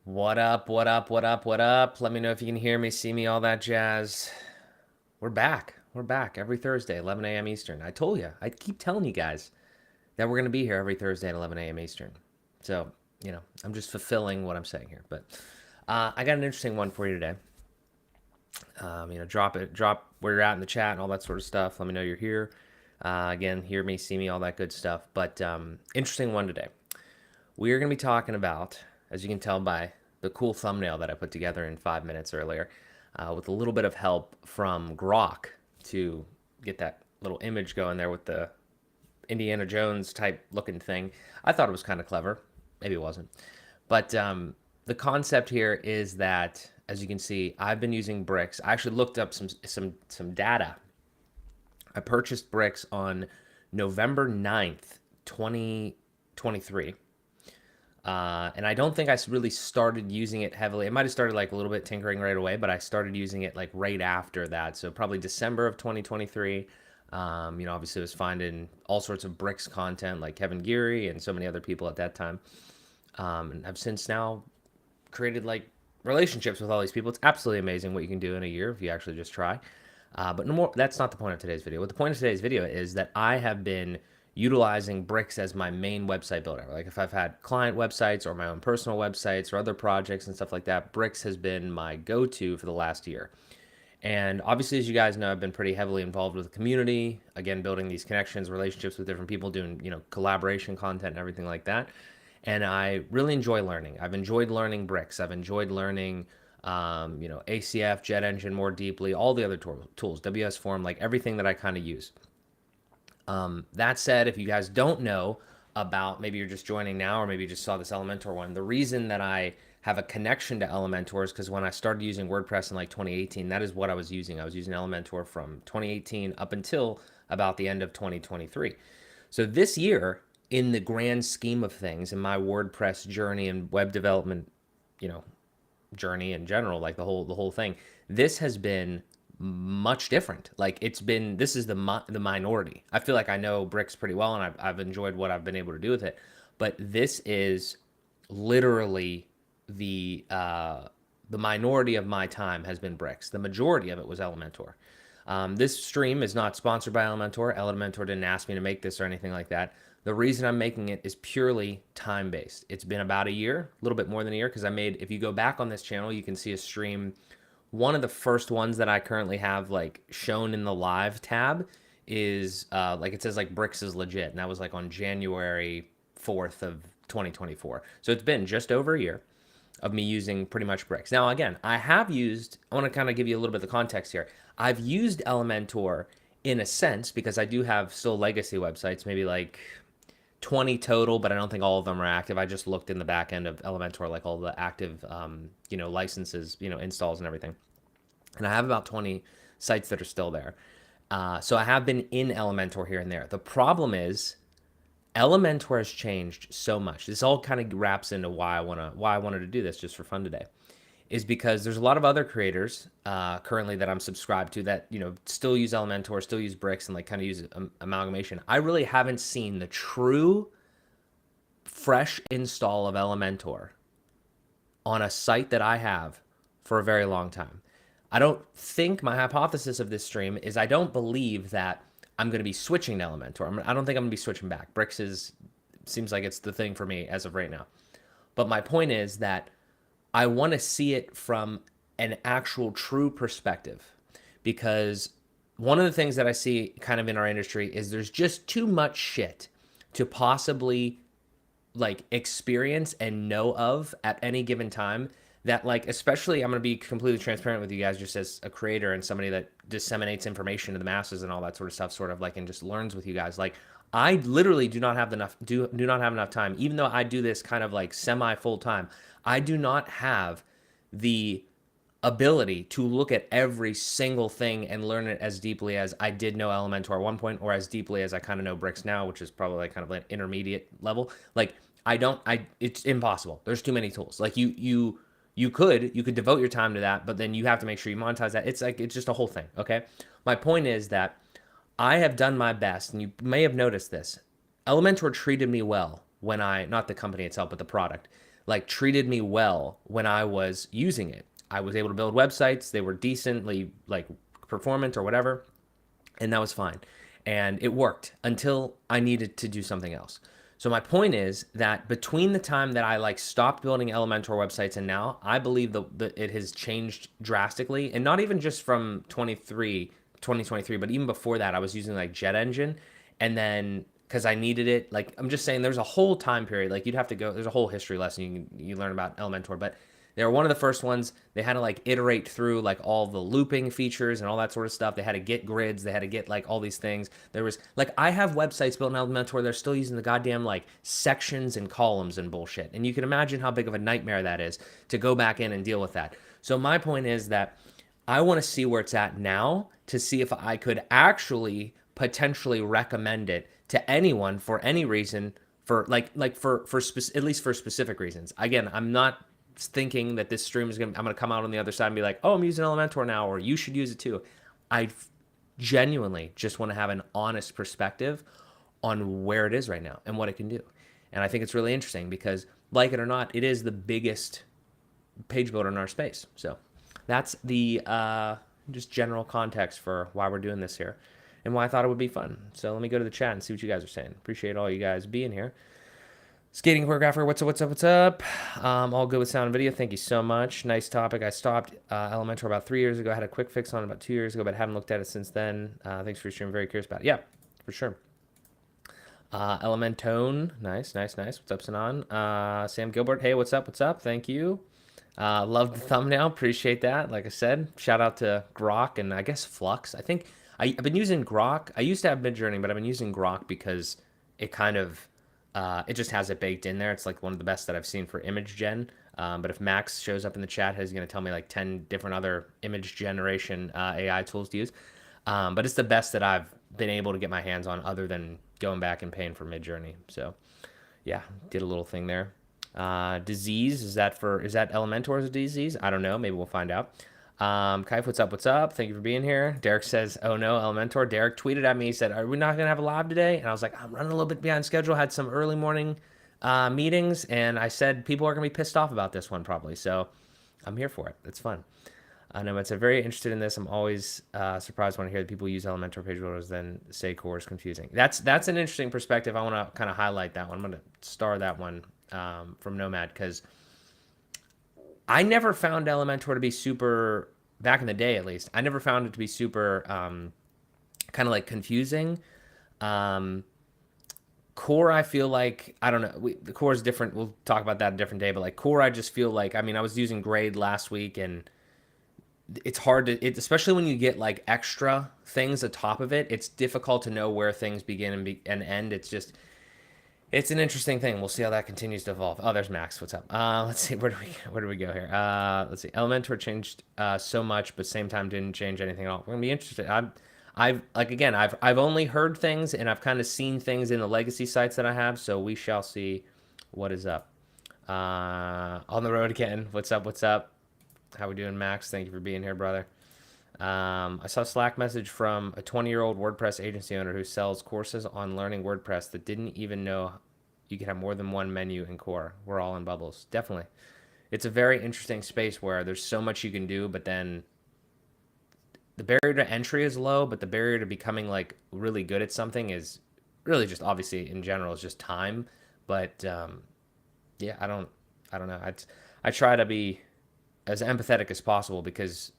What up, what up, what up, what up? Let me know if you can hear me, see me, all that jazz. We're back. We're back every Thursday, 11 a.m. Eastern. I told you, I keep telling you guys that we're going to be here every Thursday at 11 a.m. Eastern. So, I'm just fulfilling what I'm saying here. But I got an interesting one for you today. Drop where you're at in the chat and all that sort of stuff. Let me know you're here. Again, hear me, see me, all that good stuff. But interesting one today. We are going to be talking about, as you can tell by the cool thumbnail that I put together in 5 minutes earlier, with a little bit of help from Grok to get that little image going there with the Indiana Jones type looking thing. I thought it was kind of clever. Maybe it wasn't. But the concept here is that, as you can see, I've been using bricks. I actually looked up some data. I purchased bricks on November 9th, 2023. And I don't think I really started using it heavily. It might have started like a little bit tinkering right away, but I started using it like right after that. So probably December of 2023. Obviously I was finding all sorts of bricks content like Kevin Geary and so many other people at that time. And I've since now created like relationships with all these people. It's absolutely amazing what you can do in a year if you actually just try. But no more, that's not the point of today's video. What the point of today's video is that I have been utilizing bricks as my main website builder. Like if I've had client websites or my own personal websites or other projects and stuff like that, bricks has been my go-to for the last year. And obviously, as you guys know, I've been pretty heavily involved with the community, again, building these connections, relationships with different people, doing, collaboration content and everything like that. And I really enjoy learning. I've enjoyed learning bricks. I've enjoyed learning, ACF, Jet Engine more deeply, all the other tools, WS Form, like everything that I kind of use. That said, if you guys don't know about, maybe you're just joining now, or maybe you just saw this Elementor one, the reason that I have a connection to Elementor is because when I started using WordPress in like 2018, that is what I was using. I was using Elementor from 2018 up until about the end of 2023. So this year, in the grand scheme of things, in my WordPress journey and web development, journey in general, like the whole thing, this has been much different. Like this is the minority. I feel like I know bricks pretty well, and I've enjoyed what I've been able to do with it. But this is literally the minority of my time has been bricks. The majority of it was Elementor. This stream is not sponsored by Elementor. Elementor didn't ask me to make this or anything like that. The reason I'm making it is purely time-based. It's been about a year, a little bit more than a year, because if you go back on this channel, you can see a stream. One of the first ones that I currently have like shown in the live tab is like it says like bricks is legit, and that was like on January 4th of 2024. So it's been just over a year of me using pretty much bricks. Now, again, I want to kind of give you a little bit of the context here. I've used Elementor in a sense because I do have still legacy websites, maybe like 20 total, but I don't think all of them are active. I just looked in the back end of Elementor, like all the active, licenses, installs and everything. And I have about 20 sites that are still there. So I have been in Elementor here and there. The problem is Elementor has changed so much. This all kind of wraps into why I wanted to do this just for fun today, is because there's a lot of other creators currently that I'm subscribed to that still use Elementor, still use bricks, and like kind of use amalgamation. I really haven't seen the true fresh install of Elementor on a site that I have for a very long time. I don't think, my hypothesis of this stream is I don't believe that I'm going to be switching to Elementor. I don't think I'm going to be switching back. Bricks seems like it's the thing for me as of right now. But my point is that I want to see it from an actual true perspective, because one of the things that I see kind of in our industry is there's just too much shit to possibly like experience and know of at any given time, that like, especially, I'm going to be completely transparent with you guys just as a creator and somebody that disseminates information to the masses and all that sort of stuff, sort of like, and just learns with you guys. Like, I literally do not have enough time, even though I do this kind of like semi full time. I do not have the ability to look at every single thing and learn it as deeply as I did know Elementor at one point, or as deeply as I kind of know bricks now, which is probably like kind of an intermediate level. Like it's impossible. There's too many tools. Like you could devote your time to that, but then you have to make sure you monetize that. It's just a whole thing. Okay. My point is that I have done my best, and you may have noticed this. Elementor treated me well when not the company itself, but the product. like treated me well when I was using it. I was able to build websites. They were decently like performant or whatever, and that was fine. And it worked until I needed to do something else. So my point is that between the time that I like stopped building Elementor websites and now, I believe that it has changed drastically, and not even just from 2023, but even before that, I was using like Jet Engine, and then because I needed it, like I'm just saying, there's a whole time period. Like you'd have to go. There's a whole history lesson you learn about Elementor, but they were one of the first ones. They had to like iterate through like all the looping features and all that sort of stuff. They had to get grids. They had to get like all these things. There was like I have websites built in Elementor. They're still using the goddamn like sections and columns and bullshit. And you can imagine how big of a nightmare that is to go back in and deal with that. So my point is that I want to see where it's at now to see if I could actually potentially recommend it to anyone for any reason, for at least for specific reasons. Again, I'm not thinking that this stream is I'm gonna come out on the other side and be like, oh, I'm using Elementor now, or you should use it too. I genuinely just want to have an honest perspective on where it is right now and what it can do. And I think it's really interesting because, like it or not, it is the biggest page builder in our space. So that's the just general context for why we're doing this here and why I thought it would be fun. So let me go to the chat and see what you guys are saying. Appreciate all you guys being here. Skating choreographer, what's up? All good with sound and video. Thank you so much. Nice topic. I stopped Elementor about 3 years ago. I had a quick fix on it about 2 years ago, but haven't looked at it since then. Thanks for your stream. Very curious about it. Yeah, for sure. Elementone, nice. What's up, Sanan? Sam Gilbert, hey, what's up? Thank you. Love the thumbnail. Appreciate that. Like I said, shout out to Grok and I guess Flux. I think I've been using Grok. I used to have Midjourney, but I've been using Grok because it kind of it just has it baked in there. It's like one of the best that I've seen for image gen. But if Max shows up in the chat, he's going to tell me like 10 different other image generation AI tools to use. But it's the best that I've been able to get my hands on other than going back and paying for Midjourney. So yeah, did a little thing there. Disease, is that Elementor as a disease? I don't know. Maybe we'll find out. Kaif, what's up? Thank you for being here. Derek says, oh no, Elementor. Derek tweeted at me. He said, are we not going to have a live today? And I was like, I'm running a little bit behind schedule. Had some early morning meetings. And I said, people are going to be pissed off about this one probably. So I'm here for it. It's fun. I know it's very interested in this. I'm always surprised when I hear that people use Elementor page builders then say core is confusing. That's an interesting perspective. I want to kind of highlight that one. I'm going to star that one from Nomad because I never found Elementor to be super, back in the day at least, I never found it to be super kind of like confusing. Core, I feel like, I don't know, the core is different. We'll talk about that a different day, but like core, I just feel like, I mean, I was using grade last week and it's hard to, especially when you get like extra things atop of it, it's difficult to know where things begin and end. It's just, it's an interesting thing. We'll see how that continues to evolve. Oh, there's Max. What's up? Let's see. Where do we go here? Let's see. Elementor changed so much, but same time didn't change anything at all. We're gonna be interested. I've only heard things and I've kind of seen things in the legacy sites that I have. So we shall see what is up. On the road again. What's up? How we doing, Max? Thank you for being here, brother. I saw a Slack message from a 20-year-old WordPress agency owner who sells courses on learning WordPress that didn't even know you could have more than one menu in core. We're all in bubbles. Definitely. It's a very interesting space where there's so much you can do, but then the barrier to entry is low, but the barrier to becoming like really good at something is really just obviously in general is just time. But yeah, I don't know. I try to be as empathetic as possible because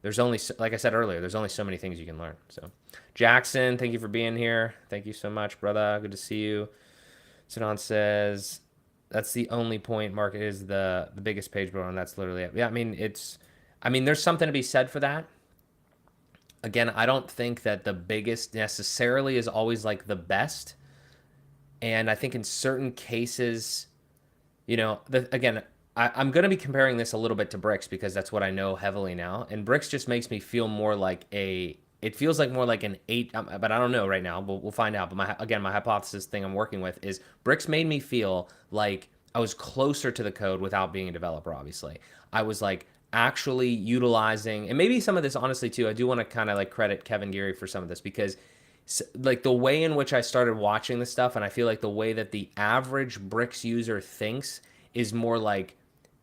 there's only, like I said earlier, there's only so many things you can learn. So, Jackson, thank you for being here. Thank you so much, brother. Good to see you. Sinan says, that's the only point, Mark, is the biggest page builder, and that's literally it. Yeah, I mean, there's something to be said for that. Again, I don't think that the biggest necessarily is always like the best. And I think in certain cases, you know, again, I'm going to be comparing this a little bit to Bricks because that's what I know heavily now. And Bricks just makes me feel more like it feels like more like an 8, but I don't know right now. We'll find out. But my hypothesis thing I'm working with is Bricks made me feel like I was closer to the code without being a developer, obviously. I was like actually utilizing, and maybe some of this honestly too, I do want to kind of like credit Kevin Geary for some of this because like the way in which I started watching this stuff, and I feel like the way that the average Bricks user thinks is more like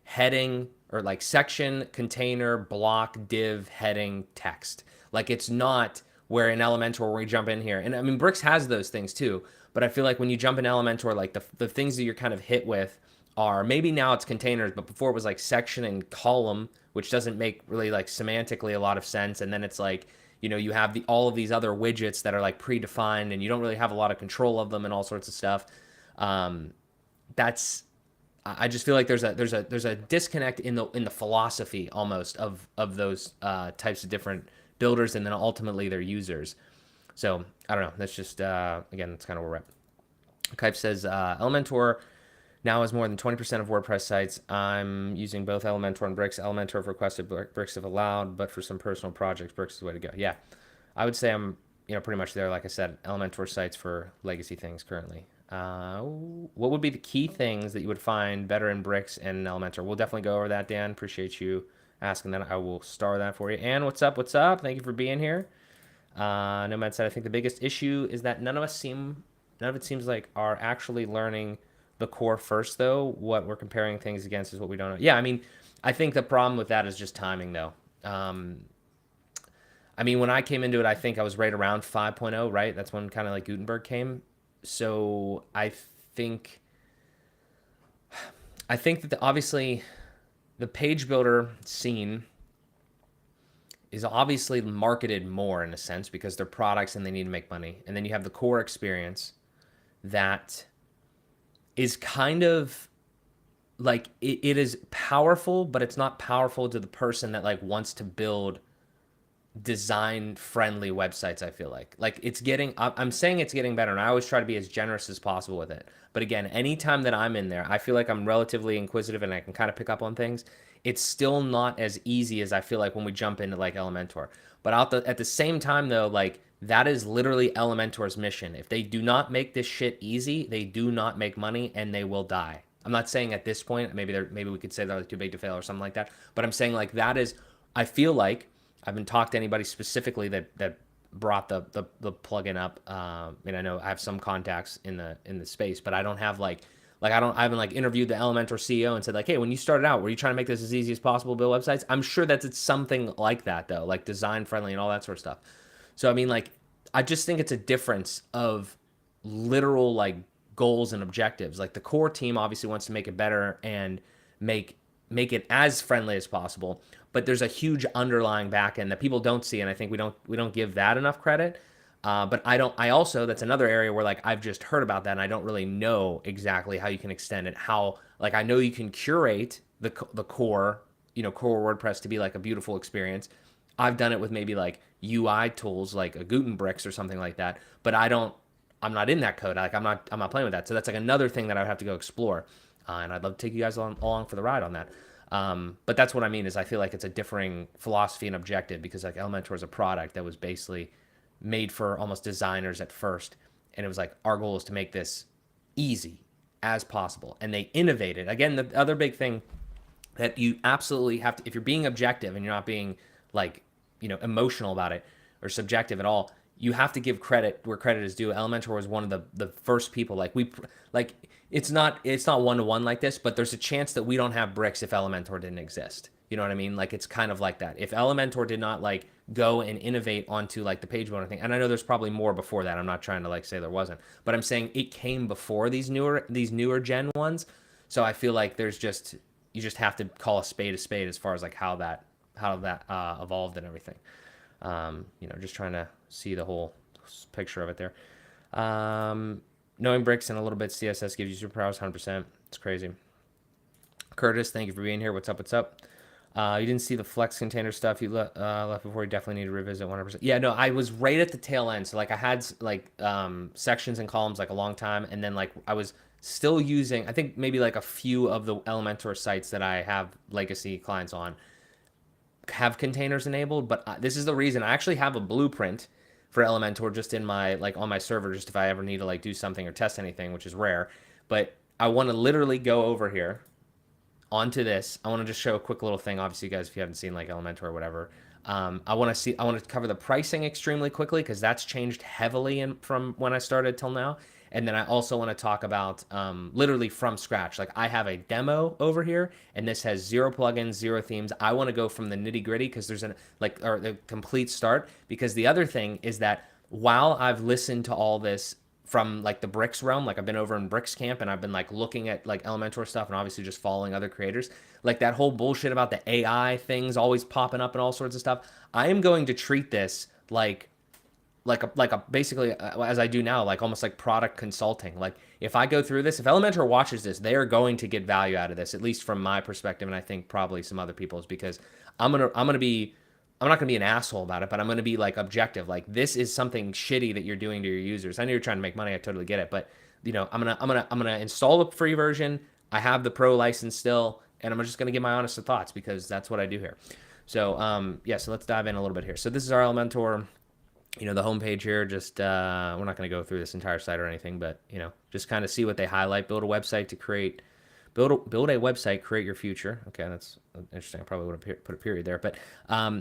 heading or like section, container, block, div, heading, text. Like it's not where in Elementor where we jump in here. And I mean, Bricks has those things too, but I feel like when you jump in Elementor, like the things that you're kind of hit with are maybe now it's containers, but before it was like section and column, which doesn't make really like semantically a lot of sense. And then it's like, you know, you have all of these other widgets that are like predefined and you don't really have a lot of control of them and all sorts of stuff. That's I just feel like there's a disconnect in the philosophy almost of those types of different builders and then ultimately their users. So I don't know. That's just again, that's kind of where we're at. Kipe says Elementor now has more than 20% of WordPress sites. I'm using both Elementor and Bricks. Elementor if requested, Bricks if allowed, but for some personal projects, Bricks is the way to go. Yeah, I would say I'm pretty much there. Like I said, Elementor sites for legacy things currently. What would be the key things that you would find better in Bricks and Elementor? We'll definitely go over that, Dan. Appreciate you asking that. I will star that for you. And what's up? What's up? Thank you for being here. Nomad said, I think the biggest issue is that none of it seems like are actually learning the core first, though. What we're comparing things against is what we don't know. Yeah, I mean, I think the problem with that is just timing, though. I mean, when I came into it, I think I was right around 5.0, right? That's when kind of like Gutenberg came. So I think that obviously the page builder scene is obviously marketed more in a sense because they're products and they need to make money. And then you have the core experience that is kind of like it is powerful, but it's not powerful to the person that like wants to build design friendly websites. I feel like it's getting, I'm saying it's getting better, and I always try to be as generous as possible with it. But again, anytime that I'm in there, I feel like I'm relatively inquisitive and I can kind of pick up on things. It's still not as easy as I feel like when we jump into like Elementor. But at the same time though, like that is literally Elementor's mission. If they do not make this shit easy, they do not make money and they will die. I'm not saying at this point, maybe we could say they're like too big to fail or something like that. But I'm saying like that is, I feel like I haven't talked to anybody specifically that brought the plugin up. And I know I have some contacts in the space, but I don't have I haven't like interviewed the Elementor CEO and said like, hey, when you started out, were you trying to make this as easy as possible to build websites? I'm sure that it's something like that though, like design friendly and all that sort of stuff. So I mean, like, I just think it's a difference of literal like goals and objectives. Like the core team obviously wants to make it better and make it as friendly as possible, but there's a huge underlying backend that people don't see, and I think we don't give that enough credit. But I also, that's another area where like I've just heard about that and I don't really know exactly how you can extend it. How, like, I know you can curate the core, core WordPress to be like a beautiful experience. I've done it with maybe like UI tools like a Gutenbricks or something like that, but I'm not in that code. Like I'm not playing with that. So that's like another thing that I would have to go explore. And I'd love to take you guys along for the ride on that. But that's what I mean is I feel like it's a differing philosophy and objective because like Elementor is a product that was basically made for almost designers at first. And it was like, our goal is to make this easy as possible. And they innovated. Again, the other big thing that you absolutely have to, if you're being objective and you're not being like, emotional about it or subjective at all, you have to give credit where credit is due. Elementor was one of the first people. It's not one-to-one like this, but there's a chance that we don't have Bricks if Elementor didn't exist. You know what I mean? Like it's kind of like that. If Elementor did not like go and innovate onto like the page builder thing, and I know there's probably more before that. I'm not trying to like say there wasn't, but I'm saying it came before these newer gen ones. So I feel like you just have to call a spade as far as like how that evolved and everything. Just trying to see the whole picture of it there. Knowing Bricks and a little bit CSS gives you superpowers, 100%. It's crazy. Curtis, thank you for being here. What's up? You didn't see the Flex container stuff you left before. You definitely need to revisit 100%. Yeah, no, I was right at the tail end. So like I had like sections and columns like a long time, and then like I was still using, I think maybe like a few of the Elementor sites that I have legacy clients on have containers enabled, but this is the reason I actually have a blueprint for Elementor just in my like on my server, just if I ever need to like do something or test anything, which is rare. But I want to literally go over here onto this. I want to just show a quick little thing. Obviously, you guys, if you haven't seen like Elementor or whatever, I want to cover the pricing extremely quickly because that's changed heavily from when I started till now. And then I also want to talk about literally from scratch. Like I have a demo over here, and this has 0 plugins, 0 themes. I want to go from the nitty gritty because there's or the complete start. Because the other thing is that while I've listened to all this from like the Bricks realm, like I've been over in Bricks camp and I've been like looking at like Elementor stuff and obviously just following other creators, like that whole bullshit about the AI things always popping up and all sorts of stuff. I am going to treat this like a basically as I do now, like almost like product consulting. Like if I go through this, if Elementor watches this, they are going to get value out of this, at least from my perspective, and I think probably some other people's, because I'm not gonna be an asshole about it, but I'm gonna be like objective. Like this is something shitty that you're doing to your users. I know you're trying to make money. I totally get it, but I'm gonna install the free version. I have the pro license still, and I'm just gonna give my honest thoughts because that's what I do here. So yeah, so let's dive in a little bit here. So this is our Elementor, the homepage here. Just we're not going to go through this entire site or anything, but just kind of see what they highlight. Build a website to create build a website, create your future. Okay, that's interesting. I probably would have put a period there, but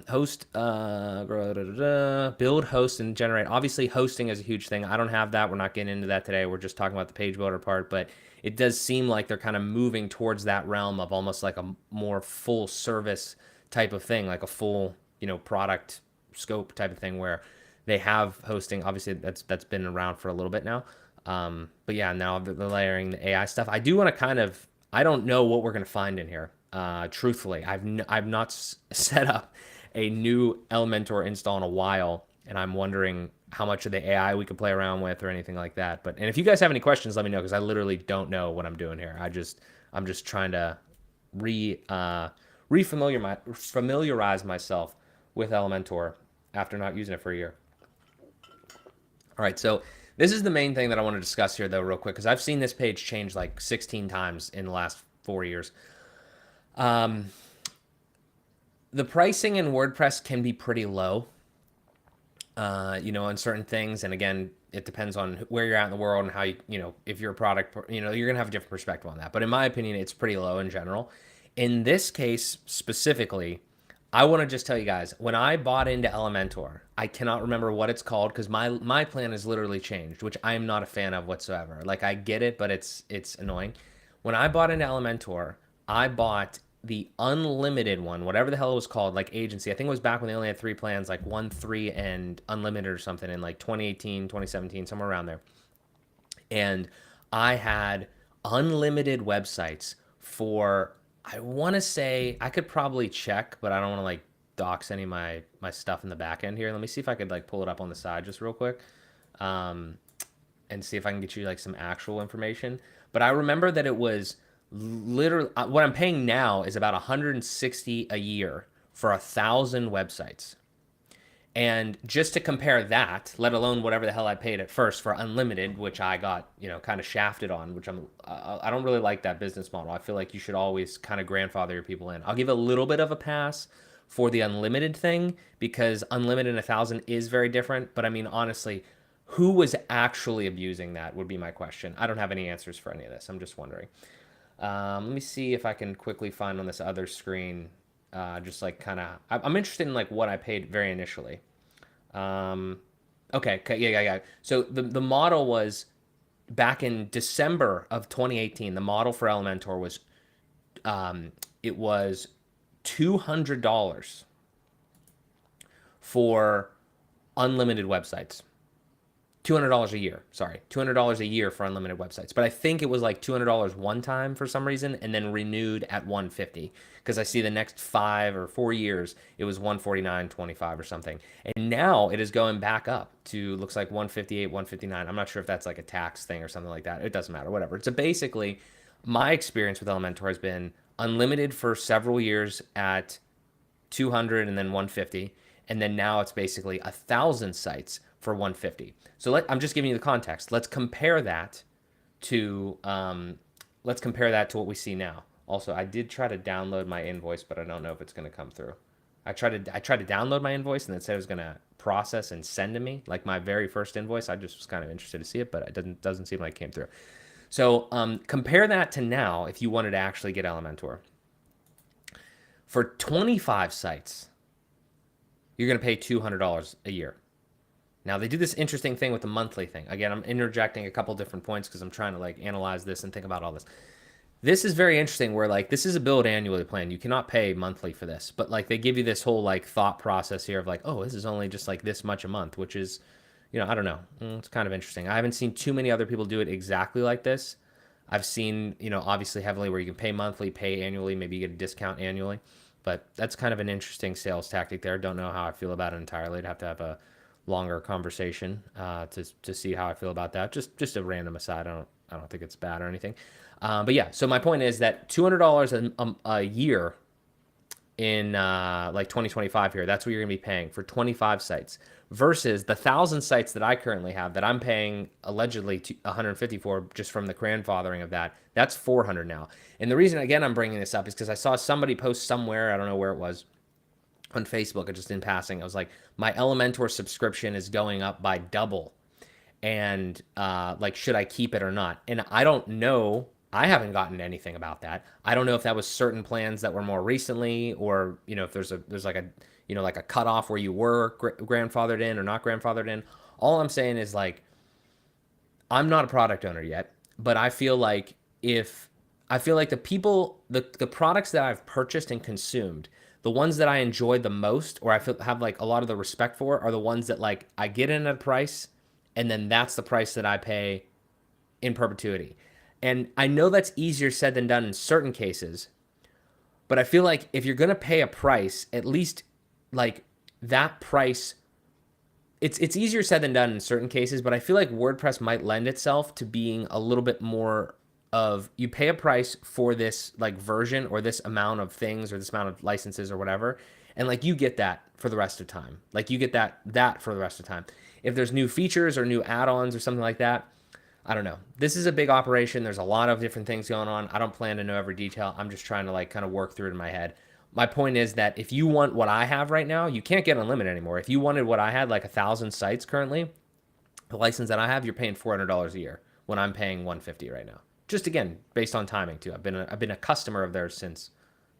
host, build, host, and generate. Obviously, hosting is a huge thing. I don't have that. We're not getting into that today. We're just talking about the page builder part, but it does seem like they're kind of moving towards that realm of almost like a more full service type of thing, like a full product scope type of thing where they have hosting. Obviously, that's been around for a little bit now. But yeah, now they're layering the AI stuff. I do want to I don't know what we're going to find in here. Truthfully, I've not set up a new Elementor install in a while, and I'm wondering how much of the AI we could play around with or anything like that. And if you guys have any questions, let me know, because I literally don't know what I'm doing here. I'm just trying to familiarize myself with Elementor after not using it for a year. All right, so this is the main thing that I want to discuss here, though, real quick, because I've seen this page change like 16 times in the last 4 years. The pricing in WordPress can be pretty low, on certain things. And again, it depends on where you're at in the world and how if you're a product, you're going to have a different perspective on that. But in my opinion, it's pretty low in general. In this case specifically, I want to just tell you guys, when I bought into Elementor, I cannot remember what it's called because my plan has literally changed, which I am not a fan of whatsoever. Like I get it, but it's annoying. When I bought into Elementor, I bought the unlimited one, whatever the hell it was called, like agency. I think it was back when they only had 3 plans, like 1, 3, and unlimited or something in like 2018, 2017, somewhere around there. And I had unlimited websites for, I want to say, I could probably check, but I don't want to like dox any of my stuff in the back end here. Let me see if I could like pull it up on the side just real quick, and see if I can get you like some actual information. But I remember that it was literally what I'm paying now is about $160 a year for 1,000 websites. And just to compare that, let alone whatever the hell I paid at first for unlimited, which I got, kind of shafted on, which I don't really like that business model. I feel like you should always kind of grandfather your people in. I'll give a little bit of a pass for the unlimited thing because unlimited and 1,000 is very different. But I mean, honestly, who was actually abusing that would be my question. I don't have any answers for any of this. I'm just wondering. Let me see if I can quickly find on this other screen. Just like kind of, I'm interested in like what I paid very initially. Okay, yeah. So the model was back in December of 2018. The model for Elementor was, it was $200 for unlimited websites. $200 a year. Sorry, $200 a year for unlimited websites. But I think it was like $200 one time for some reason, and then renewed at $150 because I see the next 5 or 4 years it was $149.25 or something, and now it is going back up to looks like $158, $159. I'm not sure if that's like a tax thing or something like that. It doesn't matter, whatever. So basically, my experience with Elementor has been unlimited for several years at $200 and then $150, and then now it's basically 1,000 sites for $150. So I'm just giving you the context. Let's compare that to what we see now. Also, I did try to download my invoice, but I don't know if it's going to come through. I tried to download my invoice and it said it was going to process and send to me, like my very first invoice. I just was kind of interested to see it, but it doesn't seem like it came through. So compare that to now if you wanted to actually get Elementor. For 25 sites, you're going to pay $200 a year. Now they do this interesting thing with the monthly thing. Again, I'm interjecting a couple different points because I'm trying to like analyze this and think about all this. This is very interesting where like this is a billed annually plan. You cannot pay monthly for this, but like they give you this whole like thought process here of like, oh, this is only just like this much a month, which is, I don't know. It's kind of interesting. I haven't seen too many other people do it exactly like this. I've seen, obviously heavily where you can pay monthly, pay annually, maybe you get a discount annually, but that's kind of an interesting sales tactic there. Don't know how I feel about it entirely. I'd have to have a longer conversation to see how I feel about that. Just a random aside. I don't think it's bad or anything. But yeah, so my point is that $200 a year in like 2025 here, that's what you're gonna be paying for 25 sites versus the 1,000 sites that I currently have that I'm paying allegedly 150 for just from the grandfathering of that. That's 400 now. And the reason again I'm bringing this up is because I saw somebody post somewhere, I don't know where it was, on Facebook, just in passing. I was like, my Elementor subscription is going up by double, and like, should I keep it or not? And I don't know. I haven't gotten anything about that. I don't know if that was certain plans that were more recently, or if there's like a like a cutoff where you were grandfathered in or not grandfathered in. All I'm saying is like, I'm not a product owner yet, but I feel like the products that I've purchased and consumed, the ones that I enjoyed the most, or have like a lot of the respect for, are the ones that like I get in at a price, and then that's the price that I pay in perpetuity. And I know that's easier said than done in certain cases, but I feel like if you're gonna pay a price, at least like that price, it's easier said than done in certain cases, but I feel like WordPress might lend itself to being a little bit more of, you pay a price for this like version or this amount of things or this amount of licenses or whatever, and like you get that for the rest of time. Like you get that for the rest of time. If there's new features or new add-ons or something like that, I don't know. This is a big operation. There's a lot of different things going on. I don't plan to know every detail. I'm just trying to like kind of work through it in my head. My point is that if you want what I have right now, you can't get unlimited anymore. If you wanted what I had, like 1,000 sites currently, the license that I have, you're paying $400 a year when I'm paying $150 right now. Just again, based on timing too. I've been a customer of theirs since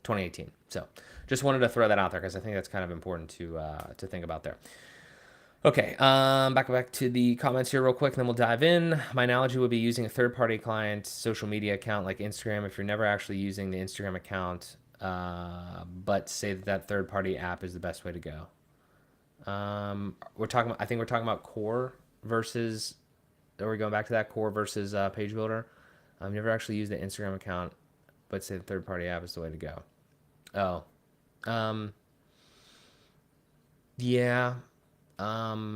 2018. So just wanted to throw that out there because I think that's kind of important to think about there. Okay, back to the comments here real quick, and then we'll dive in. My analogy would be using a third-party client social media account like Instagram if you're never actually using the Instagram account, but say that third-party app is the best way to go. I think we're talking about core versus, are we going back to that core versus page builder? I've never actually used the Instagram account, but say the third-party app is the way to go. Oh, yeah. I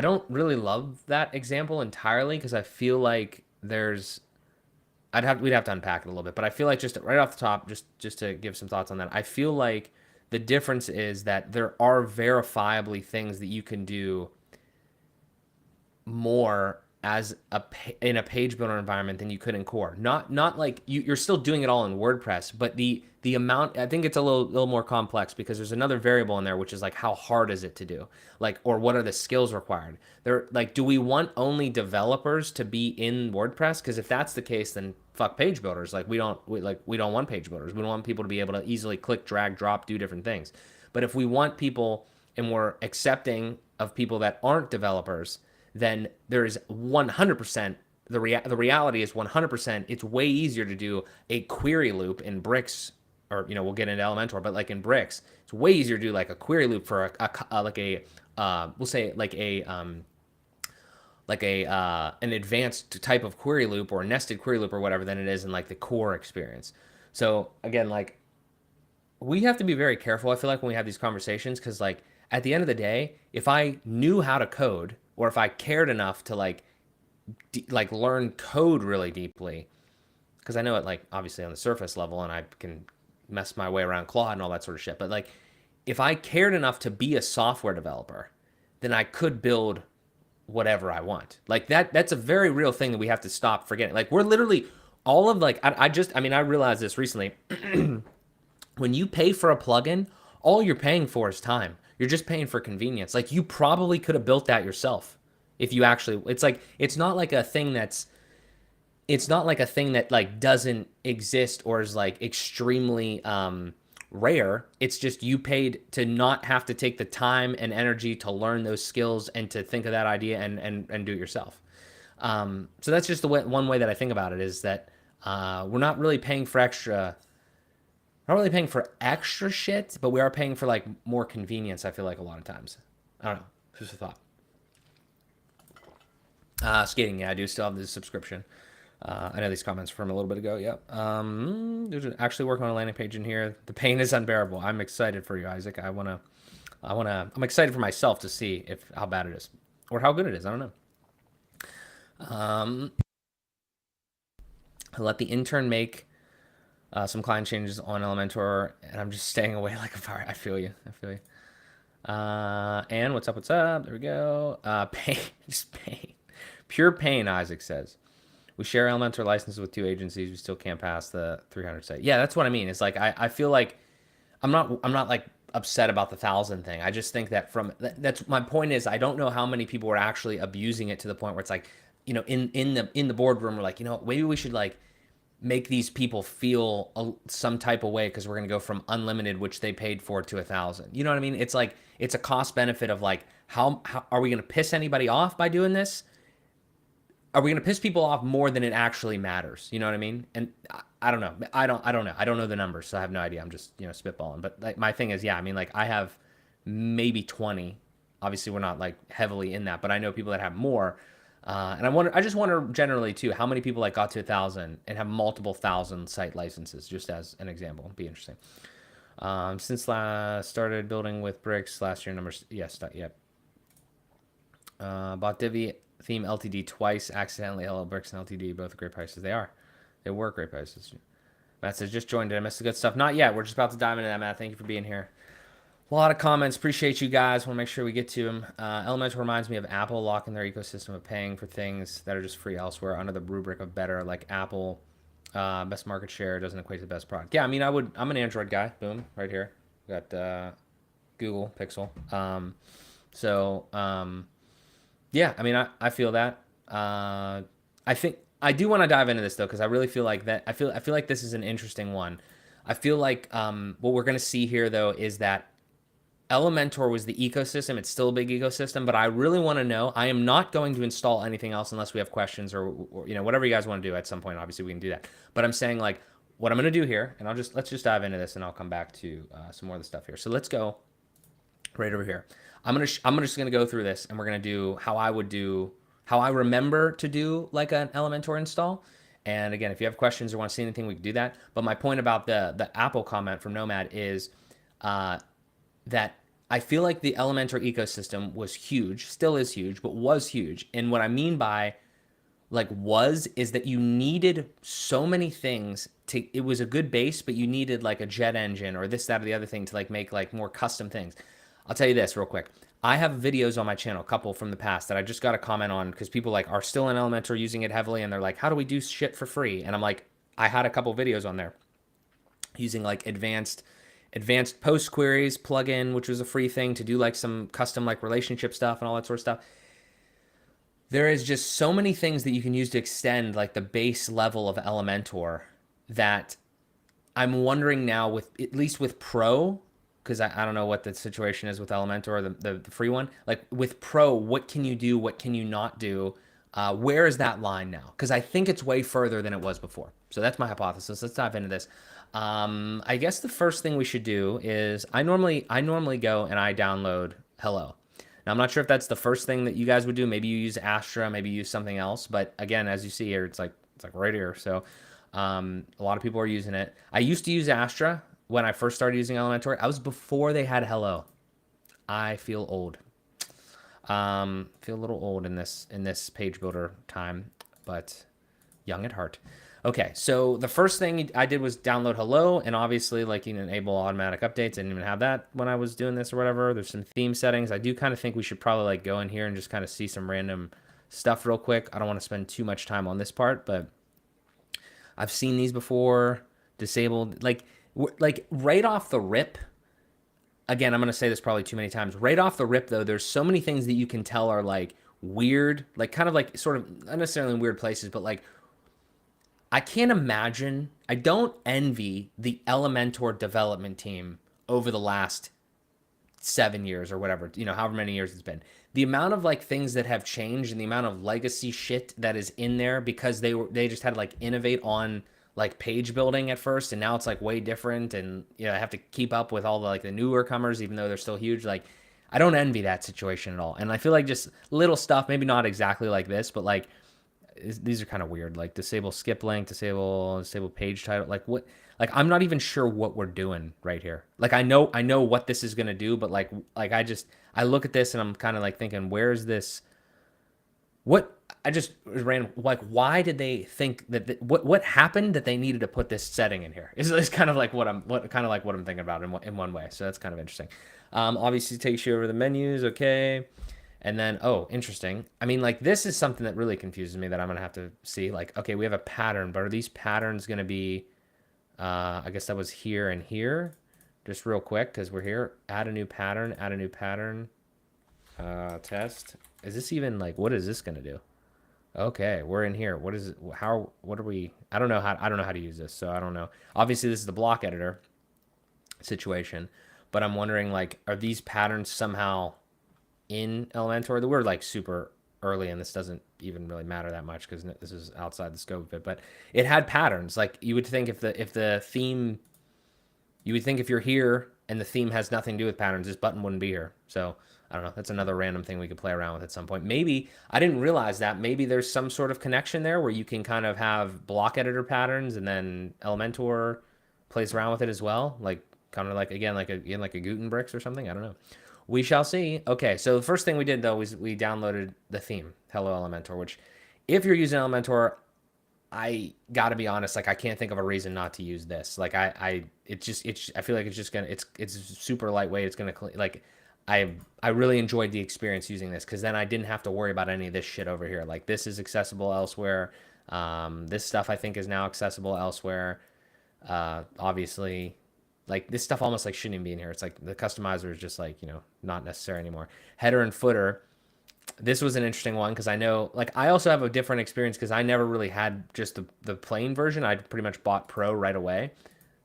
don't really love that example entirely because I feel like we'd have to unpack it a little bit, but I feel like just right off the top, just to give some thoughts on that, I feel like the difference is that there are verifiably things that you can do more in a page builder environment than you could in core. Not like you're still doing it all in WordPress, but the amount, I think it's a little more complex because there's another variable in there, which is like how hard is it to do, like, or what are the skills required. They're like, do we want only developers to be in WordPress? Because if that's the case, then fuck page builders. Like we don't want page builders. We don't want people to be able to easily click, drag, drop, do different things. But if we want people and we're accepting of people that aren't developers, then there is 100%, the reality is 100%, it's way easier to do a query loop in Bricks, or, we'll get into Elementor, but like in Bricks, it's way easier to do like a query loop for we'll say like an advanced type of query loop or a nested query loop or whatever than it is in like the core experience. So again, like we have to be very careful, I feel like, when we have these conversations, because like at the end of the day, if I knew how to code, or if I cared enough to like learn code really deeply, because I know it like obviously on the surface level, and I can mess my way around Claude and all that sort of shit. But like, if I cared enough to be a software developer, then I could build whatever I want. Like that's a very real thing that we have to stop forgetting. Like we're literally all of like, I realized this recently. When you pay for a plugin, all you're paying for is time. You're just paying for convenience. Like you probably could have built that yourself if you actually, it's not like a thing that like doesn't exist or is like extremely rare. It's just you paid to not have to take the time and energy to learn those skills and to think of that idea and do it yourself. So that's just the way, one way that I think about it is that we're not really paying for extra shit, but we are paying for like more convenience. I feel like a lot of times. I don't know. Just a thought. Skating, yeah, I do still have this subscription. I know these comments from a little bit ago. Yep. There's actually working on a landing page in here. The pain is unbearable. I'm excited for you, Isaac. I'm excited for myself to see how bad it is or how good it is. I don't know. I let the intern make some client changes on Elementor, and I'm just staying away like a fire. I feel you. And what's up? What's up? There we go. Pain, just pain, pure pain. Isaac says. We share Elementor licenses with 2 agencies. We still can't pass the 300 site. Yeah, that's what I mean. It's like I feel like I'm not like upset about the 1,000 thing. I just think that that's my point is I don't know how many people are actually abusing it to the point where it's like, in the boardroom we're like, maybe we should like make these people feel some type of way because we're gonna go from unlimited, which they paid for, to 1,000. You know what I mean? It's like it's a cost benefit of like how are we gonna piss anybody off by doing this? Are we going to piss people off more than it actually matters? You know what I mean? And I don't know. I don't know. I don't know the numbers, so I have no idea. I'm just, spitballing. But like my thing is, yeah, I mean, like I have maybe 20. Obviously, we're not like heavily in that, but I know people that have more. And I just wonder generally too, how many people like got to 1,000 and have multiple 1,000 site licenses, just as an example. It'd be interesting. Since started building with bricks last year, numbers, yes, yep. Bought Divi theme LTD twice accidentally. Hello Bricks and LTD, both great prices. They were great prices. Matt says just joined. Did I miss the good stuff? Not yet. We're just about to dive into that, Matt. Thank you for being here. A lot of comments. Appreciate you guys. Want to make sure we get to them. Elementor reminds me of Apple locking their ecosystem of paying for things that are just free elsewhere under the rubric of better. Like Apple, best market share doesn't equate to the best product. Yeah, I mean, I'm an Android guy. Boom, right here. Got Google Pixel. Yeah, I mean, I feel that. I think I do want to dive into this though, because I really feel like that. I feel like this is an interesting one. I feel like what we're gonna see here though is that Elementor was the ecosystem. It's still a big ecosystem, but I really want to know. I am not going to install anything else unless we have questions or whatever you guys want to do at some point. Obviously, we can do that. But I'm saying like what I'm gonna do here, and let's just dive into this, and I'll come back to some more of the stuff here. So let's go right over here. I'm just gonna go through this, and we're gonna do how I remember to do like an Elementor install. And again, if you have questions or want to see anything, we can do that. But my point about the Apple comment from Nomad is that I feel like the Elementor ecosystem was huge, still is huge, but was huge. And what I mean by like is that you needed so many things it was a good base, but you needed like a jet engine or this, that, or the other thing to like make like more custom things. I'll tell you this real quick. I have videos on my channel, a couple from the past that I just got a comment on because people like are still in Elementor using it heavily and they're like, how do we do shit for free? And I'm like, I had a couple videos on there using like advanced post queries plugin, which was a free thing to do like some custom like relationship stuff and all that sort of stuff. There is just so many things that you can use to extend like the base level of Elementor that I'm wondering now with at least with Pro, because I don't know what the situation is with Elementor, the free one. Like with Pro, what can you do? What can you not do? Where is that line now? Because I think it's way further than it was before. So that's my hypothesis. Let's dive into this. I guess the first thing we should do is I normally go and I download Hello. Now I'm not sure if that's the first thing that you guys would do. Maybe you use Astra, maybe you use something else. But again, as you see here, it's like right here. So a lot of people are using it. I used to use Astra when I first started using Elementor. I was before they had Hello. I feel old. Feel a little old in this page builder time, but young at heart. Okay, so the first thing I did was download Hello, and obviously, like, you can enable automatic updates. I didn't even have that when I was doing this or whatever. There's some theme settings. I do kind of think we should probably like go in here and just kind of see some random stuff real quick. I don't want to spend too much time on this part, but I've seen these before. Disabled, like right off the rip. Again, I'm going to say this probably too many times. Right off the rip, though, there's so many things that you can tell are like weird, like kind of like sort of not necessarily in weird places, but like I can't imagine. I don't envy the Elementor development team over the last 7 years or whatever, however many years it's been. The amount of like things that have changed and the amount of legacy shit that is in there because they just had to like innovate on like page building at first, and now it's like way different, and I have to keep up with all the like the newer comers even though they're still huge. Like I don't envy that situation at all. And I feel like just little stuff, maybe not exactly like this, but like these are kind of weird. Like disable skip link, disable page title. Like what? Like I'm not even sure what we're doing right here. Like I know what this is gonna do, but like I look at this and I'm kind of like thinking, where's this? What I just ran like why did they think that what happened that they needed to put this setting in here? Is kind of like what I'm thinking about in one way. So that's kind of interesting. Obviously takes you over the menus. Okay. And then, oh, interesting. I mean, like, this is something that really confuses me that I'm going to have to see. Like, okay, we have a pattern, but are these patterns going to be, I guess that was here and here. Just real quick, because we're here. Add a new pattern, test. Is this even, like, what is this going to do? Okay, we're in here. What is it? What are we? I don't know how to use this, so I don't know. Obviously, this is the block editor situation, but I'm wondering, like, are these patterns somehow in Elementor? We're like super early and this doesn't even really matter that much because this is outside the scope of it, but it had patterns. Like you would think if the theme, you would think if you're here and the theme has nothing to do with patterns, this button wouldn't be here. So I don't know. That's another random thing we could play around with at some point. Maybe I didn't realize that. Maybe there's some sort of connection there where you can kind of have block editor patterns and then Elementor plays around with it as well. Like kind of like again like a Gutenberg or something. I don't know. We shall see. Okay, so the first thing we did though was we downloaded the theme, Hello Elementor, which if you're using Elementor, I gotta be honest, like I can't think of a reason not to use this. Like I feel like it's just gonna, it's super lightweight. It's gonna like, I really enjoyed the experience using this because then I didn't have to worry about any of this shit over here. Like this is accessible elsewhere. This stuff I think is now accessible elsewhere. Obviously, like this stuff almost like shouldn't even be in here. It's like the customizer is just like, not necessary anymore. Header and footer. This was an interesting one because I know, like, I also have a different experience because I never really had just the plain version. I pretty much bought Pro right away.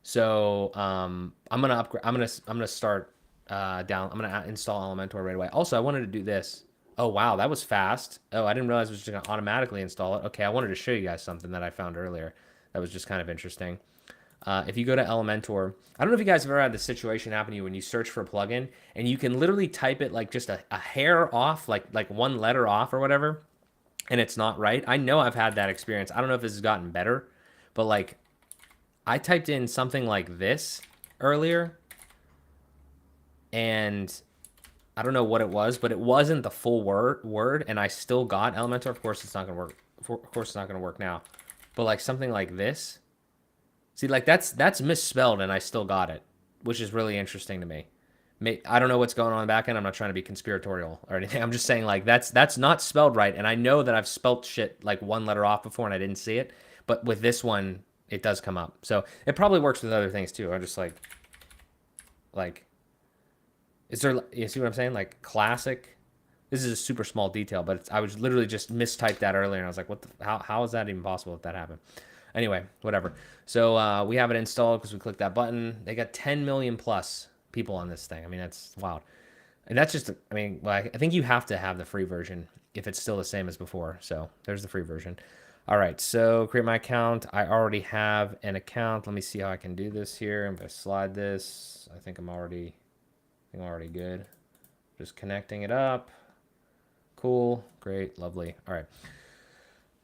So I'm gonna upgrade. I'm gonna start down. I'm gonna install Elementor right away. Also, I wanted to do this. Oh wow, that was fast. Oh, I didn't realize it was just gonna automatically install it. Okay, I wanted to show you guys something that I found earlier. That was just kind of interesting. If you go to Elementor, I don't know if you guys have ever had this situation happen to you when you search for a plugin and you can literally type it like just a hair off, like one letter off or whatever, and it's not right. I know I've had that experience. I don't know if this has gotten better, but like I typed in something like this earlier and I don't know what it was, but it wasn't the full word and I still got Elementor. Of course it's not going to work. Of course it's not going to work now. But like something like this, see, like that's misspelled, and I still got it, which is really interesting to me. I don't know what's going on in the back end. I'm not trying to be conspiratorial or anything. I'm just saying like that's not spelled right, and I know that I've spelt shit like one letter off before and I didn't see it, but with this one it does come up. So it probably works with other things too. I'm just like is there, you see what I'm saying? Like classic. This is a super small detail, but I was literally just mistyped that earlier, and I was like, what the, how is that even possible if that happened? Anyway, whatever. So we have it installed because we clicked that button. They got 10 million plus people on this thing. I mean, that's wild. And that's just, I mean, well, I think you have to have the free version if it's still the same as before. So there's the free version. All right, so create my account. I already have an account. Let me see how I can do this here. I'm gonna slide this. I think I'm already good. Just connecting it up. Cool, great, lovely.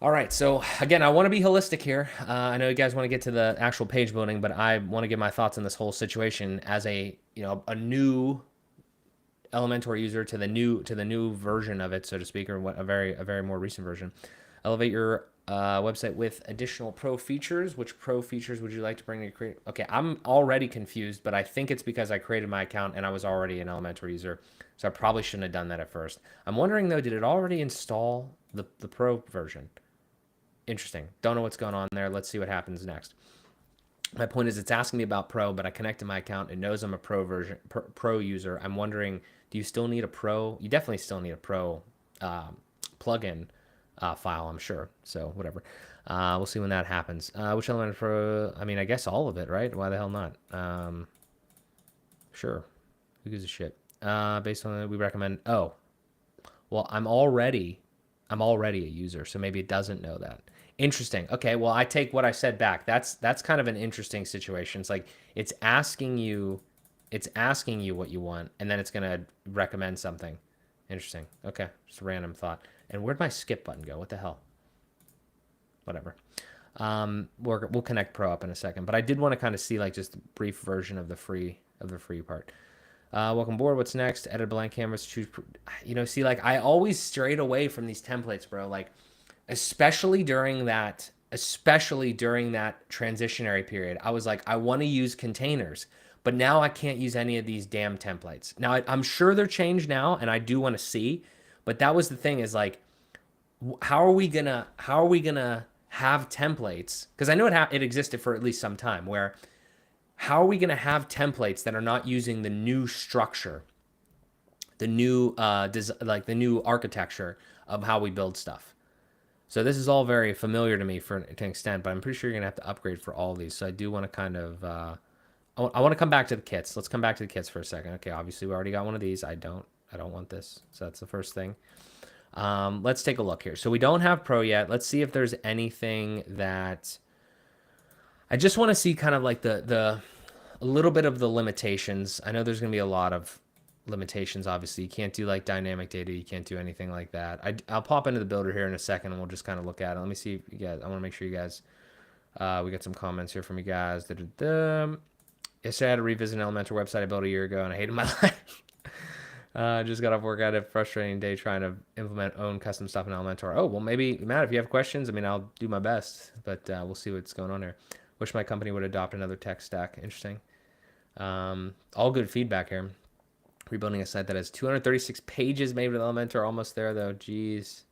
All right, so again, I want to be holistic here. I know you guys want to get to the actual page building, but I want to give my thoughts on this whole situation as a new Elementor user to the new version of it, so to speak, or a very more recent version. Elevate your website with additional pro features. Which pro features would you like to bring to create? Okay, I'm already confused, but I think it's because I created my account and I was already an Elementor user, so I probably shouldn't have done that at first. I'm wondering though, did it already install the pro version? Interesting. Don't know what's going on there. Let's see what happens next. My point is it's asking me about Pro, but I connected my account. It knows I'm a Pro user. I'm wondering, do you still need a Pro? You definitely still need a Pro plugin file, I'm sure. So whatever. We'll see when that happens. Which element for? I mean, I guess all of it, right? Why the hell not? Sure. Who gives a shit? Based on that, we recommend. Oh, well, I'm already a user, so maybe it doesn't know that. Interesting. Okay, well, I take what I said back. That's kind of an interesting situation. It's like it's asking you what you want, and then it's gonna recommend something. Interesting. Okay, just a random thought. And where'd my skip button go? What the hell? Whatever. We'll connect Pro up in a second, but I did want to kind of see like just a brief version of the free part. Welcome aboard. What's next? Edit blank canvas. Choose. See, like I always strayed away from these templates, bro. Like, especially during that transitionary period, I was like, I want to use containers, but now I can't use any of these damn templates. Now I'm sure they're changed now, and I do want to see, but that was the thing is like, how are we gonna have templates? Because I know it existed for at least some time. Where how are we gonna have templates that are not using the new structure, the new like the new architecture of how we build stuff? So this is all very familiar to me to an extent, but I'm pretty sure you're gonna have to upgrade for all these. So I do want to kind of I want to come back to the kits. Let's come back to the kits for a second. Okay, obviously we already got one of these. I don't want this. So that's the first thing. Let's take a look here. So we don't have Pro yet. Let's see if there's anything that I just want to see kind of like the a little bit of the limitations. I know there's going to be a lot of limitations. Obviously, you can't do like dynamic data. You can't do anything like that. I'll pop into the builder here in a second, and we'll just kind of look at it. Let me see if you guys. I want to make sure you guys. We got some comments here from you guys. Da-da-da. Yesterday I had to revisit an Elementor website I built a year ago, and I hated my life. Just got off work. I had a frustrating day trying to implement own custom stuff in Elementor. Oh, well, maybe, Matt, if you have questions, I mean, I'll do my best, but we'll see what's going on here. Wish my company would adopt another tech stack. Interesting. All good feedback here. Rebuilding a site that has 236 pages made with Elementor. Almost there, though. Jeez.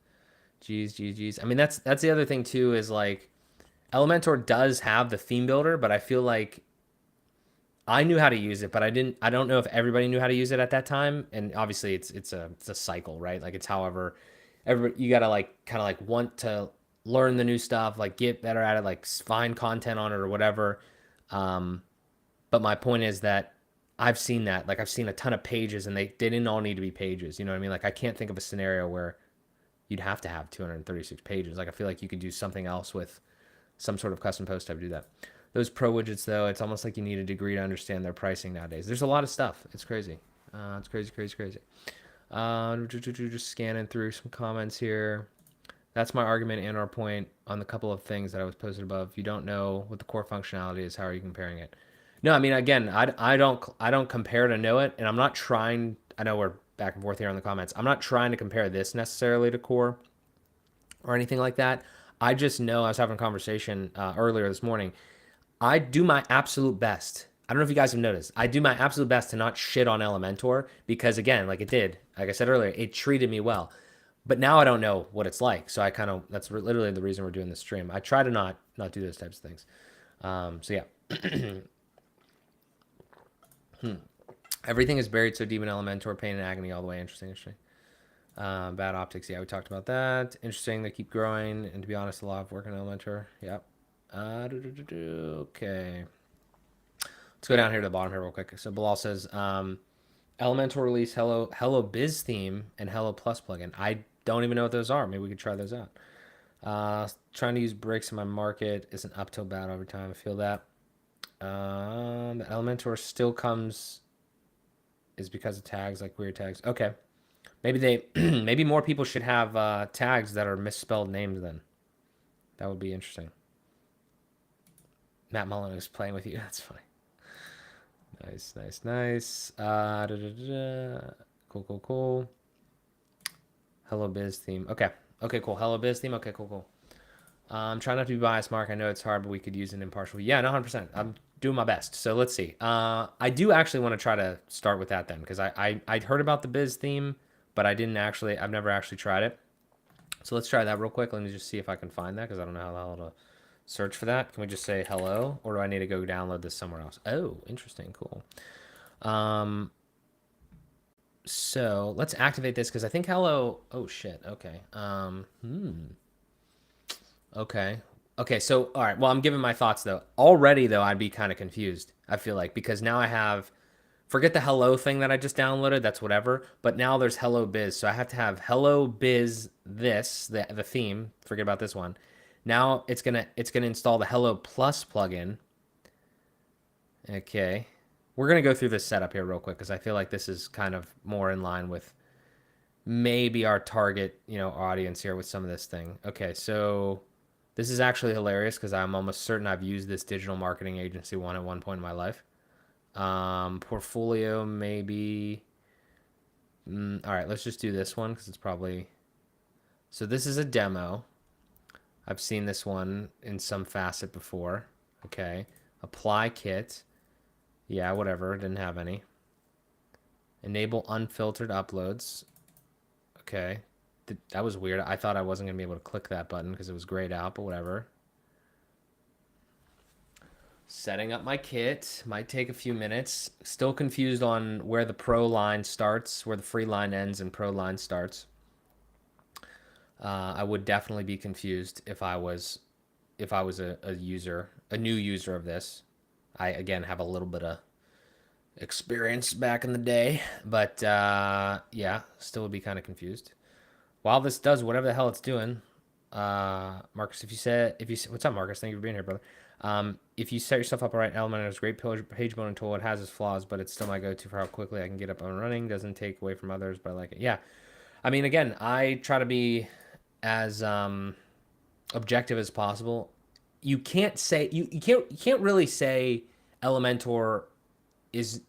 I mean, that's the other thing, too, is like Elementor does have the theme builder, but I feel like I knew how to use it, but I don't know if everybody knew how to use it at that time. And obviously it's a cycle, right? Like it's however you gotta like kind of like want to learn the new stuff, like get better at it, like find content on it or whatever. But my point is that I've seen that. Like I've seen a ton of pages and they didn't all need to be pages. You know what I mean? Like I can't think of a scenario where you'd have to have 236 pages. Like I feel like you could do something else with some sort of custom post type to do that. Those pro widgets, though, it's almost like you need a degree to understand their pricing nowadays. There's a lot of stuff. It's crazy. It's crazy. Just scanning through some comments here. That's my argument and our point on the couple of things that I was posted above. If you don't know what the core functionality is, how are you comparing it? No, I mean, again, I don't compare to know it, and I'm not trying. I know we're back and forth here on the comments. I'm not trying to compare this necessarily to core or anything like that. I just know I was having a conversation earlier this morning. I do my absolute best. I don't know if you guys have noticed. I do my absolute best to not shit on Elementor because, again, like I said earlier, it treated me well. But now I don't know what it's like, so that's literally the reason we're doing this stream. I try to not do those types of things. So yeah, everything is buried so deep in Elementor, pain and agony all the way. Interesting. Bad optics. Yeah, we talked about that. Interesting. They keep growing, and to be honest, a lot of work in Elementor. Yep. Okay. Let's go down here to the bottom here real quick. So Bilal says, Elementor release Hello Biz theme and Hello Plus plugin. I don't even know what those are. Maybe we could try those out. Trying to use bricks in my market is an uphill battle every time. I feel that. The Elementor still comes is because of tags, like weird tags. Okay. Maybe more people should have tags that are misspelled names then. That would be interesting. Matt Mullen is playing with you. That's funny. Nice. Cool. Hello Biz theme. Okay, cool. Hello Biz theme. Okay, cool. I'm trying not to be biased, Mark. I know it's hard, but we could use an impartial. Yeah, no, 100%. I'm doing my best. So let's see. I do actually want to try to start with that then, because I'd heard about the Biz theme, but I've never actually tried it. So let's try that real quick. Let me just see if I can find that, because I don't know how the hell to search for that. Can we just say hello, or do I need to go download this somewhere else? Oh, interesting, cool. So let's activate this because I think hello. Oh shit. Okay. Okay. Okay. So all right. Well, I'm giving my thoughts though. Already though, I'd be kind of confused. I feel like because now I have forget the hello thing that I just downloaded. That's whatever. But now there's Hello Biz. So I have to have Hello Biz this the theme. Forget about this one. Now it's gonna install the Hello Plus plugin. Okay. We're gonna go through this setup here real quick because I feel like this is kind of more in line with maybe our target, audience here with some of this thing. Okay, so this is actually hilarious because I'm almost certain I've used this digital marketing agency one at one point in my life. Portfolio, maybe. All right, let's just do this one because it's probably. So this is a demo. I've seen this one in some facet before. Okay. Apply kit. Yeah, whatever. Didn't have any. Enable unfiltered uploads. Okay. That was weird. I thought I wasn't going to be able to click that button because it was grayed out, but whatever. Setting up my kit might take a few minutes. Still confused on where the pro line starts, where the free line ends and pro line starts. I would definitely be confused if I was a user, a new user of this. I again have a little bit of experience back in the day, but yeah, still would be kind of confused. While this does whatever the hell it's doing, Marcus, what's up, Marcus? Thank you for being here, brother. If you set yourself up right, Elementor is a great page building tool. It has its flaws, but it's still my go-to for how quickly I can get up and running. Doesn't take away from others, but I like it. Yeah, I mean, again, I try to be as objective as possible. You can't say you can't really say Elementor is.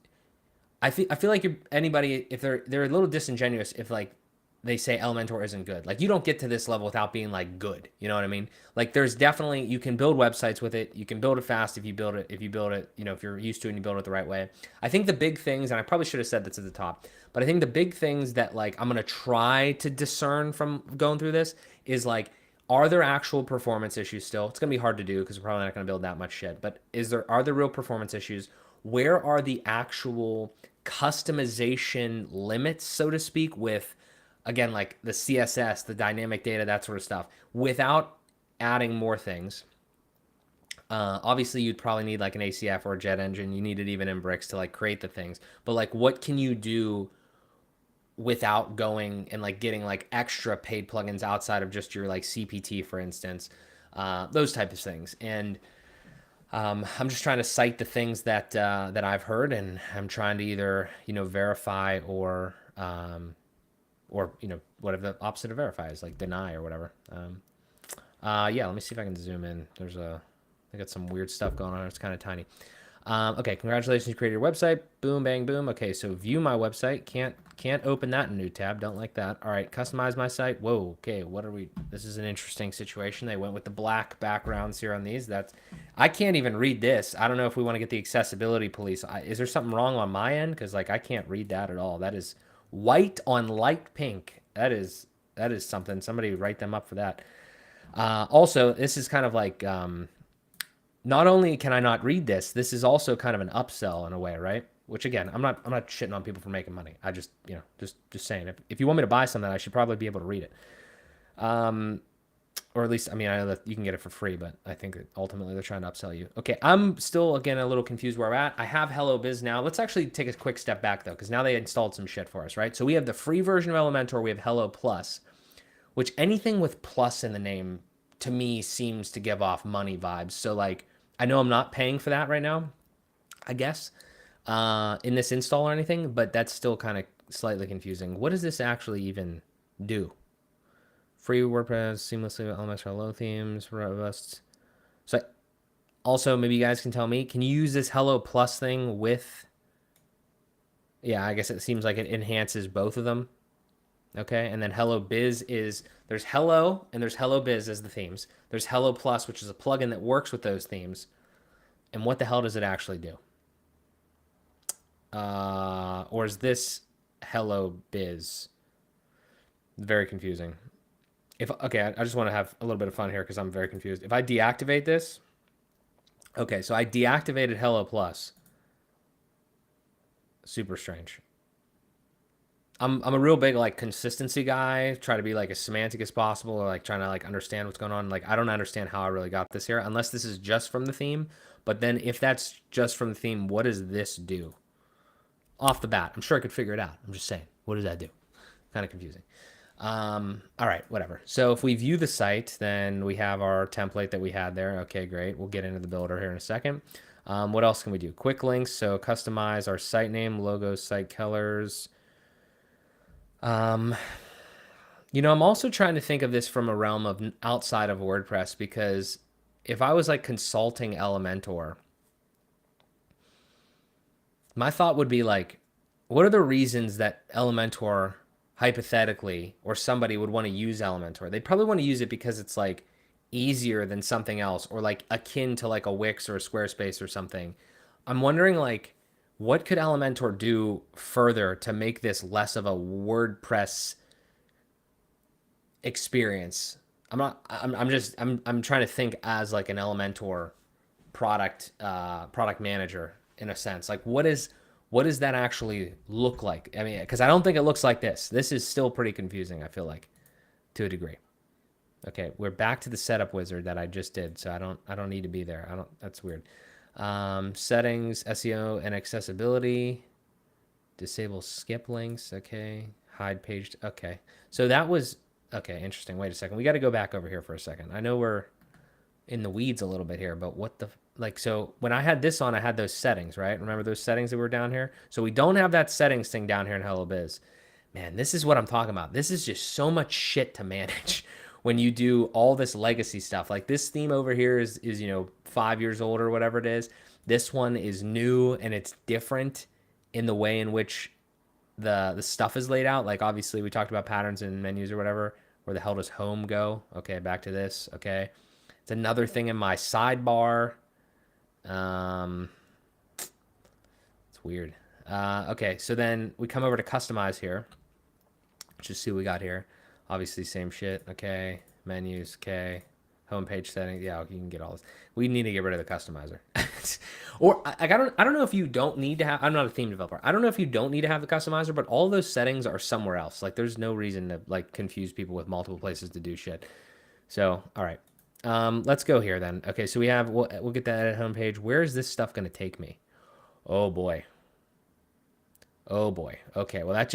I feel like anybody if they're a little disingenuous if like they say Elementor isn't good. Like you don't get to this level without being like good. You know what I mean? Like there's definitely you can build websites with it. You can build it fast if you build it. If you build it, if you're used to it and you build it the right way. I think the big things, and I probably should have said this at the top, but I think the big things that like I'm gonna try to discern from going through this is like, are there actual performance issues still? It's gonna be hard to do because we're probably not gonna build that much shit. But are there real performance issues? Where are the actual customization limits, so to speak, with again like the CSS, the dynamic data, that sort of stuff, without adding more things? Obviously, you'd probably need like an ACF or a jet engine. You need it even in bricks to like create the things. But like, what can you do without going and like getting like extra paid plugins outside of just your like CPT, for instance? Those type of things. And I'm just trying to cite the things that I've heard, and I'm trying to either verify or whatever the opposite of verify is, like deny or whatever. Yeah, let me see if I can zoom in. I got some weird stuff going on. It's kind of tiny. Okay, congratulations, you created your website. Boom, bang, boom. Okay, so view my website. Can't open that in a new tab. Don't like that. All right, customize my site. Whoa, okay, what are we? This is an interesting situation. They went with the black backgrounds here on these. I can't even read this. I don't know if we want to get the accessibility police. Is there something wrong on my end? Because like I can't read that at all. That is white on light pink. That is something. Somebody write them up for that. Also, this is kind of like not only can I not read this, this is also kind of an upsell in a way, right? Which again, I'm not shitting on people for making money. I just just saying if you want me to buy something, I should probably be able to read it. Or at least I mean I know that you can get it for free, but I think that ultimately they're trying to upsell you. Okay, I'm still again a little confused where we're at. I have Hello Biz now. Let's actually take a quick step back though, because now they installed some shit for us, right? So we have the free version of Elementor, we have Hello Plus, which anything with plus in the name to me seems to give off money vibes. So like I know I'm not paying for that right now, I guess, in this install or anything, but that's still kind of slightly confusing. What does this actually even do? Free WordPress, seamlessly with elements for low themes, robust. So also maybe you guys can tell me, can you use this Hello Plus thing with, yeah, I guess it seems like it enhances both of them. Okay, and then Hello Biz there's Hello and there's Hello Biz as the themes. There's Hello Plus, which is a plugin that works with those themes. And what the hell does it actually do? Or is this Hello Biz? Very confusing. Okay, I just want to have a little bit of fun here because I'm very confused. If I deactivate this, okay, so I deactivated Hello Plus. Super strange. I'm a real big like consistency guy. Try to be like as semantic as possible, or like trying to like understand what's going on. Like I don't understand how I really got this here, unless this is just from the theme. But then if that's just from the theme, what does this do off the bat? I'm sure I could figure it out. I'm just saying, what does that do? Kind of confusing. All right, whatever. So if we view the site, then we have our template that we had there. Okay, great. We'll get into the builder here in a second. What else can we do? Quick links. So customize our site name, logos, site colors. I'm also trying to think of this from a realm of outside of WordPress, because if I was like consulting Elementor, my thought would be like, what are the reasons that Elementor hypothetically or somebody would want to use Elementor? They'd probably want to use it because it's like easier than something else, or like akin to like a Wix or a Squarespace or something. I'm wondering like, what could Elementor do further to make this less of a WordPress experience? I'm trying to think as like an Elementor product manager in a sense. Like what does that actually look like? I mean, because I don't think it looks like this. This is still pretty confusing, I feel like, to a degree. Okay, we're back to the setup wizard that I just did, so I don't need to be there. I don't. That's weird. Settings, SEO, and accessibility. Disable skip links. Okay, hide page. Okay, so that was okay. Interesting. Wait a second. We got to go back over here for a second. I know we're in the weeds a little bit here, but what the like? So when I had this on, I had those settings, right? Remember those settings that were down here? So we don't have that settings thing down here in Hello Biz. Man, this is what I'm talking about. This is just so much shit to manage when you do all this legacy stuff. Like this theme over here is 5 years old or whatever it is. This one is new and it's different in the way in which the stuff is laid out. Like obviously we talked about patterns and menus or whatever. Where the hell does home go? Okay, back to this. Okay. It's another thing in my sidebar. It's weird. Okay, so then we come over to customize here. Just see what we got here. Obviously, same shit. Okay, menus. Okay, homepage settings. Yeah, you can get all this. We need to get rid of the customizer. Or like, I don't know if you don't need to have. I'm not a theme developer. I don't know if you don't need to have the customizer, but all those settings are somewhere else. Like, there's no reason to like confuse people with multiple places to do shit. So, all right. Let's go here then. Okay, so we'll get that edit homepage. Where is this stuff going to take me? Oh boy. Oh boy. Okay, well that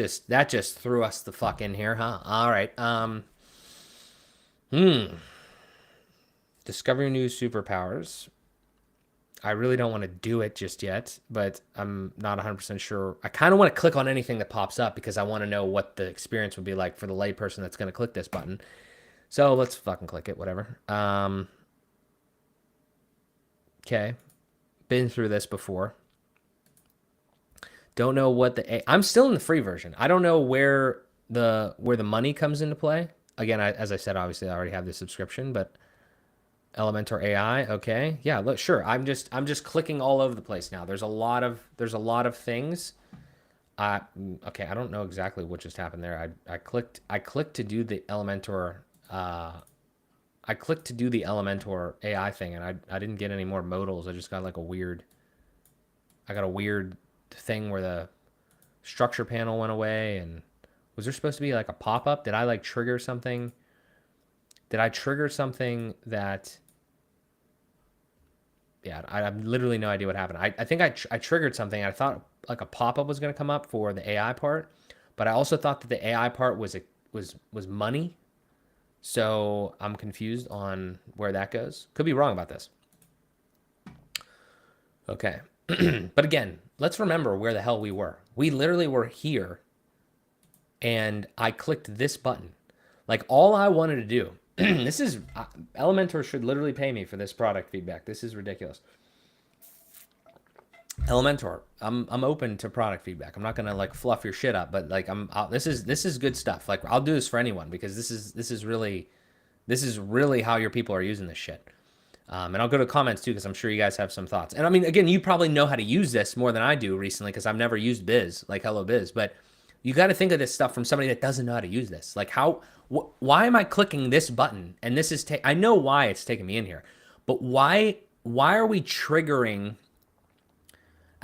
just threw us the fuck in here, huh? All right. Discover new superpowers. I really don't want to do it just yet, but I'm not 100% sure. I kind of want to click on anything that pops up because I want to know what the experience would be like for the layperson that's going to click this button. So let's fucking click it, whatever. Okay. Been through this before. Don't know what I'm still in the free version. I don't know where the money comes into play. Again, as I said, obviously I already have the subscription, but Elementor AI, okay. Yeah, look, sure. I'm just clicking all over the place now. There's a lot of things. Okay, I don't know exactly what just happened there. I clicked to do the Elementor I clicked to do the Elementor AI thing, and I didn't get any more modals. I just got like I got a weird thing where the structure panel went away. And was there supposed to be like a pop-up? Did I like trigger something? Did I trigger something that, yeah, I have literally no idea what happened. I think I triggered something. I thought like a pop-up was going to come up for the AI part, but I also thought that the AI part was money. So I'm confused on where that goes. Could be wrong about this. Okay. But again, let's remember where the hell we were. We literally were here and I clicked this button. Like all I wanted to do, this is, Elementor should literally pay me for this product feedback. This is ridiculous. Elementor, I'm open to product feedback. I'm not gonna like fluff your shit up, but like this is good stuff. Like I'll do this for anyone because this is really how your people are using this shit. And I'll go to comments too because I'm sure you guys have some thoughts. And I mean, again, you probably know how to use this more than I do recently because I've never used Biz like Hello Biz. But you got to think of this stuff from somebody that doesn't know how to use this. Like why am I clicking this button? And this is I know why it's taking me in here, but why are we triggering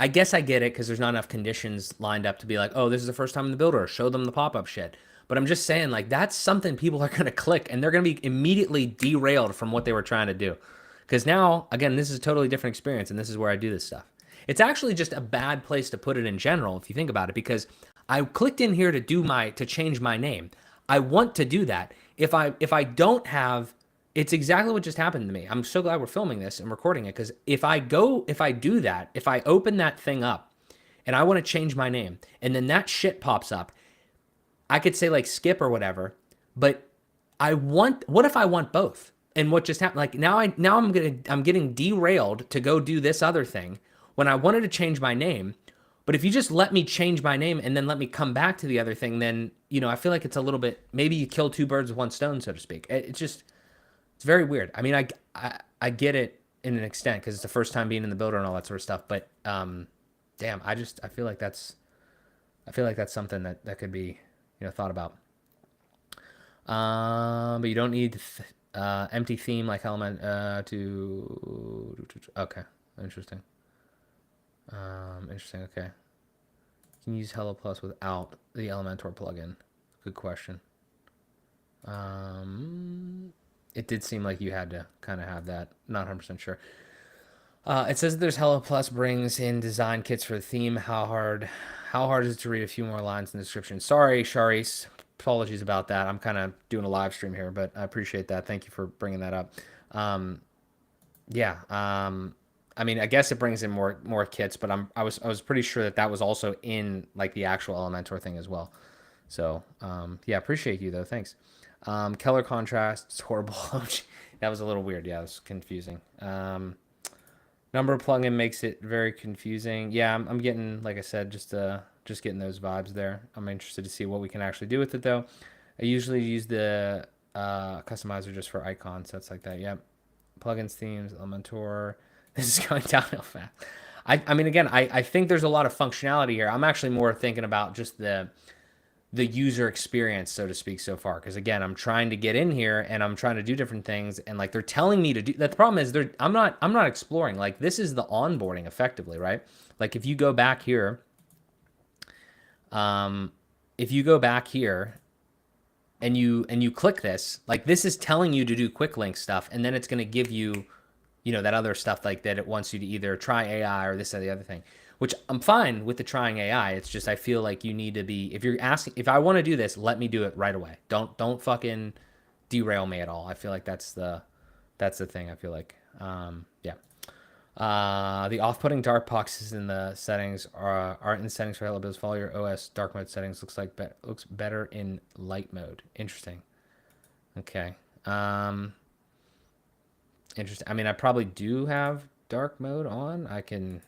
I guess I get it because there's not enough conditions lined up to be like, oh, this is the first time in the builder. Show them the pop-up shit. But I'm just saying, like, that's something people are going to click and they're going to be immediately derailed from what they were trying to do. Because now, again, this is a totally different experience and this is where I do this stuff. It's actually just a bad place to put it in general, if you think about it, because I clicked in here to change my name. I want to do that. If I don't have, it's exactly what just happened to me. I'm so glad we're filming this and recording it, because if I do that, if I open that thing up and I want to change my name and then that shit pops up, I could say like skip or whatever, but what if I want both? And what just happened? Like I'm getting derailed to go do this other thing when I wanted to change my name. But if you just let me change my name and then let me come back to the other thing, then, I feel like it's a little bit, maybe you kill two birds with one stone, so to speak. It's very weird. I mean, I get it in an extent because it's the first time being in the builder and all that sort of stuff. But damn, I feel like that's something that could be, thought about. But you don't need empty theme like element to. Okay, interesting. Interesting. Okay. Can you use Hello Plus without the Elementor plugin? Good question. It did seem like you had to kind of have that. Not 100% sure. It says that there's Hello Plus brings in design kits for the theme. How hard is it to read a few more lines in the description? Sorry, Sharice. Apologies about that. I'm kind of doing a live stream here, but I appreciate that. Thank you for bringing that up. Yeah. I mean, I guess it brings in more kits, but I was pretty sure that was also in like the actual Elementor thing as well. So yeah, appreciate you though. Thanks. Color contrast, it's horrible. That was a little weird. Yeah, it was confusing. Number plugin makes it very confusing. Yeah, I'm getting, like I said, just getting those vibes there. I'm interested to see what we can actually do with it though. I usually use the customizer just for icons, sets like that. Yep. Plugins, themes, Elementor. This is going downhill fast. I mean, again, I think there's a lot of functionality here. I'm actually more thinking about just the user experience, so to speak, so far. Because again, I'm trying to get in here and I'm trying to do different things, and like they're telling me to do that. The problem is I'm not exploring. Like this is the onboarding effectively, right? Like if you go back here, and you click this, like this is telling you to do quick link stuff, and then it's going to give you, that other stuff like that. It wants you to either try AI or this or the other thing, which I'm fine with the trying AI. It's just I feel like you need to be, if you're asking, if I want to do this, let me do it right away. Don't fucking derail me at all. I feel like that's the thing. I feel like yeah. The off-putting dark boxes in the settings are in the settings for Hello Biz. Follow your OS dark mode settings. Looks better in light mode. Interesting. Okay. Interesting. I mean, I probably do have dark mode on. I can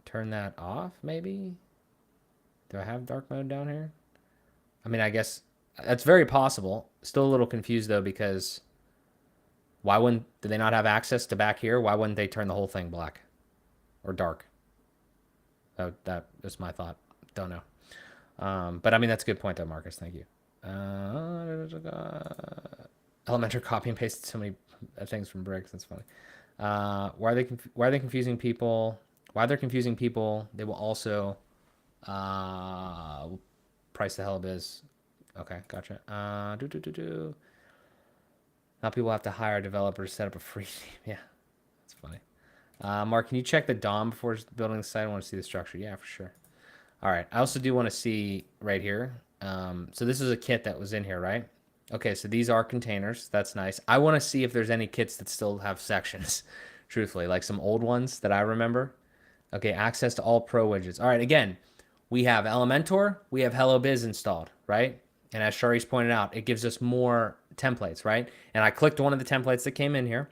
turn that off, maybe. Do I have dark mode down here? I mean, I guess that's very possible. Still a little confused though, because do they not have access to back here? Why wouldn't they turn the whole thing black or dark? Oh, that's my thought. Don't know. But I mean, that's a good point though, Marcus. Thank you. Elementor copy and pasted so many things from bricks. That's funny. Why are they confusing people? Why they're confusing people? They will also price the Hello Biz. Okay, gotcha. Now people have to hire developers to set up a free theme. Yeah, that's funny. Mark, can you check the DOM before building the site? I want to see the structure. Yeah, for sure. All right. I also do want to see right here. So this is a kit that was in here, right? Okay, so these are containers. That's nice. I want to see if there's any kits that still have sections, truthfully, like some old ones that I remember. Okay, access to all pro widgets. All right, again, we have Elementor, we have Hello Biz installed, right? And as Sharice pointed out, it gives us more templates, right? And I clicked one of the templates that came in here,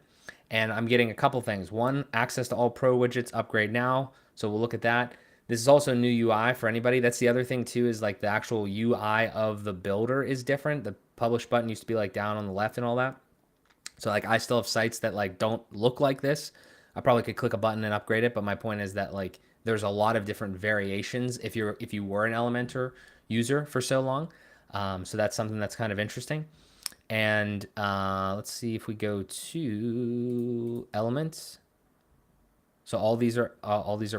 and I'm getting a couple things. One, access to all pro widgets, upgrade now. So we'll look at that. This is also new UI for anybody. That's the other thing too, is like the actual UI of the builder is different. The publish button used to be like down on the left and all that. So like I still have sites that like don't look like this. I probably could click a button and upgrade it, but my point is that like there's a lot of different variations if you were an Elementor user for so long. So that's something that's kind of interesting. And let's see if we go to elements. So all these are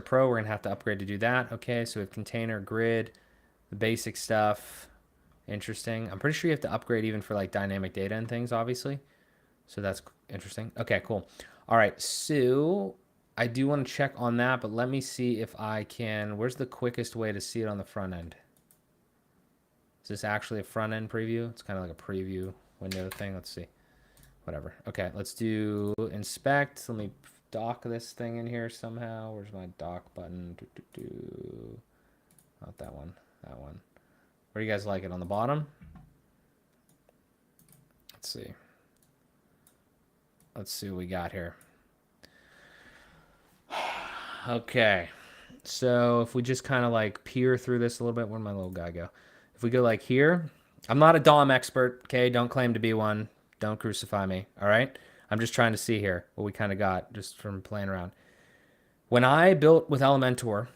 pro. We're gonna have to upgrade to do that. Okay, so we have container, grid, the basic stuff. Interesting. I'm pretty sure you have to upgrade even for like dynamic data and things, obviously. So that's interesting. Okay, cool. All right, so I do want to check on that, but let me see if I can. Where's the quickest way to see it on the front end? Is this actually a front end preview? It's kind of like a preview window thing. Let's see. Whatever. Okay, let's do inspect. Let me dock this thing in here somehow. Where's my dock button? Not that one. That one. Where do you guys like it? On the bottom? Let's see. Let's see what we got here. Okay. So if we just kind of like peer through this a little bit, where'd my little guy go? If we go like here, I'm not a DOM expert, okay? Don't claim to be one. Don't crucify me, all right? I'm just trying to see here what we kind of got just from playing around. When I built with Elementor,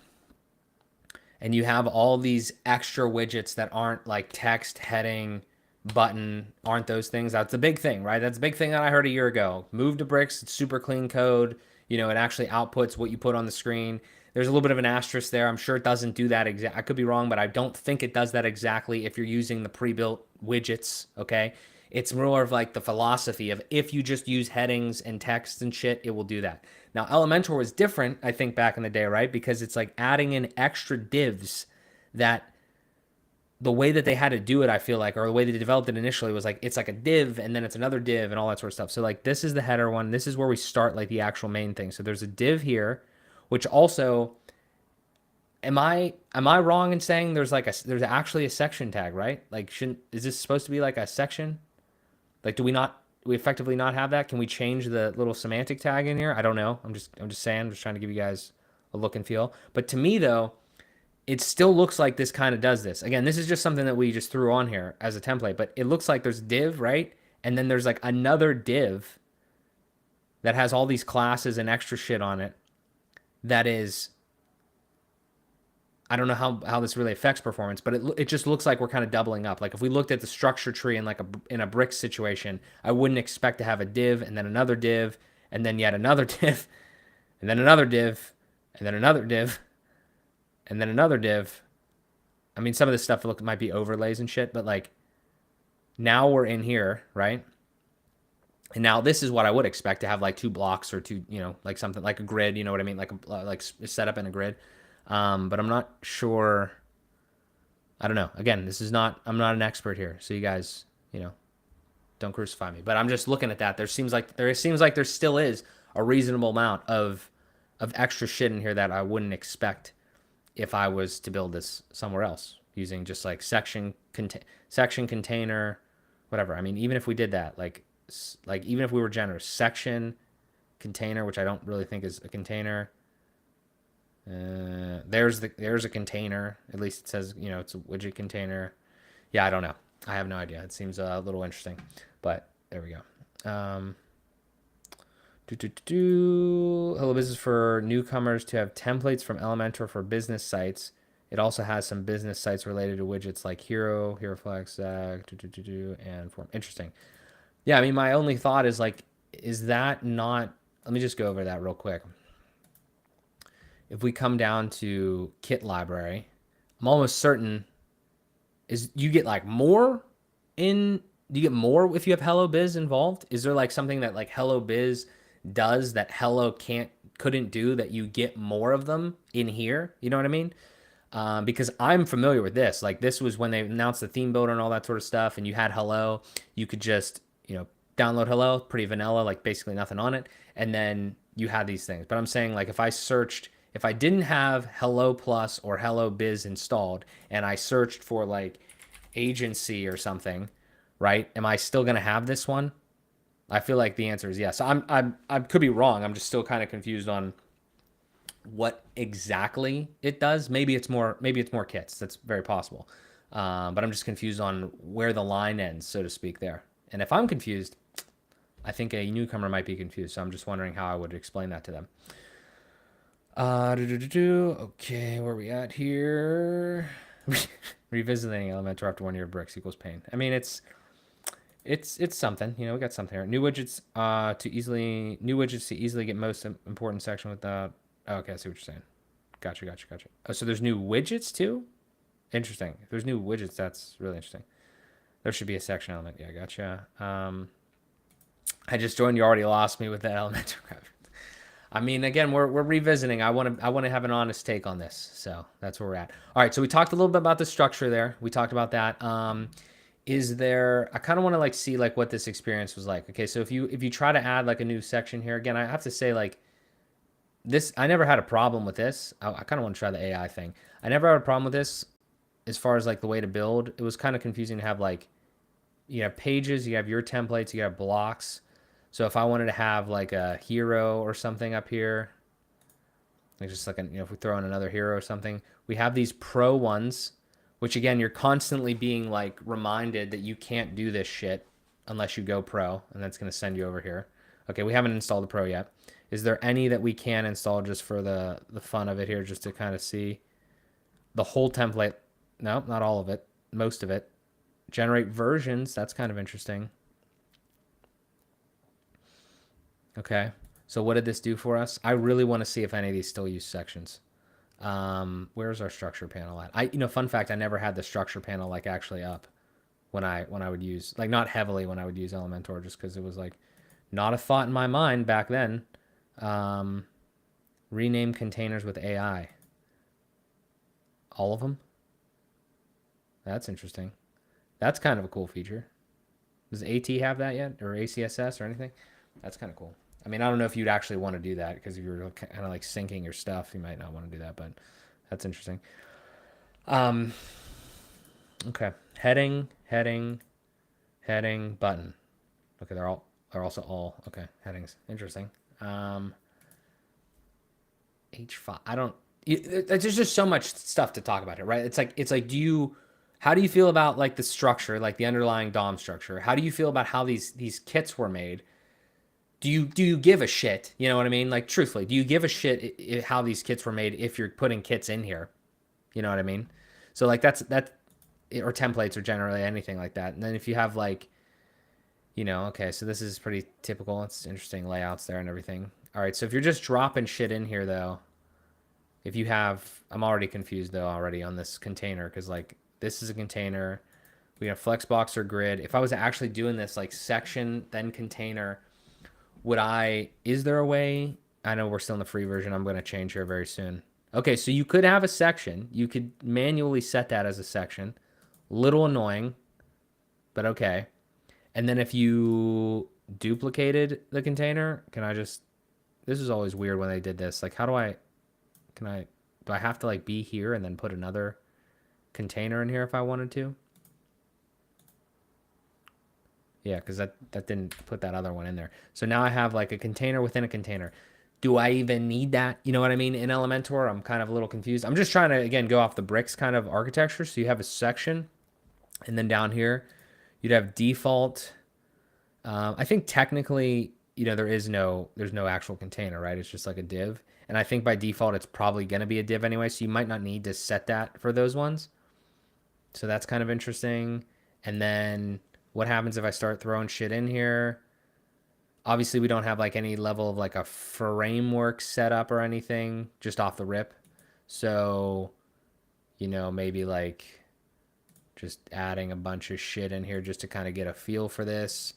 and you have all these extra widgets that aren't like text, heading, button, aren't those things? That's a big thing, right? That's a big thing that I heard a year ago. Move to bricks, it's super clean code. You know, it actually outputs what you put on the screen. There's a little bit of an asterisk there. I'm sure it doesn't do that exact. I could be wrong, but I don't think it does that exactly if you're using the pre-built widgets, okay? It's more of like the philosophy of if you just use headings and text and shit, it will do that. Now, Elementor was different, I think, back in the day, right? Because it's like adding in extra divs that the way that they had to do it, I feel like, or the way they developed it initially was like, it's like a div and then it's another div and all that sort of stuff. So like this is the header one. This is where we start like the actual main thing. So there's a div here, which also, am I wrong in saying there's actually a section tag, right? Like is this supposed to be like a section? Like do we effectively not have that? Can we change the little semantic tag in here? I don't know. I'm just saying, I'm just trying to give you guys a look and feel. But to me though, it still looks like this kind of does this. Again, this is just something that we just threw on here as a template, but it looks like there's div, right? And then there's like another div that has all these classes and extra shit on it that is, I don't know how this really affects performance, but it just looks like we're kind of doubling up. Like if we looked at the structure tree in like in a brick situation, I wouldn't expect to have a div and then another div and then yet another div and then another div and then another div and then another div. I mean, some of this stuff might be overlays and shit, but like now we're in here, right? And now this is what I would expect to have like two blocks or two, you know, like something like a grid, you know what I mean? Like set up in a grid. But I'm not sure. I don't know. Again, I'm not an expert here. So you guys, you know, don't crucify me, but I'm just looking at that. There seems like there still is a reasonable amount of extra shit in here that I wouldn't expect if I was to build this somewhere else using just like section container, whatever. I mean, even if we did that, like even if we were generous, section container, which I don't really think is a container. There's a container. At least it says, you know, it's a widget container. Yeah, I don't know. I have no idea. It seems a little interesting, but there we go. Hello Biz is for newcomers to have templates from Elementor for business sites. It also has some business sites related to widgets like Hero, HeroFlex, and Form. Interesting. Yeah, I mean, my only thought is like, is that not? Let me just go over that real quick. If we come down to kit library, I'm almost certain is you get like more in. Do you get more if you have Hello Biz involved? Is there like something that like Hello Biz does that Hello couldn't do that you get more of them in here? You know what I mean? Because I'm familiar with this. Like this was when they announced the theme builder and all that sort of stuff, and you had Hello. You could just, you know, download Hello, pretty vanilla, like basically nothing on it, and then you had these things. But I'm saying like if I didn't have Hello Plus or Hello Biz installed, and I searched for like agency or something, right? Am I still gonna have this one? I feel like the answer is yes. I could be wrong. I'm just still kind of confused on what exactly it does. Maybe it's more kits. That's very possible. But I'm just confused on where the line ends, so to speak, there. And if I'm confused, I think a newcomer might be confused. So I'm just wondering how I would explain that to them. Okay, where are we at here? Revisiting Elementor after 1 year of bricks equals pain. I mean, it's It's something, you know, we got something here. New widgets to easily get most important section without. Oh, okay, I see what you're saying. Gotcha. Oh, so there's new widgets too. Interesting. If there's new widgets, that's really interesting. There should be a section element. Yeah, gotcha. I just joined. You already lost me with that Elementor graphic. I mean, again, we're revisiting. I want to have an honest take on this. So that's where we're at. All right. So we talked a little bit about the structure there. We talked about that. Is there? I kind of want to like see like what this experience was like. Okay. So if you try to add like a new section here again, I have to say like this. I never had a problem with this. I kind of want to try the AI thing. I never had a problem with this as far as like the way to build. It was kind of confusing to have like you have pages, you have your templates, you have blocks. So if I wanted to have like a hero or something up here, like just like if we throw in another hero or something, we have these pro ones, which again you're constantly being like reminded that you can't do this shit unless you go pro, and that's going to send you over here. Okay, we haven't installed the pro yet. Is there any that we can install just for the fun of it here, just to kind of see the whole template? No, not all of it, most of it. Generate versions, that's kind of interesting. Okay. So what did this do for us? I really want to see if any of these still use sections. Where's our structure panel at? Fun fact, I never had the structure panel like actually up when I would use, like, not heavily when I would use Elementor, just because it was like not a thought in my mind back then. Um, Rename containers with AI. All of them? That's interesting. That's kind of a cool feature. Does AT have that yet, or ACSS or anything? That's kind of cool. I mean, I don't know if you'd actually want to do that, because if you're kind of like syncing your stuff, you might not want to do that, but that's interesting. Um, okay. Heading, button. Okay, they're also all okay. Headings. Interesting. H5. I don't. There's just so much stuff to talk about here, right? It's like how do you feel about like the structure, like the underlying DOM structure? How do you feel about how these kits were made? Do you give a shit? You know what I mean? Like, truthfully, do you give a shit how these kits were made if you're putting kits in here? You know what I mean? So like that, or templates, or generally anything like that. And then if you have like, okay, so this is pretty typical. It's interesting layouts there and everything. All right, so if you're just dropping shit in here though, if you have, I'm already confused though already on this container, because like this is a container. We have flexbox or grid. If I was actually doing this like section then container, is there a way? I know we're still in the free version. I'm going to change here very soon. Okay, so you could have a section. You could manually set that as a section. Little annoying, but okay. And then if you duplicated the container, this is always weird when they did this. Like, do I have to like be here and then put another container in here if I wanted to? Yeah, because that didn't put that other one in there. So now I have like a container within a container. Do I even need that? You know what I mean? In Elementor, I'm kind of a little confused. I'm just trying to, again, go off the bricks kind of architecture. So you have a section, and then down here, you'd have default. I think technically, there's no actual container, right? It's just like a div. And I think by default, it's probably going to be a div anyway. So you might not need to set that for those ones. So that's kind of interesting. And then what happens if I start throwing shit in here? Obviously, we don't have like any level of like a framework setup or anything just off the rip. So, maybe like just adding a bunch of shit in here just to kind of get a feel for this.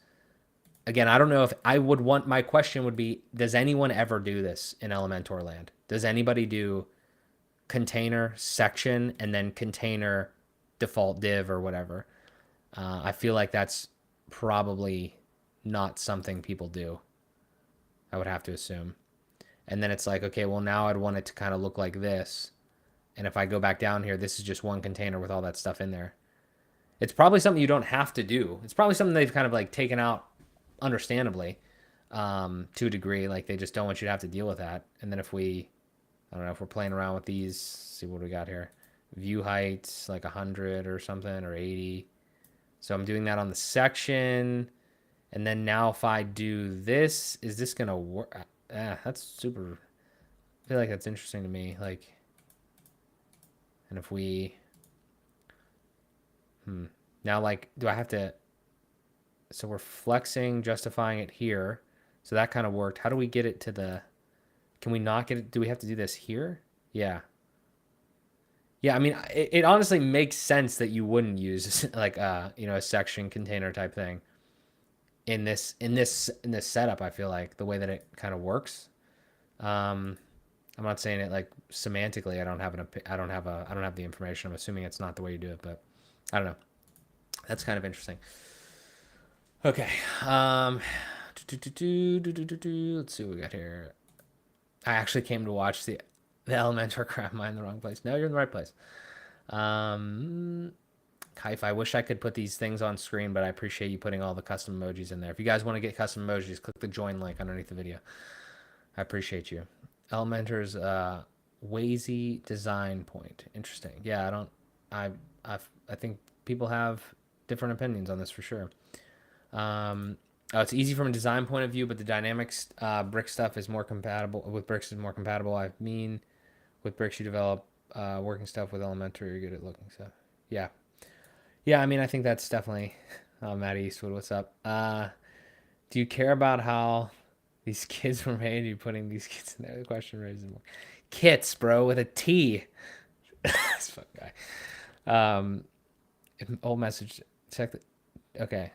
Again, I don't know if I would want, my question would be, does anyone ever do this in Elementor land? Does anybody do container section and then container default div or whatever? I feel like that's probably not something people do. I would have to assume. And then it's like, okay, well, now I'd want it to kind of look like this. And if I go back down here, this is just one container with all that stuff in there. It's probably something you don't have to do. It's probably something they've kind of like taken out, understandably, to a degree. Like, they just don't want you to have to deal with that. And then I don't know, if we're playing around with these, see what we got here. View heights, like 100 or something, or 80. So I'm doing that on the section. And then now if I do this, is this going to work? That's super, I feel like that's interesting to me. Like, and if we, now, like, do I have to So we're flexing, justifying it here. So that kind of worked. How do we get it to the, can we not get it? Do we have to do this here? Yeah. Yeah, I mean, it honestly makes sense that you wouldn't use like you know, a section container type thing in this setup. I feel like the way that it kind of works. Um, I'm not saying it like semantically. I don't have the information. I'm assuming it's not the way you do it, but I don't know. That's kind of interesting. Okay. Let's see what we got here. I actually came to watch the Elementor crap. Am I in the wrong place? No, you're in the right place. Kaif, I wish I could put these things on screen, but I appreciate you putting all the custom emojis in there. If you guys want to get custom emojis, click the join link underneath the video. I appreciate you. Elementor's Wazy design point. Interesting. Yeah, I think people have different opinions on this for sure. It's easy from a design point of view, but the dynamics brick stuff is more compatible with bricks is more compatible. I mean, with bricks you develop working stuff with Elementor, you're good at looking stuff. Yeah, yeah. I mean, I think that's definitely. Matt Eastwood, what's up? Do you care about how these kids were made? You putting these kids in there? The question raises more. Kits, bro, with a T. This fuck guy. Old message. Check the. Okay.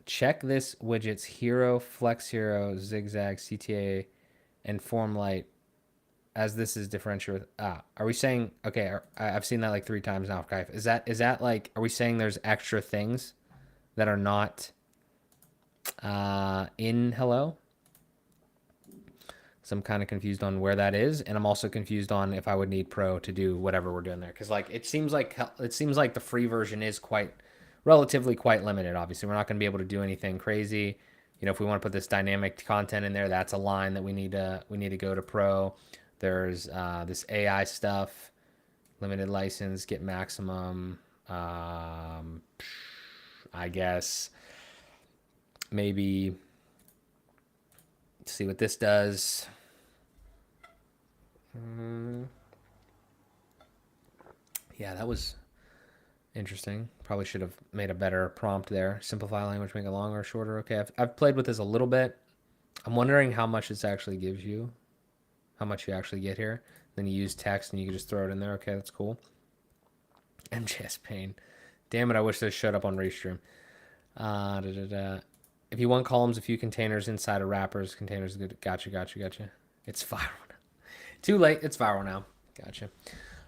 Check this widget's hero, flex hero, zigzag, CTA, and form light, as this is differentiated with. Are we saying okay? I've seen that like 3 times now. Kaif. Is that like? Are we saying there's extra things that are not in Hello? So I'm kind of confused on where that is, and I'm also confused on if I would need Pro to do whatever we're doing there, because like it seems like the free version is relatively quite limited. Obviously, we're not going to be able to do anything crazy. You know, if we want to put this dynamic content in there, that's a line that we need to go to Pro. There's this AI stuff, limited license, get maximum. I guess maybe see what this does. Yeah, that was interesting. Probably should have made a better prompt there. Simplify language, make it longer or shorter. Okay, I've played with this a little bit. I'm wondering how much this actually gives you, how much you actually get here. Then you use text and you can just throw it in there. Okay, that's cool. MJS pain. Damn it, I wish this showed up on Restream. If you want columns, a few containers inside of wrappers, containers good. Gotcha. It's viral now. Too late. It's viral now. Gotcha.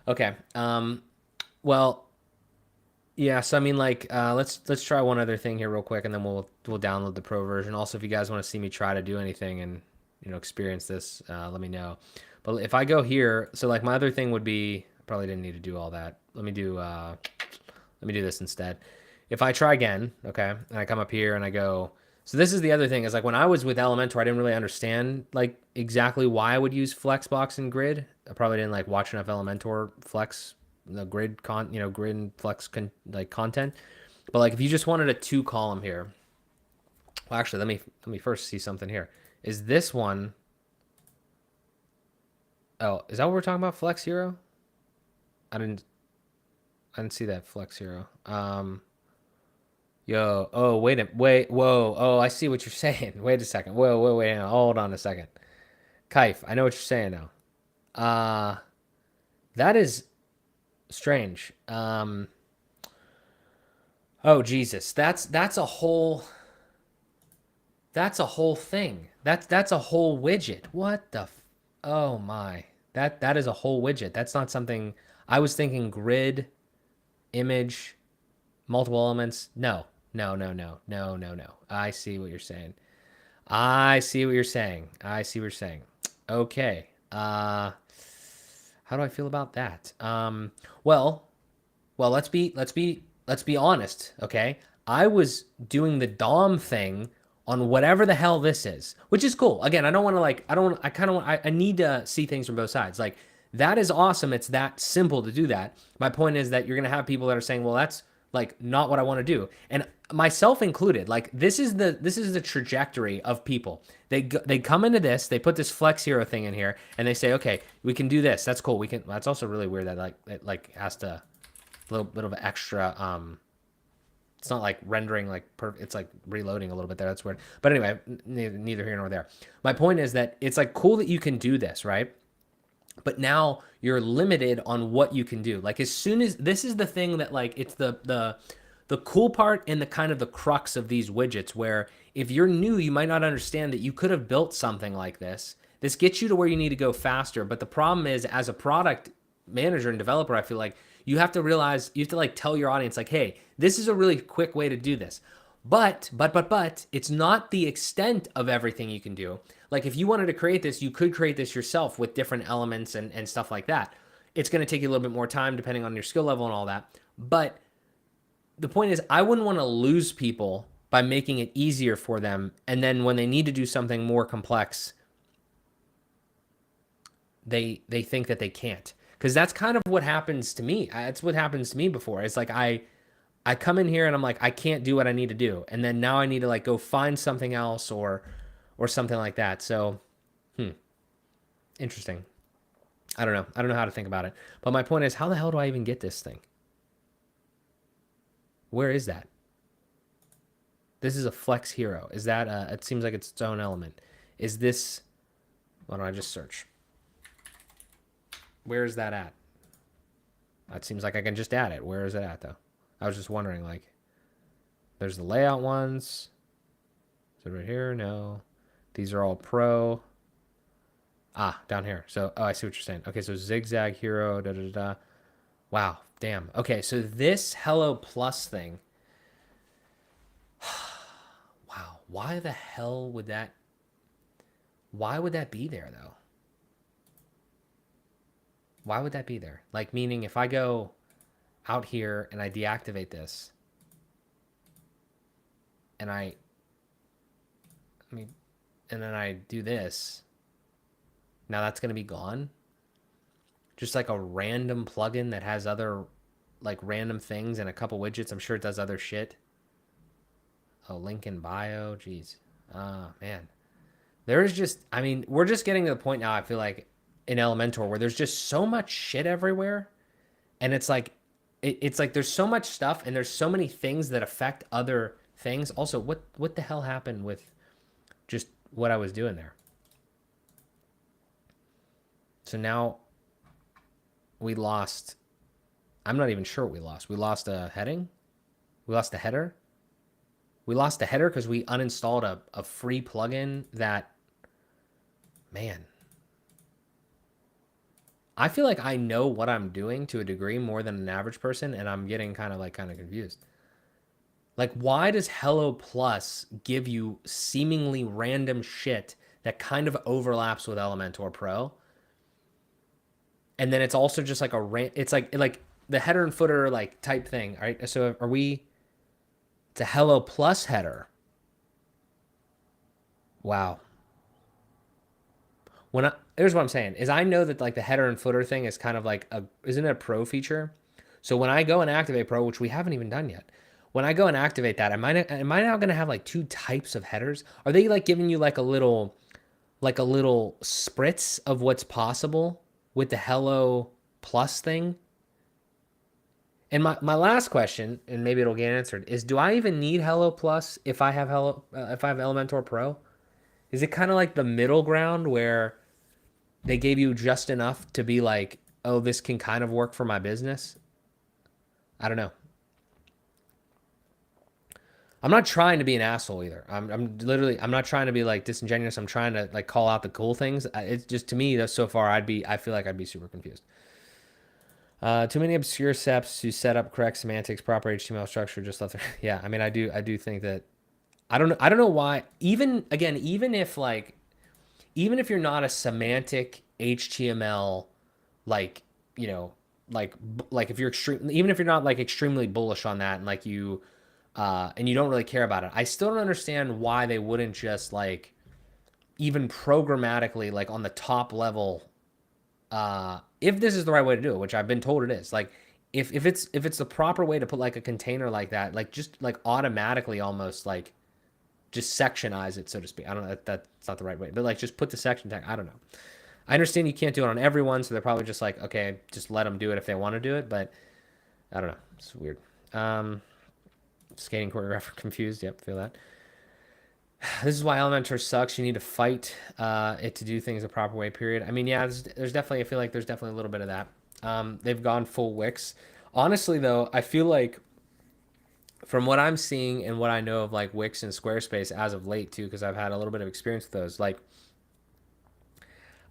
Okay. Well, yeah. So I mean, like, let's try one other thing here real quick, and then we'll download the pro version. Also, if you guys want to see me try to do anything and experience this, let me know. But if I go here, so like my other thing would be, I probably didn't need to do all that. Let me do this instead. If I try again, okay, and I come up here and I go, so this is the other thing is like when I was with Elementor, I didn't really understand like exactly why I would use Flexbox and Grid. I probably didn't like watch enough Elementor Flex, the Grid Grid and Flex content. But like if you just wanted a 2-column here, well, actually, let me first see something here. Is this one? Oh, is that what we're talking about? Flex Hero? I didn't see that Flex Hero. Yo, oh, whoa, oh, I see what you're saying. Wait a second. Whoa, wait, hold on a second. Kaif, I know what you're saying now. That is strange. Oh Jesus, that's a whole thing. That's a whole widget. What the? Oh my, that is a whole widget. That's not something I was thinking. Grid, image, multiple elements. No. I see what you're saying. Okay. How do I feel about that? Well, let's be honest, okay? I was doing the DOM thing on whatever the hell this is, which is cool. Again, I don't want to like, I need to see things from both sides. Like, that is awesome. It's that simple to do that. My point is that you're going to have people that are saying, well, that's like not what I want to do. And myself included, like this is the trajectory of people. They come into this, they put this Flex Hero thing in here, and they say, okay, we can do this. That's cool. We can. That's also really weird that like it like has to a little bit of extra It's not like rendering like it's like reloading a little bit there. That's weird. But anyway, neither here nor there. My point is that it's like cool that you can do this, right? But now you're limited on what you can do. Like as soon as this is the thing that like it's the cool part and the kind of the crux of these widgets where if you're new, you might not understand that you could have built something like this. This gets you to where you need to go faster. But the problem is as a product manager and developer, I feel like you have to realize, you have to like tell your audience like, hey, this is a really quick way to do this. But it's not the extent of everything you can do. Like if you wanted to create this, you could create this yourself with different elements and stuff like that. It's going to take you a little bit more time depending on your skill level and all that. But the point is, I wouldn't want to lose people by making it easier for them. And then when they need to do something more complex, they think that they can't. Because that's kind of what happens to me. That's what happens to me before. It's like I come in here and I'm like, I can't do what I need to do. And then now I need to like go find something else or something like that. So, interesting. I don't know. I don't know how to think about it. But my point is, how the hell do I even get this thing? Where is that? This is a flex hero. Is that it seems like it's its own element. Is this, why don't I just search? Where is that at? That seems like I can just add it. Where is it at though? I was just wondering, like, there's the layout ones. Is it right here? No. These are all pro. Ah, down here. So, oh, I see what you're saying. Okay, so zigzag hero, da da da. Wow, damn. Okay, so this Hello Plus thing. Wow, why the hell would that? Why would that be there though? Why would that be there? Like, meaning if I go out here and I deactivate this and I mean, and then I do this, now that's going to be gone. Just like a random plugin that has other like random things and a couple widgets. I'm sure it does other shit. Oh, link in bio. Jeez. Man. There's just, I mean, we're just getting to the point now, I feel like, in Elementor where there's just so much shit everywhere. And it's like, it's like there's so much stuff and there's so many things that affect other things. Also, what the hell happened with just what I was doing there? So now we lost, I'm not even sure what we lost. We lost a heading. We lost a header. We lost a header because we uninstalled a free plugin that, man, I feel like I know what I'm doing to a degree more than an average person, and I'm getting kind of confused. Like, why does Hello Plus give you seemingly random shit that kind of overlaps with Elementor Pro? And then it's also just like it's like the header and footer like type thing, all right? So are we, it's a Hello Plus header. Wow. Here's what I'm saying is I know that like the header and footer thing is kind of like isn't it a pro feature? So when I go and activate pro, which we haven't even done yet, when I go and activate that, am I now going to have like two types of headers? Are they like giving you like a little spritz of what's possible with the Hello Plus thing? And my last question, and maybe it'll get answered, is do I even need Hello Plus if I have if I have Elementor Pro? Is it kind of like the middle ground where they gave you just enough to be like, oh, this can kind of work for my business? I don't know. I'm not trying to be an asshole either. I'm literally, I'm not trying to be like disingenuous. I'm trying to like call out the cool things. It's just, to me, so far, I feel like I'd be super confused. Too many obscure steps to set up correct semantics, proper HTML structure. Just left. Yeah, I mean, I do think that. I don't know why. Even if like, even if you're not a semantic HTML, like, you know, like if you're even if you're not like extremely bullish on that and like you, and you don't really care about it, I still don't understand why they wouldn't just like, even programmatically, like on the top level, if this is the right way to do it, which I've been told it is, like if it's the proper way to put like a container like that, like just like automatically almost like just sectionize it, so to speak. I don't know, that's not the right way, but like just put the section tag. I don't know. I understand you can't do it on everyone, so they're probably just like, okay, just let them do it if they want to do it, but I don't know. It's weird. Skating choreographer confused. Yep, feel that. This is why Elementor sucks. You need to fight it to do things the proper way, period. I mean, yeah, there's definitely, I feel like there's definitely a little bit of that. They've gone full Wix. Honestly, though, I feel like from what I'm seeing and what I know of like Wix and Squarespace as of late, too, because I've had a little bit of experience with those, like,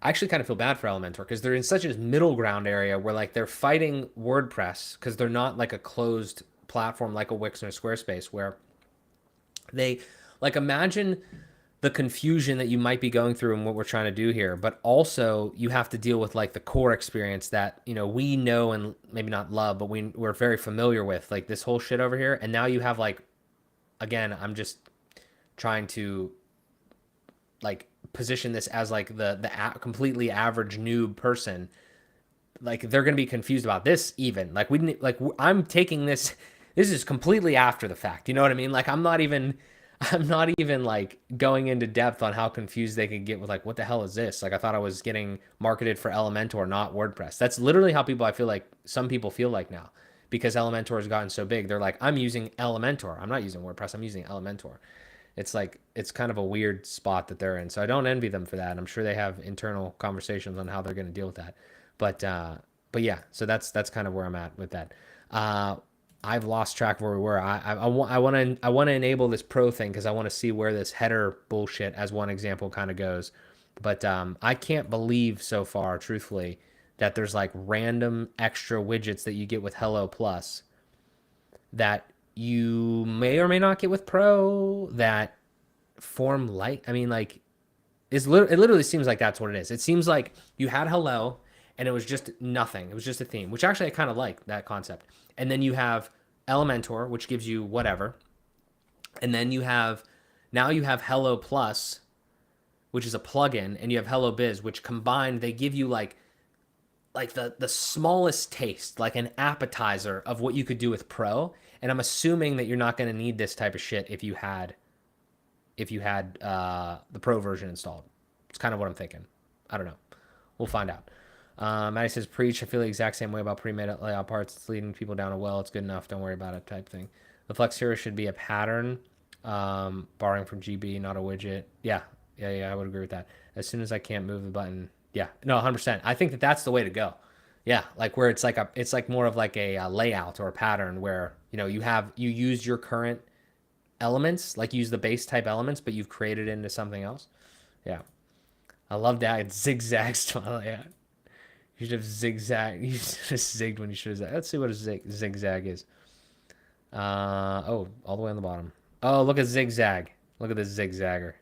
I actually kind of feel bad for Elementor because they're in such a middle ground area where like they're fighting WordPress because they're not like a closed platform like a Wix or a Squarespace where they like imagine the confusion that you might be going through and what we're trying to do here, but also you have to deal with like the core experience that, you know, we know and maybe not love, but we're very familiar with, like this whole shit over here. And now you have like, again, I'm just trying to like position this as like the completely average noob person. Like they're going to be confused about this even. Like we didn't like I'm taking this is completely after the fact. You know what I mean? Like I'm not even like going into depth on how confused they could get with like what the hell is this? Like I thought I was getting marketed for Elementor, not WordPress. That's literally how people I feel like some people feel like now because Elementor has gotten so big. They're like, I'm using Elementor. I'm not using WordPress. I'm using Elementor. It's like it's kind of a weird spot that they're in. So I don't envy them for that. I'm sure they have internal conversations on how they're going to deal with that. But yeah, so that's kind of where I'm at with that. I've lost track of where we were. I want to enable this pro thing because I want to see where this header bullshit, as one example, kind of goes. But I can't believe so far, truthfully, that there's like random extra widgets that you get with Hello Plus that you may or may not get with Pro that form light. I mean, like it literally seems like that's what it is. It seems like you had Hello and it was just nothing. It was just a theme, which actually I kind of like that concept. And then you have Elementor, which gives you whatever. And then you have Hello Plus, which is a plugin, and you have Hello Biz, which combined they give you like the smallest taste, like an appetizer of what you could do with Pro. And I'm assuming that you're not going to need this type of shit if you had the Pro version installed. It's kind of what I'm thinking. I don't know. We'll find out. Maddie says, preach. I feel the exact same way about pre-made layout parts. It's leading people down a well. It's good enough. Don't worry about it type thing. The Flex Hero should be a pattern, borrowing from GB, not a widget. Yeah, I would agree with that. As soon as I can't move the button. Yeah, no, 100%. I think that that's the way to go. Yeah, like where it's like more of like a layout or a pattern where, you know, you use your current elements, like use the base type elements, but you've created it into something else. Yeah. I love that. It's zigzag style. Yeah. You should have zigzag. You should have zigged when you should have. Let's see what a zigzag is. Oh, all the way on the bottom. Oh, look at zigzag. Look at this zigzagger.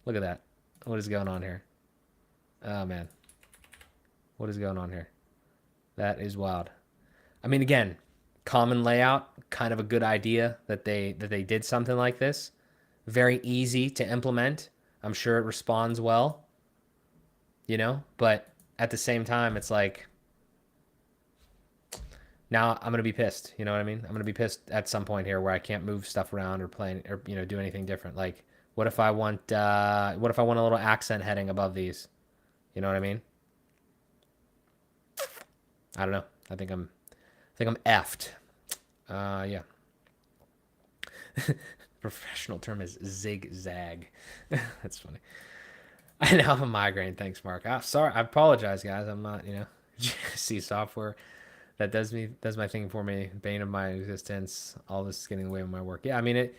Look at that. What is going on here? Oh man, what is going on here? That is wild. I mean, again, common layout, kind of a good idea that they did something like this. Very easy to implement. I'm sure it responds well. You know, but at the same time, it's like now I'm gonna be pissed. You know what I mean? I'm gonna be pissed at some point here where I can't move stuff around or play or do anything different. Like, what if I want a little accent heading above these? You know what I mean? I don't know. I think I'm effed. Yeah. Professional term is zigzag. That's funny. I now have a migraine. Thanks, Mark. Sorry, I apologize, guys. I'm not, see software that does my thing for me. Bane of my existence. All this is getting in the way of my work. Yeah, I mean,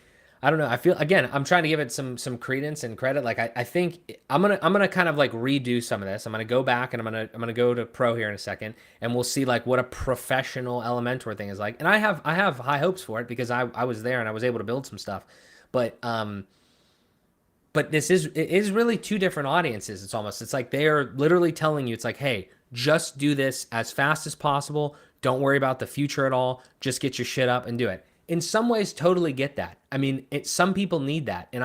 I don't know. I feel again. I'm trying to give it some credence and credit. Like I think I'm gonna kind of like redo some of this. I'm gonna go back and I'm gonna go to Pro here in a second, and we'll see like what a professional Elementor thing is like. And I have high hopes for it because I was there and I was able to build some stuff, but it is really two different audiences. It's like they are literally telling you, it's like, hey, just do this as fast as possible. Don't worry about the future at all. Just get your shit up and do it. In some ways, totally get that. I mean, some people need that, and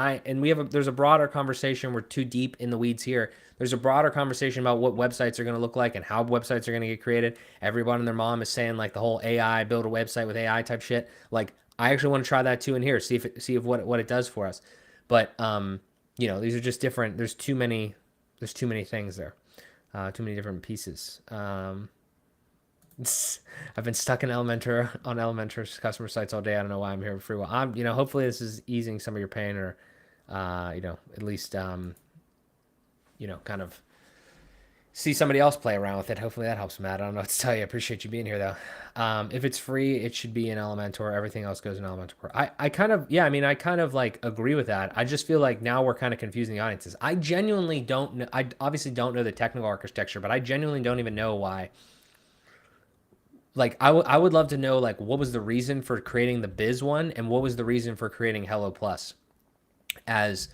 there's a broader conversation. We're too deep in the weeds here. There's a broader conversation about what websites are going to look like and how websites are going to get created. Everyone and their mom is saying like the whole AI, build a website with AI type shit. Like I actually want to try that too in here, see if what it does for us. But these are just different. There's too many things there, too many different pieces. I've been stuck in Elementor on Elementor's customer sites all day. I don't know why I'm here for free. Well, hopefully this is easing some of your pain, or, at least, kind of see somebody else play around with it. Hopefully that helps, Matt. I don't know what to tell you. I appreciate you being here, though. If it's free, it should be in Elementor. Everything else goes in Elementor Pro. I kind of, yeah, I mean, I kind of like agree with that. I just feel like now we're kind of confusing the audiences. I genuinely don't know. I obviously don't know the technical architecture, but I genuinely don't even know why. Like, I would love to know, like, what was the reason for creating the Biz one, and what was the reason for creating Hello Plus as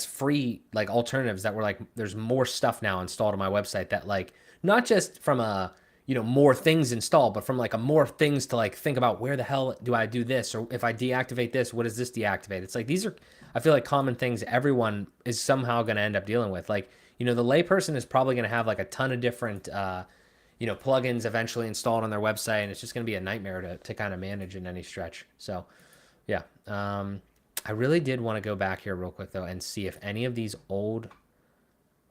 free like alternatives that were like, there's more stuff now installed on my website, that like, not just from a, more things installed, but from like a more things to like think about, where the hell do I do this, or if I deactivate this, what does this deactivate? It's like, these are, I feel like, common things everyone is somehow going to end up dealing with. Like, the layperson is probably going to have like a ton of different plugins eventually installed on their website, and it's just going to be a nightmare to kind of manage in any stretch. So yeah. I really did want to go back here real quick, though, and see if any of these old.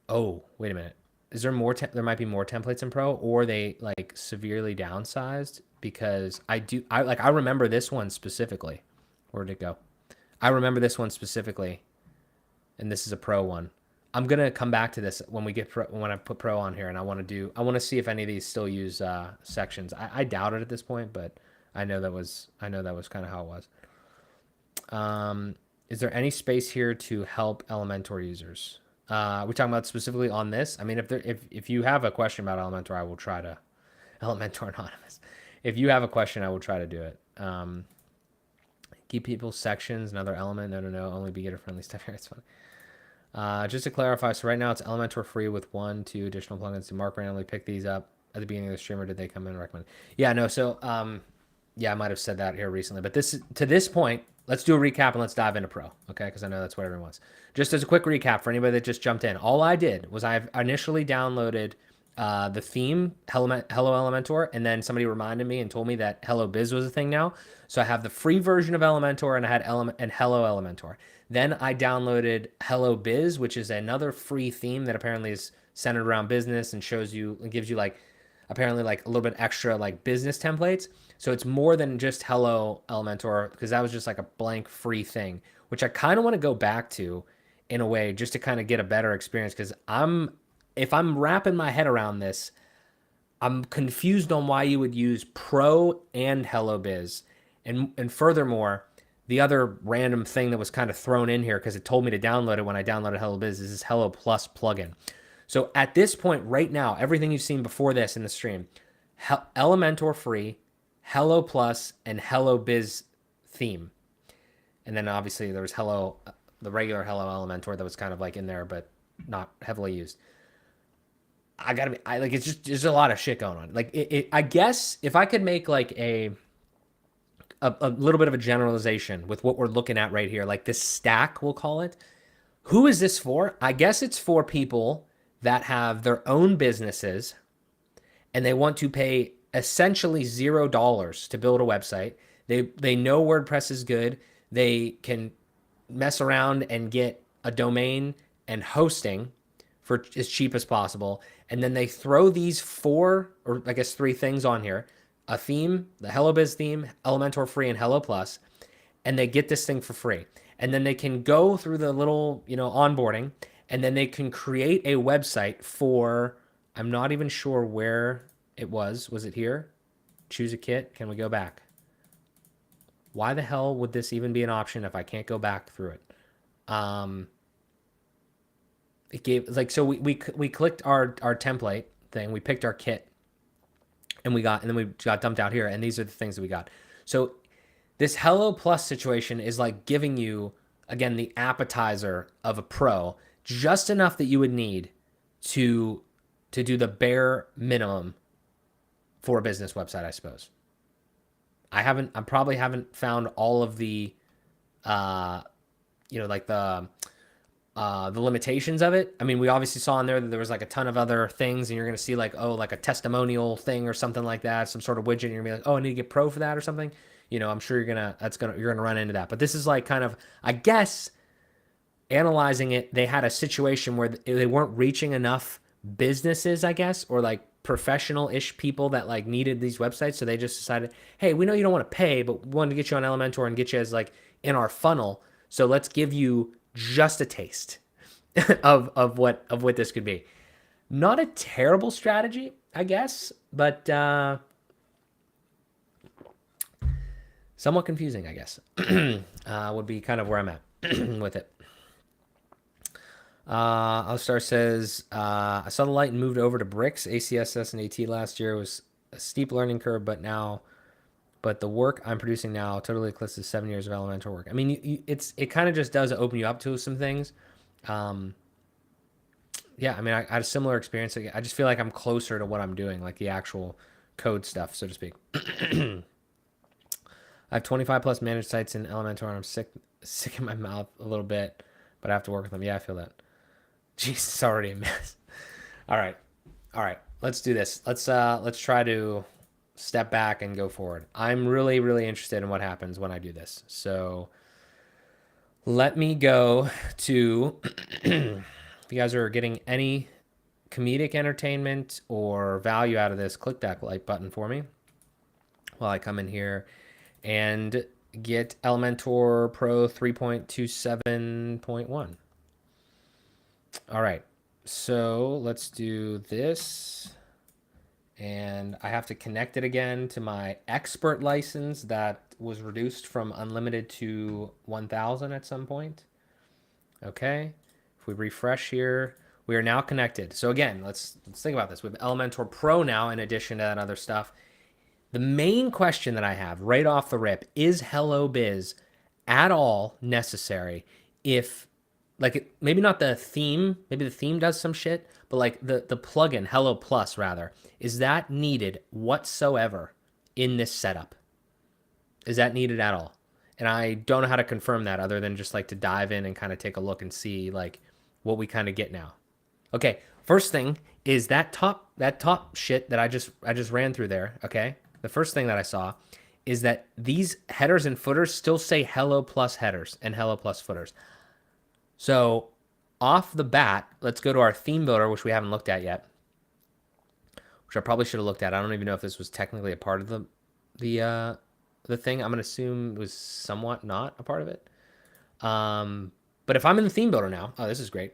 Oh, wait a minute. Is there more? There might be more templates in Pro, or they like severely downsized, because I remember this one specifically. Where'd it go? I remember this one specifically, and this is a Pro one. I'm gonna come back to this when we get when I put Pro on here, and I want to see if any of these still use sections. I doubt it at this point, but I know that was kind of how it was. Is there any space here to help Elementor users? We're talking about specifically on this. I mean, if you have a question about Elementor, I will try to Elementor Anonymous. If you have a question, I will try to do it. Keep people's sections, another element. No, only beginner friendly stuff here. It's fun. Just to clarify, so right now it's Elementor free with 1-2 additional plugins. Do Mark randomly pick these up at the beginning of the stream, or did they come in and recommend? Yeah, no. So yeah, I might have said that here recently, but to this point, let's do a recap and let's dive into Pro, okay? Because I know that's what everyone wants. Just as a quick recap for anybody that just jumped in, all I did was I initially downloaded the theme, Hello Elementor, and then somebody reminded me and told me that Hello Biz was a thing now. So I have the free version of Elementor, and I had Hello Elementor. Then I downloaded Hello Biz, which is another free theme that apparently is centered around business and gives you like, apparently, like a little bit extra like business templates. So it's more than just Hello Elementor, because that was just like a blank free thing, which I kind of want to go back to in a way, just to kind of get a better experience. Because if I'm wrapping my head around this, I'm confused on why you would use Pro and Hello Biz. And furthermore, the other random thing that was kind of thrown in here, because it told me to download it when I downloaded Hello Biz, is this Hello Plus plugin. So at this point right now, everything you've seen before this in the stream, Elementor free, Hello Plus, and Hello Biz theme. And then obviously there was the regular Hello Elementor that was kind of like in there, but not heavily used. It's just, there's a lot of shit going on. Like I guess if I could make like a little bit of a generalization with what we're looking at right here, like this stack, we'll call it. Who is this for? I guess it's for people that have their own businesses and they want to pay essentially $0 to build a website. They know WordPress is good. They can mess around and get a domain and hosting for as cheap as possible. And then they throw these 4, or I guess 3 things on here: a theme, the Hello Biz theme, Elementor free, and Hello Plus, and they get this thing for free. And then they can go through the little, onboarding, and then they can create a website for, I'm not even sure where it was. Was it here? Choose a kit. Can we go back? Why the hell would this even be an option if I can't go back through it? It gave, like, so we clicked our template thing. We picked our kit, and then we got dumped out here. And these are the things that we got. So this Hello Plus situation is like giving you, again, the appetizer of a pro, just enough that you would need to do the bare minimum for a business website, I suppose. I probably haven't found all of the, like the limitations of it. I mean, we obviously saw in there that there was like a ton of other things, and you're going to see like, like a testimonial thing or something like that, some sort of widget. And you're going to be like, I need to get Pro for that or something. I'm sure you're going to run into that. But this is like kind of, I guess, analyzing it, they had a situation where they weren't reaching enough businesses, I guess, or like professional-ish people that like needed these websites. So they just decided, hey, we know you don't want to pay, but we wanted to get you on Elementor and get you as like in our funnel. So let's give you just a taste of what this could be. Not a terrible strategy, I guess, but somewhat confusing, I guess. Would be kind of where I'm at with it. Allstar says, I saw the light and moved over to bricks. ACSS and AT last year was a steep learning curve, but the work I'm producing now totally eclipses 7 years of Elementor work. I mean, it kind of just does open you up to some things. Yeah, I mean, I had a similar experience. I just feel like I'm closer to what I'm doing, like the actual code stuff, so to speak. I have 25 plus managed sites in Elementor, and I'm sick in my mouth a little bit, but I have to work with them. Yeah, I feel that. Jeez, it's already a mess. All right. Let's do this. Let's try to step back and go forward. I'm really, really interested in what happens when I do this. So let me go to, if you guys are getting any comedic entertainment or value out of this, click that like button for me while I come in here and get Elementor Pro 3.27.1. All right, so let's do this. And I have to connect it again to my expert license that was reduced from unlimited to 1,000 at some point. Okay, if we refresh here, we are now connected. So again, let's think about this. We have Elementor Pro now in addition to that other stuff. The main question that I have right off the rip, is Hello Biz at all necessary? If like maybe not the theme, maybe the theme does some shit, but like the plugin Hello Plus rather, is that needed whatsoever in this setup? Is that needed at all? And I don't know how to confirm that other than just like to dive in and kind of take a look and see like what we kind of get now. Okay, first thing is that top shit that I just ran through there, okay? The first thing that I saw is that these headers and footers still say Hello Plus headers and Hello Plus footers. So off the bat, let's go to our theme builder, which we haven't looked at yet, which I probably should have looked at. I don't even know if this was technically a part of the thing. I'm going to assume it was somewhat not a part of it. But if I'm in the theme builder now, oh, this is great.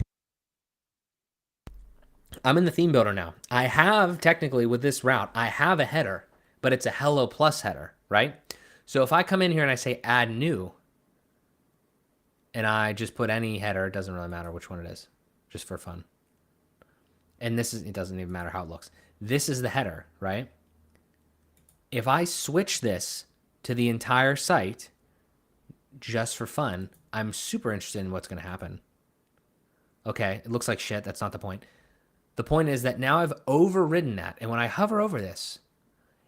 I'm in the theme builder now. I have technically with this route, I have a header, but it's a Hello Plus header, right? So if I come in here and I say add new, and I just put any header, it doesn't really matter which one it is, just for fun. And it doesn't even matter how it looks. This is the header, right? If I switch this to the entire site, just for fun, I'm super interested in what's going to happen. Okay, it looks like shit. That's not the point. The point is that now I've overridden that. And when I hover over this,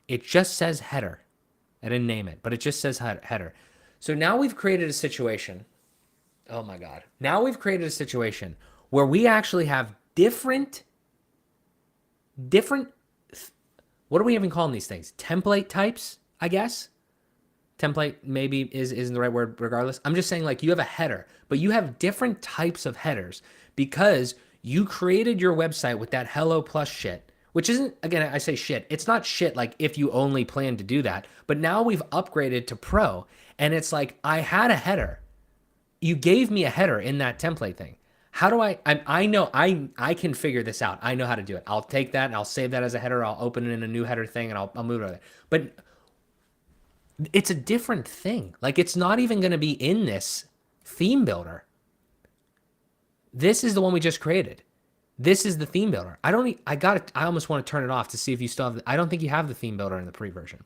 it just says header. I didn't name it, but it just says header. So now we've created a situation. Oh my God. Now we've created a situation where we actually have different, what are we even calling these things? Template types, I guess. Template maybe isn't the right word regardless. I'm just saying like you have a header, but you have different types of headers because you created your website with that Hello Plus shit, which isn't, again, I say shit. It's not shit like if you only plan to do that, but now we've upgraded to Pro and it's like I had a header. You gave me a header in that template thing. How do I know I can figure this out. I know how to do it. I'll take that and I'll save that as a header. I'll open it in a new header thing and I'll move it over there. But it's a different thing. Like it's not even going to be in this theme builder. This is the one we just created. This is the theme builder. I almost want to turn it off to see if you still have, I don't think you have the theme builder in the pre version.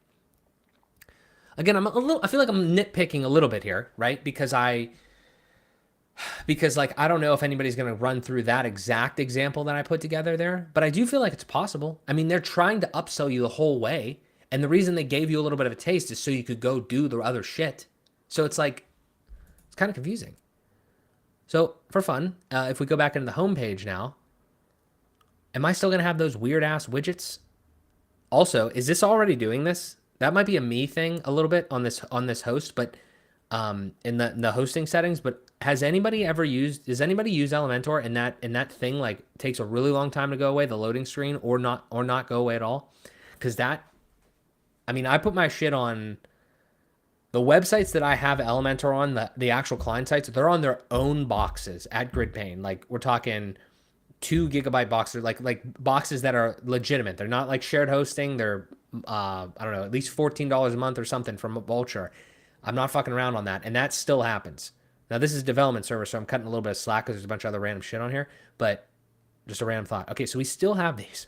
Again, I feel like I'm nitpicking a little bit here, right? Because like, I don't know if anybody's going to run through that exact example that I put together there, but I do feel like it's possible. I mean, they're trying to upsell you the whole way. And the reason they gave you a little bit of a taste is so you could go do the other shit. So it's like, it's kind of confusing. So for fun, if we go back into the homepage now, am I still going to have those weird ass widgets? Also, is this already doing this? That might be a me thing a little bit on this host, but in the hosting settings. But has anybody ever used? Does anybody use Elementor and that thing like takes a really long time to go away, the loading screen, or not go away at all? Because that, I mean, I put my shit on the websites that I have Elementor on, the actual client sites. They're on their own boxes at GridPane. Like we're talking 2 GB boxes, like boxes that are legitimate. They're not like shared hosting. They're I don't know, at least $14 a month or something from Vulture. I'm not fucking around on that, and that still happens. Now this is development server, so I'm cutting a little bit of slack because there's a bunch of other random shit on here. But just a random thought. Okay, so we still have these.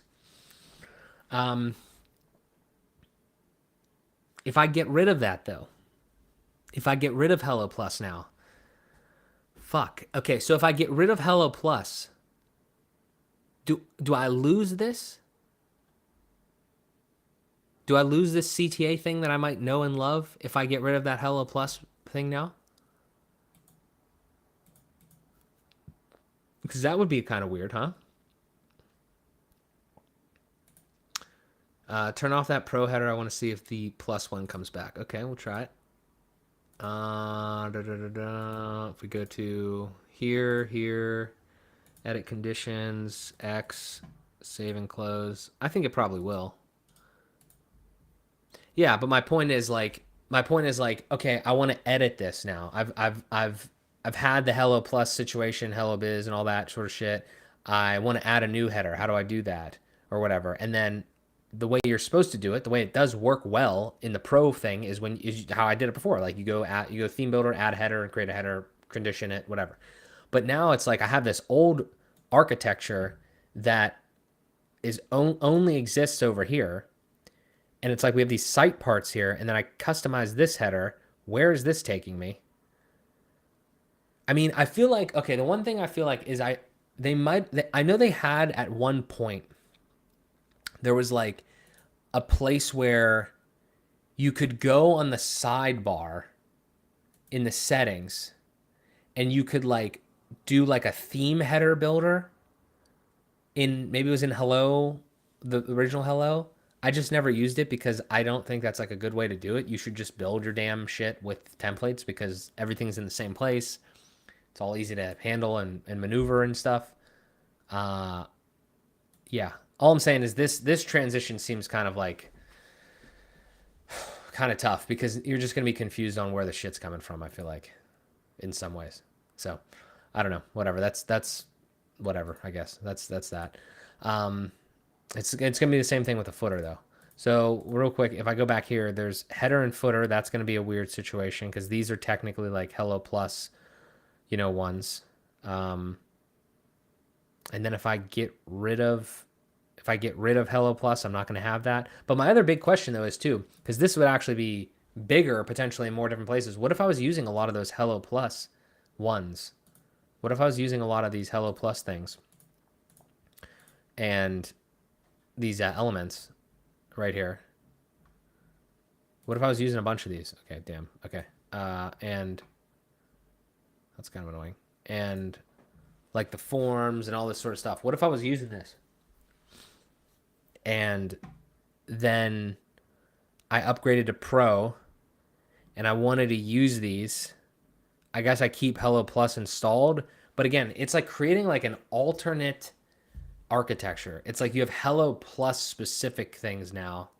If I get rid of that though, if I get rid of Hello Plus now, fuck. Okay, so if I get rid of Hello Plus, do I lose this? Do I lose this CTA thing that I might know and love if I get rid of that Hello Plus thing now? Because that would be kind of weird, huh? Turn off that pro header. I want to see if the plus one comes back. Okay, we'll try it. If we go to here, edit conditions, X, save and close. I think it probably will. Yeah, but my point is like, okay, I want to edit this now. I've had the Hello Plus situation, Hello Biz, and all that sort of shit. I want to add a new header. How do I do that, or whatever? And then the way you're supposed to do it, the way it does work well in the pro thing, is how I did it before. Like you go theme builder, add header, and create a header, condition it, whatever. But now it's like I have this old architecture that only exists over here, and it's like we have these site parts here, and then I customize this header. Where is this taking me? I mean, I feel like, okay, the one thing I feel like is I know they had at one point, there was like a place where you could go on the sidebar in the settings and you could like do like a theme header builder in, maybe it was in Hello, the original Hello. I just never used it because I don't think that's like a good way to do it. You should just build your damn shit with templates because everything's in the same place. It's all easy to handle and maneuver and stuff. Uh, yeah. All I'm saying is this transition seems kind of like kind of tough because you're just gonna be confused on where the shit's coming from. I feel like, in some ways. So, I don't know. Whatever. That's whatever. I guess that's that. Um, it's gonna be the same thing with the footer though. So real quick, if I go back here, there's header and footer. That's gonna be a weird situation because these are technically like Hello Plus, ones. Um, and then if I get rid of Hello Plus, I'm not going to have that. But my other big question though is too, because this would actually be bigger potentially in more different places. What if I was using a lot of those Hello Plus ones? What if I was using a lot of these Hello Plus things and these elements right here? What if I was using a bunch of these? Okay, damn. Okay. And that's kind of annoying. And like the forms and all this sort of stuff. What if I was using this? And then I upgraded to Pro and I wanted to use these. I guess I keep Hello Plus installed. But again, it's like creating like an alternate architecture. It's like you have Hello Plus specific things now.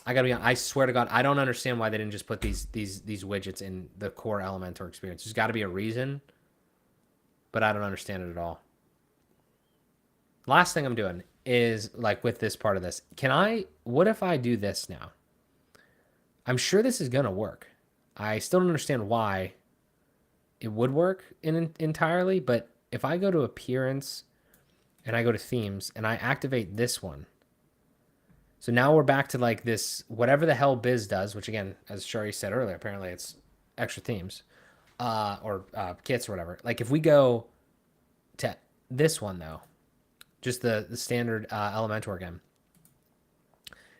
I gotta be honest, I swear to God, I don't understand why they didn't just put these widgets in the core Elementor experience. There's got to be a reason, but I don't understand it at all. Last thing I'm doing is like with this part of this. What if I do this now? I'm sure this is gonna work. I still don't understand why it would work entirely, but if I go to appearance and I go to themes and I activate this one. So now we're back to like this, whatever the hell Biz does, which again, as Shari said earlier, apparently it's extra themes or kits or whatever. Like if we go to this one though, just the standard Elementor again,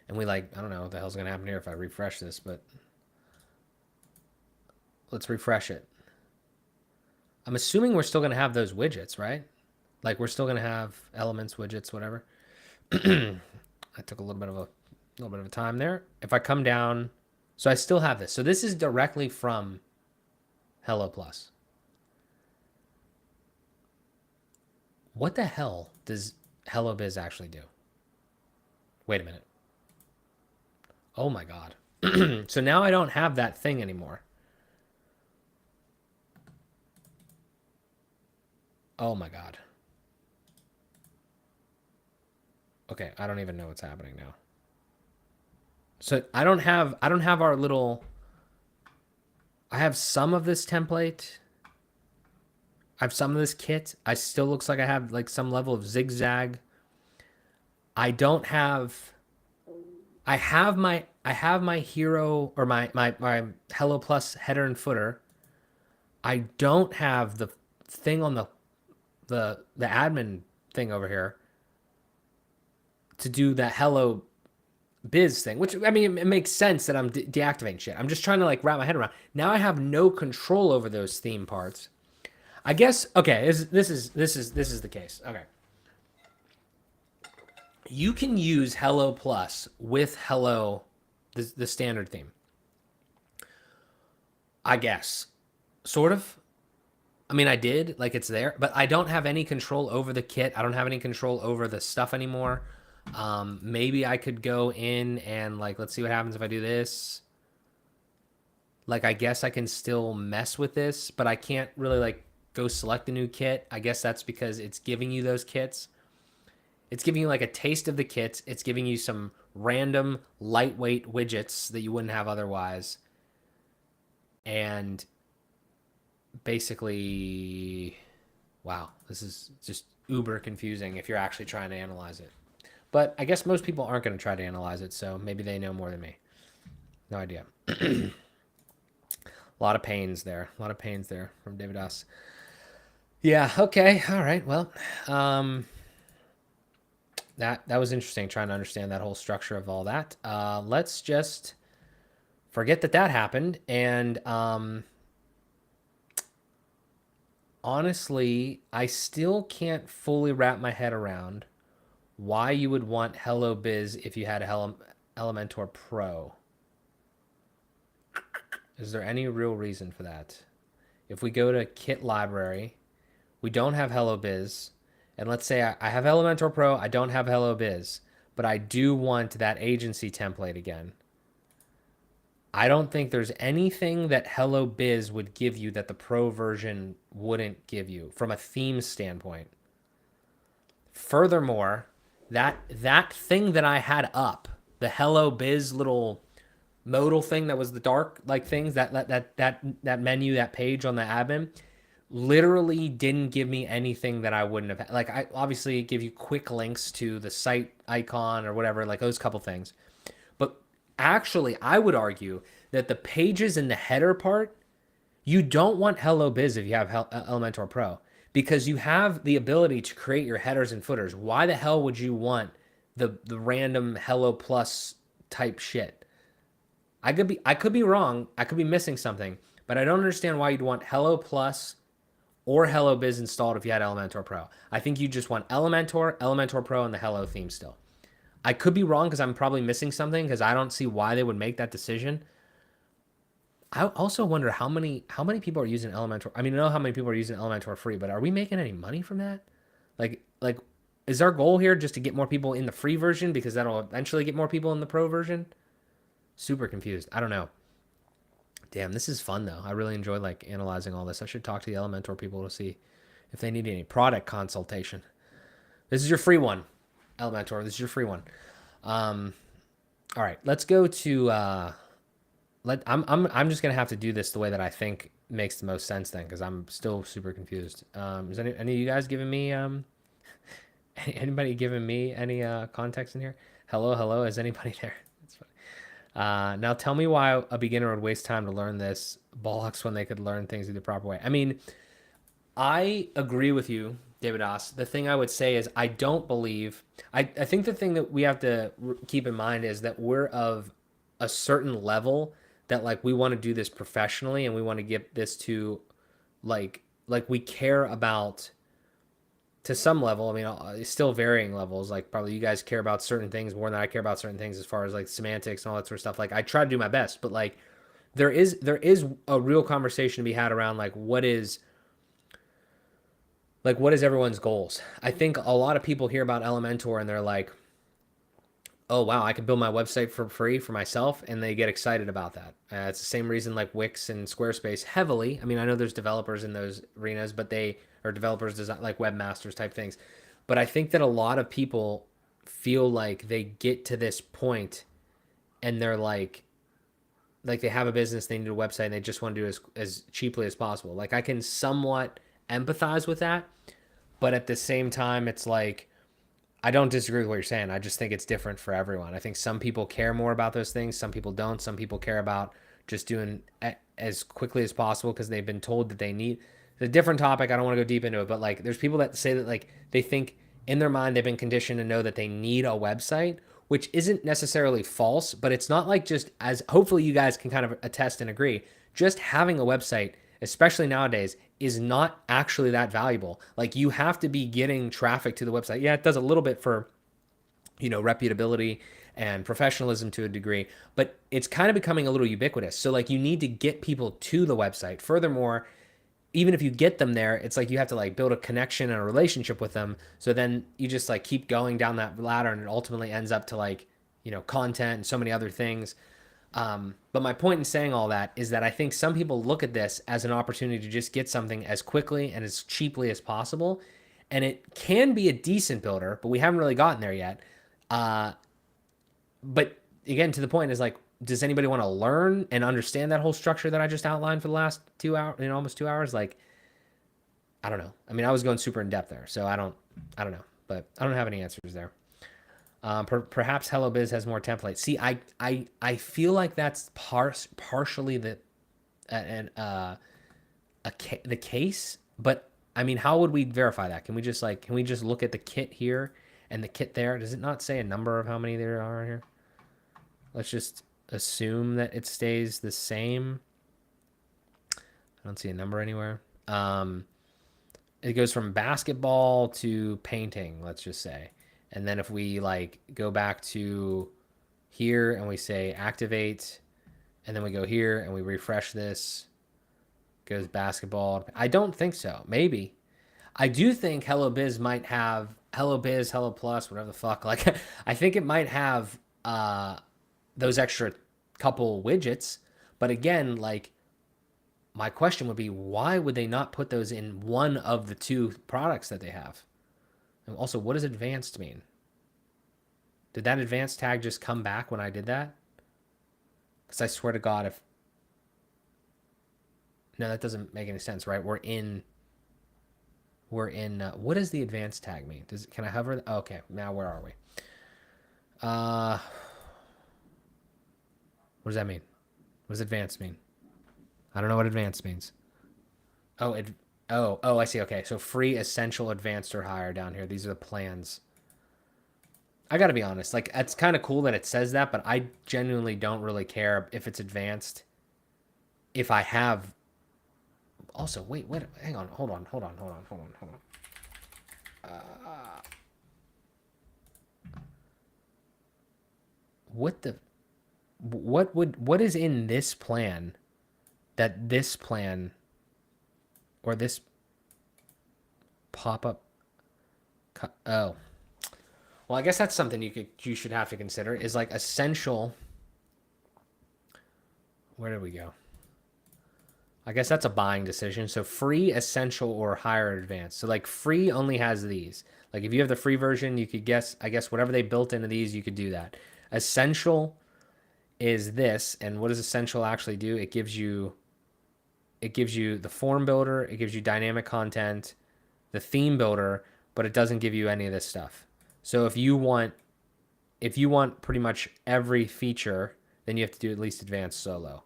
and we like, I don't know what the hell's going to happen here if I refresh this, but let's refresh it. I'm assuming we're still going to have those widgets, right? Like we're still going to have elements, widgets, whatever. I took a little bit of a time there. If I come down, So I still have this. So this is directly from Hello Plus. What the hell does Hello Biz actually do? Wait a minute. Oh my God. So now I don't have that thing anymore. Oh my God. Okay, I don't even know what's happening now. So I don't have our little, I have some of this template. I have some of this kit. I still looks like I have like some level of zigzag. I don't have I have my hero or my Hello Plus header and footer. I don't have the thing on the admin thing over here to do that Hello Biz thing, which I mean it makes sense that I'm deactivating shit. I'm just trying to like wrap my head around. Now I have no control over those theme parts. I guess okay, this is the case. Okay. You can use Hello Plus with Hello the standard theme. I guess. Sort of. I mean, I did, like it's there, but I don't have any control over the kit. I don't have any control over the stuff anymore. Maybe I could go in and like, let's see what happens if I do this. Like, I guess I can still mess with this, but I can't really like go select a new kit. I guess that's because it's giving you those kits. It's giving you like a taste of the kits. It's giving you some random lightweight widgets that you wouldn't have otherwise. And basically, wow, this is just uber confusing if you're actually trying to analyze it. But I guess most people aren't going to try to analyze it, so maybe they know more than me. No idea. A lot of pains there. A lot of pains there from David S. Yeah. Okay. All right. Well, that was interesting. Trying to understand that whole structure of all that. Let's just forget that happened. And honestly, I still can't fully wrap my head around why you would want Hello Biz if you had Elementor Pro. Is there any real reason for that? If we go to Kit Library, we don't have Hello Biz. And let's say I have Elementor Pro, I don't have Hello Biz, but I do want that agency template again. I don't think there's anything that Hello Biz would give you that the Pro version wouldn't give you from a theme standpoint. Furthermore, that thing that I had up, the Hello Biz little modal thing that was the dark like things, that menu, that page on the admin, literally didn't give me anything that I wouldn't have had. Like I obviously give you quick links to the site icon or whatever, like those couple things. But actually, I would argue that the pages in the header part, you don't want Hello Biz if you have Elementor Pro because you have the ability to create your headers and footers. Why the hell would you want the random Hello Plus type shit? I could be wrong. I could be missing something, but I don't understand why you'd want Hello Plus or Hello Biz installed if you had Elementor Pro. I think you just want Elementor, Elementor Pro, and the Hello theme still. I could be wrong because I'm probably missing something because I don't see why they would make that decision. I also wonder how many people are using Elementor. I mean, I know how many people are using Elementor free, but are we making any money from that? Like, is our goal here just to get more people in the free version because that'll eventually get more people in the pro version? Super confused. I don't know. Damn, this is fun though. I really enjoy like analyzing all this. I should talk to the Elementor people to see if they need any product consultation. This is your free one, Elementor. This is your free one. All right, let's go to. I'm just gonna have to do this the way that I think makes the most sense then, because I'm still super confused. Is any of you guys giving me anybody giving me any context in here? Hello, hello. Is anybody there? That's funny. Now tell me why a beginner would waste time to learn this bollocks when they could learn things the proper way. I mean, I agree with you, David Oss. The thing I would say is I don't believe. I think the thing that we have to keep in mind is that we're of a certain level that like we want to do this professionally and we want to get this to like we care about to some level, I mean, it's still varying levels. Like probably you guys care about certain things more than I care about certain things as far as like semantics and all that sort of stuff. Like I try to do my best, but like there is a real conversation to be had around what is everyone's goals. I think a lot of people hear about Elementor and they're like, oh wow, I can build my website for free for myself, and they get excited about that. It's the same reason like Wix and Squarespace heavily. I mean, I know there's developers in those arenas, but they are developers design like webmasters type things. But I think that a lot of people feel like they get to this point and they're like they have a business, they need a website, and they just want to do it as cheaply as possible. Like I can somewhat empathize with that, but at the same time, it's like I don't disagree with what you're saying. I just think it's different for everyone. I think some people care more about those things. Some people don't. Some people care about just doing as quickly as possible because they've been told that they need. It's a different topic. I don't want to go deep into it, but like there's people that say that like they think in their mind they've been conditioned to know that they need a website, which isn't necessarily false, but it's not like just as hopefully you guys can kind of attest and agree. Just having a website, especially nowadays, is not actually that valuable. Like you have to be getting traffic to the website. Yeah, it does a little bit for, reputability and professionalism to a degree, but it's kind of becoming a little ubiquitous. So like you need to get people to the website. Furthermore, even if you get them there, it's like you have to like build a connection and a relationship with them. So then you just like keep going down that ladder and it ultimately ends up to like, content and so many other things. But my point in saying all that is that I think some people look at this as an opportunity to just get something as quickly and as cheaply as possible. And it can be a decent builder, but we haven't really gotten there yet. Uh, but again, to the point is like, does anybody want to learn and understand that whole structure that I just outlined for the last 2 hours, almost 2 hours? Like, I don't know. I mean, I was going super in depth there, so I don't know, but I don't have any answers there. Perhaps Hello Biz has more templates. See, I feel like that's partially the case, but I mean, how would we verify that? Can we just look at the kit here and the kit there? Does it not say a number of how many there are here? Let's just assume that it stays the same. I don't see a number anywhere. It goes from basketball to painting, let's just say. And then if we like go back to here and we say activate, and then we go here and we refresh this, goes basketball. I don't think so. Maybe. I do think Hello Biz might have Hello Biz, Hello Plus, whatever the fuck. Like I think it might have those extra couple widgets. But again, like my question would be why would they not put those in one of the two products that they have? And also, what does advanced mean? Did that advanced tag just come back when I did that? Because I swear to God, if... No, that doesn't make any sense, right? What does the advanced tag mean? Can I hover? Oh, okay, now where are we? What does that mean? What does advanced mean? I don't know what advanced means. Oh, I see. Okay, so free, essential, advanced, or higher down here. These are the plans. I gotta be honest, like it's kind of cool that it says that, but I genuinely don't really care if it's advanced. If I have, also wait, hang on, hold on. What the, what is in this plan that this plan or this pop up? Oh, well, I guess that's something you should have to consider is like essential. Where did we go? I guess that's a buying decision. So free, essential, or higher advanced. So like free only has these. Like if you have the free version, you could I guess whatever they built into these, you could do that. Essential is this, and what does essential actually do? It gives you the form builder, it gives you dynamic content, the theme builder, but it doesn't give you any of this stuff. So if you want pretty much every feature, then you have to do at least advanced solo.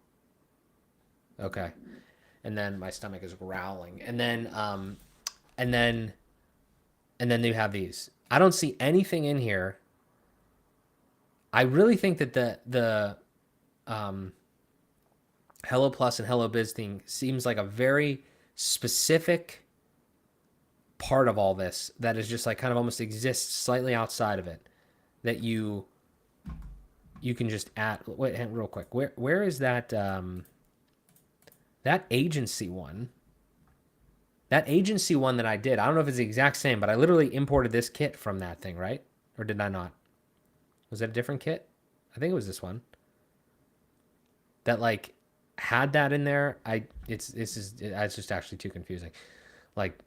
Okay. And then my stomach is growling. And then you have these. I don't see anything in here. I really think that the Hello Plus and Hello Biz thing seems like a very specific part of all this that is just like kind of almost exists slightly outside of it that you can just add. Wait, real quick. Where is that that agency one? That agency one that I did, I don't know if it's the exact same, but I literally imported this kit from that thing, right? Or did I not? Was that a different kit? I think it was this one that like had that in there. It's just actually too confusing. Like,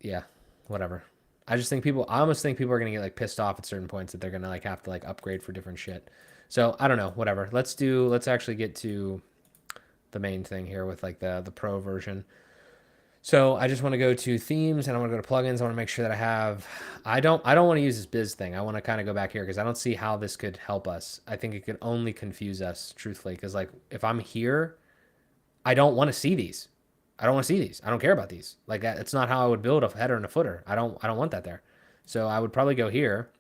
yeah, whatever. I almost think people are gonna get like pissed off at certain points that they're gonna like have to like upgrade for different shit. So I don't know, whatever. Let's actually get to the main thing here with like the pro version. So I just want to go to themes and I want to go to plugins. I want to make sure that I don't want to use this biz thing. I want to kind of go back here because I don't see how this could help us. I think it could only confuse us, truthfully, because like if I'm here, I don't want to see these. I don't want to see these. I don't care about these. Like it's not how I would build a header and a footer. I don't want that there. So I would probably go here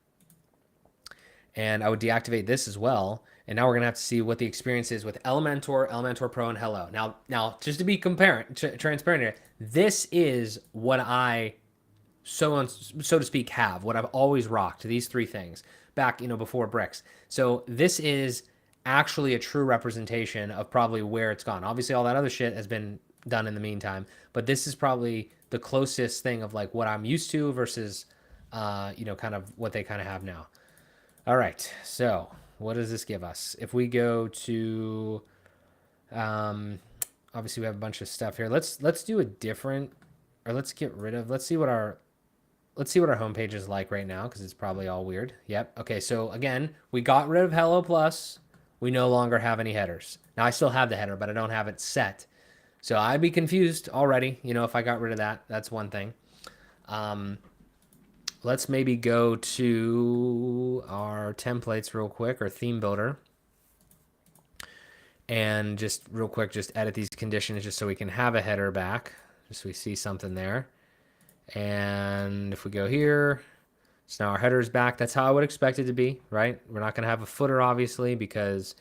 and I would deactivate this as well. And now we're gonna have to see what the experience is with Elementor, Elementor Pro, and Hello. Now, just to be transparent here, this is what I, so to speak, have what I've always rocked. These three things back, before Bricks. So this is actually a true representation of probably where it's gone. Obviously, all that other shit has been done in the meantime, but this is probably the closest thing of like what I'm used to versus, kind of what they kind of have now. All right, so what does this give us? If we go to, obviously we have a bunch of stuff here. Let's do a different, or let's get rid of. Let's see what our homepage is like right now because it's probably all weird. Yep. Okay. So again, we got rid of Hello Plus. We no longer have any headers. Now I still have the header, but I don't have it set. So I'd be confused already. If I got rid of that, that's one thing. Let's maybe go to our templates real quick, or theme builder. And just real quick, just edit these conditions just so we can have a header back. Just so we see something there. And if we go here, so now our header is back. That's how I would expect it to be, right? We're not going to have a footer, obviously, because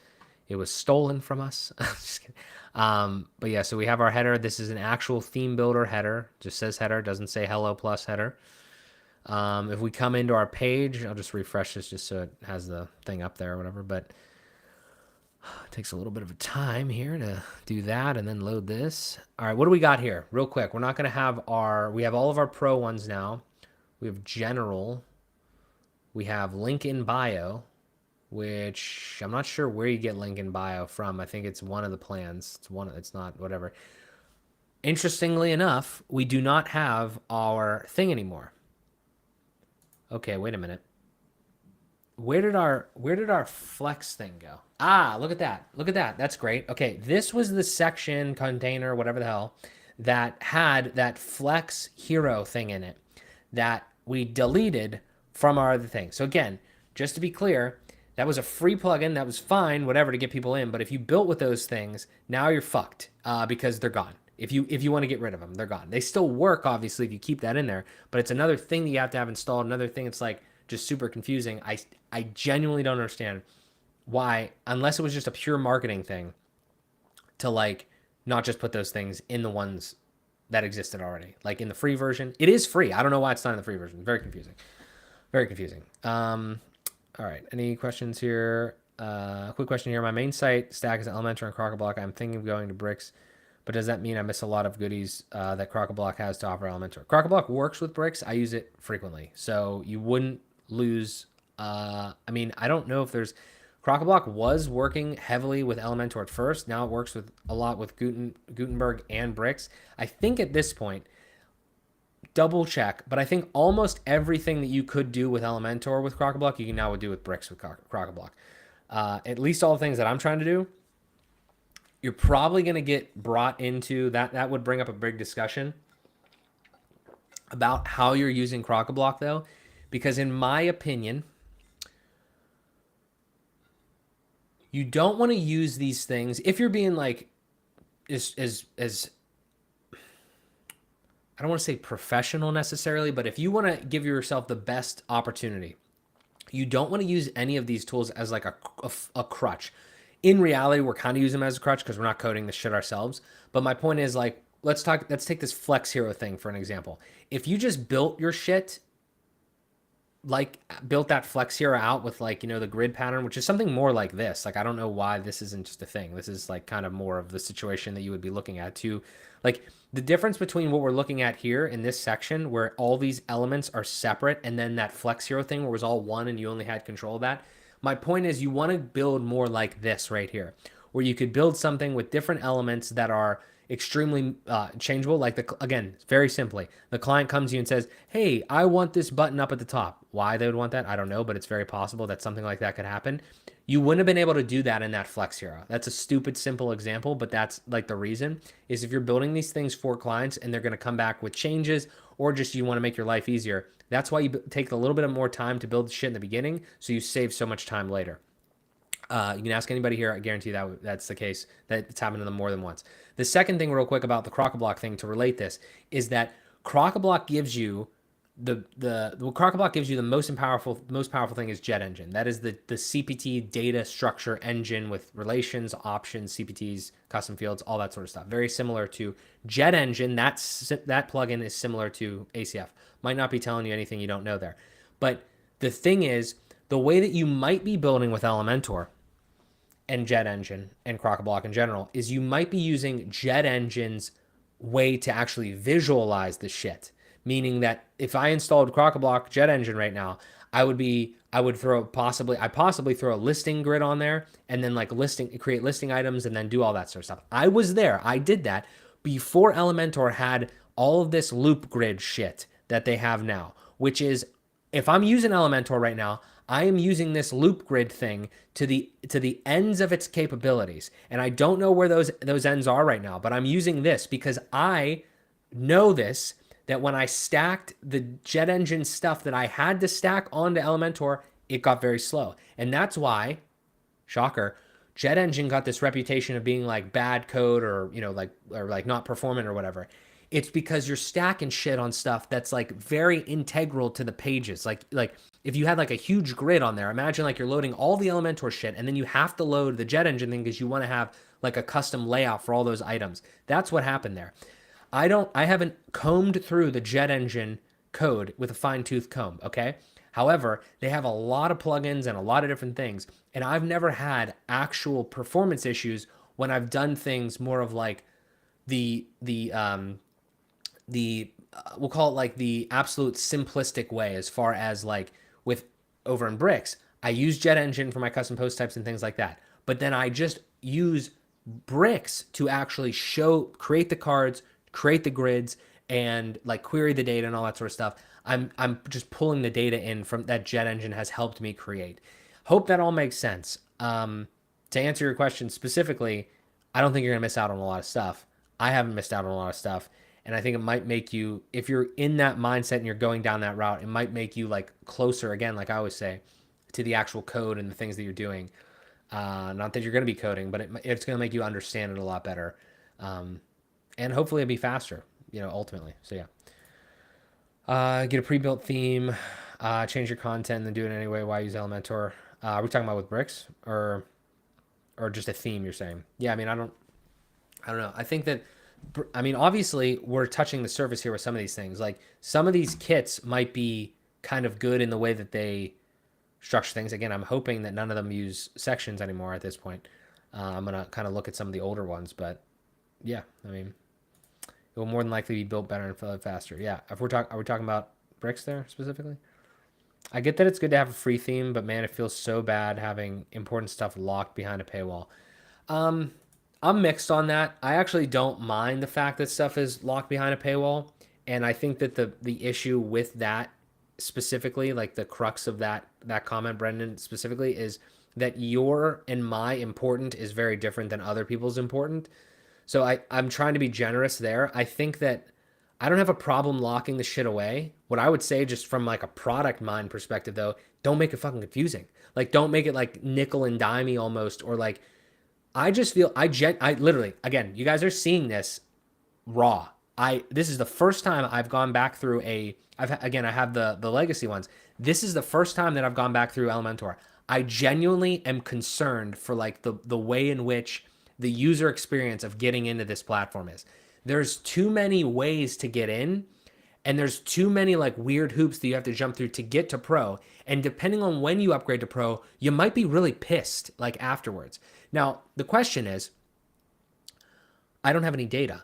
it was stolen from us. Just kidding. But yeah, so we have our header. This is an actual theme builder header. Just says header, doesn't say Hello Plus header. If we come into our page, I'll just refresh this just so it has the thing up there or whatever, but it takes a little bit of a time here to do that and then load this. All right, what do we got here? Real quick, we're not going to have we have all of our pro ones now. We have general. We have link in bio, which I'm not sure where you get link in bio from. I think it's one of the plans. It's not, whatever. Interestingly enough, we do not have our thing anymore. Okay, wait a minute. Where did our flex thing go? Ah, look at that. Look at that. That's great. Okay, this was the section, container, whatever the hell, that had that flex hero thing in it that we deleted from our other thing. So again, just to be clear, that was a free plugin. That was fine, whatever, to get people in. But if you built with those things, now you're fucked because they're gone. If you want to get rid of them, they're gone. They still work, obviously, if you keep that in there. But it's another thing that you have to have installed. Another thing that's like just super confusing. I genuinely don't understand why, unless it was just a pure marketing thing, to like not just put those things in the ones that existed already. Like in the free version. It is free. I don't know why it's not in the free version. Very confusing. Very confusing. All right. Any questions here? Quick question here. My main site stack is Elementor and Crockablock. I'm thinking of going to Bricks. But does that mean I miss a lot of goodies that Crockablock has to offer Elementor? Crockablock works with Bricks. I use it frequently. So you wouldn't lose. I mean, I don't know if there's. Crockablock was working heavily with Elementor at first. Now it works with a lot with Gutenberg and Bricks. I think at this point, double check, but I think almost everything that you could do with Elementor with Crockablock, you can now do with Bricks with Crockablock. At least all the things that I'm trying to do. You're probably going to get brought into that. That would bring up a big discussion about how you're using Crockablock, though, because in my opinion, you don't want to use these things if you're being like as I don't want to say professional necessarily, but if you want to give yourself the best opportunity, you don't want to use any of these tools as like a crutch. In reality, we're kind of using them as a crutch because we're not coding this shit ourselves. But my point is, like, let's take this Flex Hero thing for an example. If you just built your shit, like built that Flex Hero out with like, the grid pattern, which is something more like this. Like, I don't know why this isn't just a thing. This is like kind of more of the situation that you would be looking at too. Like, the difference between what we're looking at here in this section where all these elements are separate and then that Flex Hero thing where it was all one and you only had control of that. My point is you want to build more like this right here, where you could build something with different elements that are extremely changeable. Like, again, very simply, the client comes to you and says, hey, I want this button up at the top. Why they would want that, I don't know, but it's very possible that something like that could happen. You wouldn't have been able to do that in that Flex Hero. That's a stupid, simple example, but that's like the reason is if you're building these things for clients and they're going to come back with changes or just you want to make your life easier, that's why you take a little bit of more time to build the shit in the beginning so you save so much time later. You can ask anybody here. I guarantee that's the case. That it's happened to them more than once. The second thing, real quick, about the Crockablock thing to relate this is that Crockablock gives you the Crockablock gives you the most powerful thing is Jet Engine. That is the CPT data structure engine with relations, options, CPTs, custom fields, all that sort of stuff. Very similar to Jet Engine. That plugin is similar to ACF. Might not be telling you anything you don't know there, but the thing is, the way that you might be building with Elementor and Jet Engine and Crockablock in general is you might be using Jet Engine's way to actually visualize the shit. Meaning that if I installed Crockablock Jet Engine right now, I would possibly throw a listing grid on there and then like create listing items and then do all that sort of stuff. I was there. I did that before Elementor had all of this loop grid shit that they have now, which is if I'm using Elementor right now, I am using this loop grid thing to the ends of its capabilities. And I don't know where those ends are right now, but I'm using this because I know this, that when I stacked the Jet Engine stuff that I had to stack onto Elementor, it got very slow. And that's why, shocker, Jet Engine got this reputation of being like bad code or, like not performant or whatever. It's because you're stacking shit on stuff that's like very integral to the pages. Like if you had like a huge grid on there, imagine like you're loading all the Elementor shit and then you have to load the Jet Engine thing because you want to have like a custom layout for all those items. That's what happened there. I haven't combed through the Jet Engine code with a fine-tooth comb, okay? However, they have a lot of plugins and a lot of different things, and I've never had actual performance issues when I've done things more of like we'll call it like the absolute simplistic way as far as like with over in Bricks. I use Jet Engine for my custom post types and things like that. But then I just use Bricks to actually create the cards, create the grids, and like query the data and all that sort of stuff. I'm just pulling the data in from that Jet Engine has helped me create. Hope that all makes sense. To answer your question specifically, I don't think you're gonna miss out on a lot of stuff. I haven't missed out on a lot of stuff. And I think it might make you, if you're in that mindset and you're going down that route, it might make you like closer, again, like I always say, to the actual code and the things that you're doing. Not that you're going to be coding, but it's going to make you understand it a lot better. And hopefully it'll be faster, ultimately. So yeah. Get a pre-built theme, change your content, and then do it anyway. Why use Elementor? Are we talking about with Bricks or just a theme you're saying? Yeah, I mean, I don't know. I think that, obviously we're touching the surface here with some of these things. Like some of these kits might be kind of good in the way that they structure things. Again, I'm hoping that none of them use sections anymore at this point. I'm going to kind of look at some of the older ones, but yeah, it will more than likely be built better and faster. Yeah. Are we talking about Bricks there specifically? I get that it's good to have a free theme, but man, it feels so bad having important stuff locked behind a paywall. I'm mixed on that. I actually don't mind the fact that stuff is locked behind a paywall. And I think that the issue with that specifically, like the crux of that comment, Brendan, specifically, is that your and my important is very different than other people's important. So I'm trying to be generous there. I think that I don't have a problem locking the shit away. What I would say, just from like a product mind perspective, though, don't make it fucking confusing. Like, don't make it like nickel and dimey almost, or like, I just feel I literally, again, you guys are seeing this raw. This is the first time I've gone back through I have the legacy ones. This is the first time that I've gone back through Elementor. I genuinely am concerned for like the way in which the user experience of getting into this platform is. there's too many ways to get in, and there's too many like weird hoops that you have to jump through to get to pro. And depending on when you upgrade to pro, you might be really pissed like afterwards. Now, the question is, I don't have any data.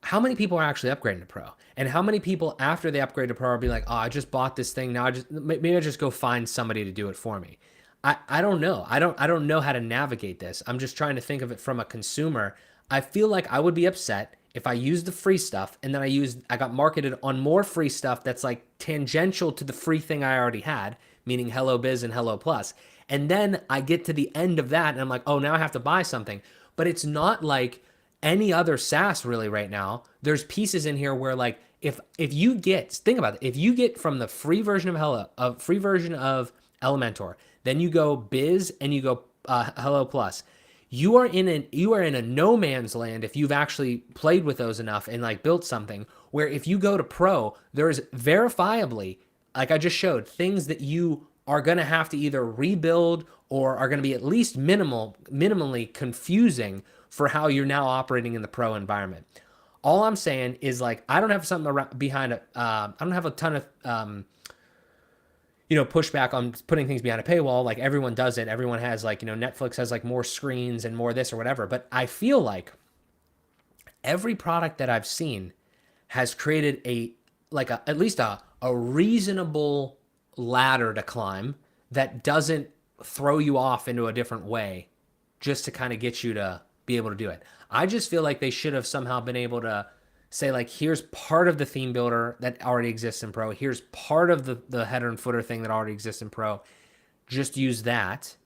How many people are actually upgrading to pro? And how many people after they upgrade to pro are being like, oh, I just bought this thing. Now maybe I just go find somebody to do it for me. I don't know. I don't know how to navigate this. I'm just trying to think of it from a consumer. I feel like I would be upset if I used the free stuff and then I got marketed on more free stuff that's like tangential to the free thing I already had, meaning Hello Biz and Hello Plus. And then I get to the end of that and I'm like, oh, now I have to buy something. But it's not like any other SaaS really right now. There's pieces in here where like if you get, think about it, if you get from the free version of free version of Elementor, then you go Biz and you go Hello Plus, you are in a no man's land if you've actually played with those enough and like built something. Where if you go to pro, there's verifiably, like I just showed, things that you are going to have to either rebuild or are going to be at least minimally confusing for how you're now operating in the pro environment. All I'm saying is like I don't have something around behind it. I don't have a ton of pushback on putting things behind a paywall. Like everyone does it. Everyone has like Netflix has like more screens and more this or whatever. But I feel like every product that I've seen has created at least a reasonable ladder to climb that doesn't throw you off into a different way just to kind of get you to be able to do it. I just feel like they should have somehow been able to say like, here's part of the theme builder that already exists in pro. Here's part of the header and footer thing that already exists in pro. Just use that.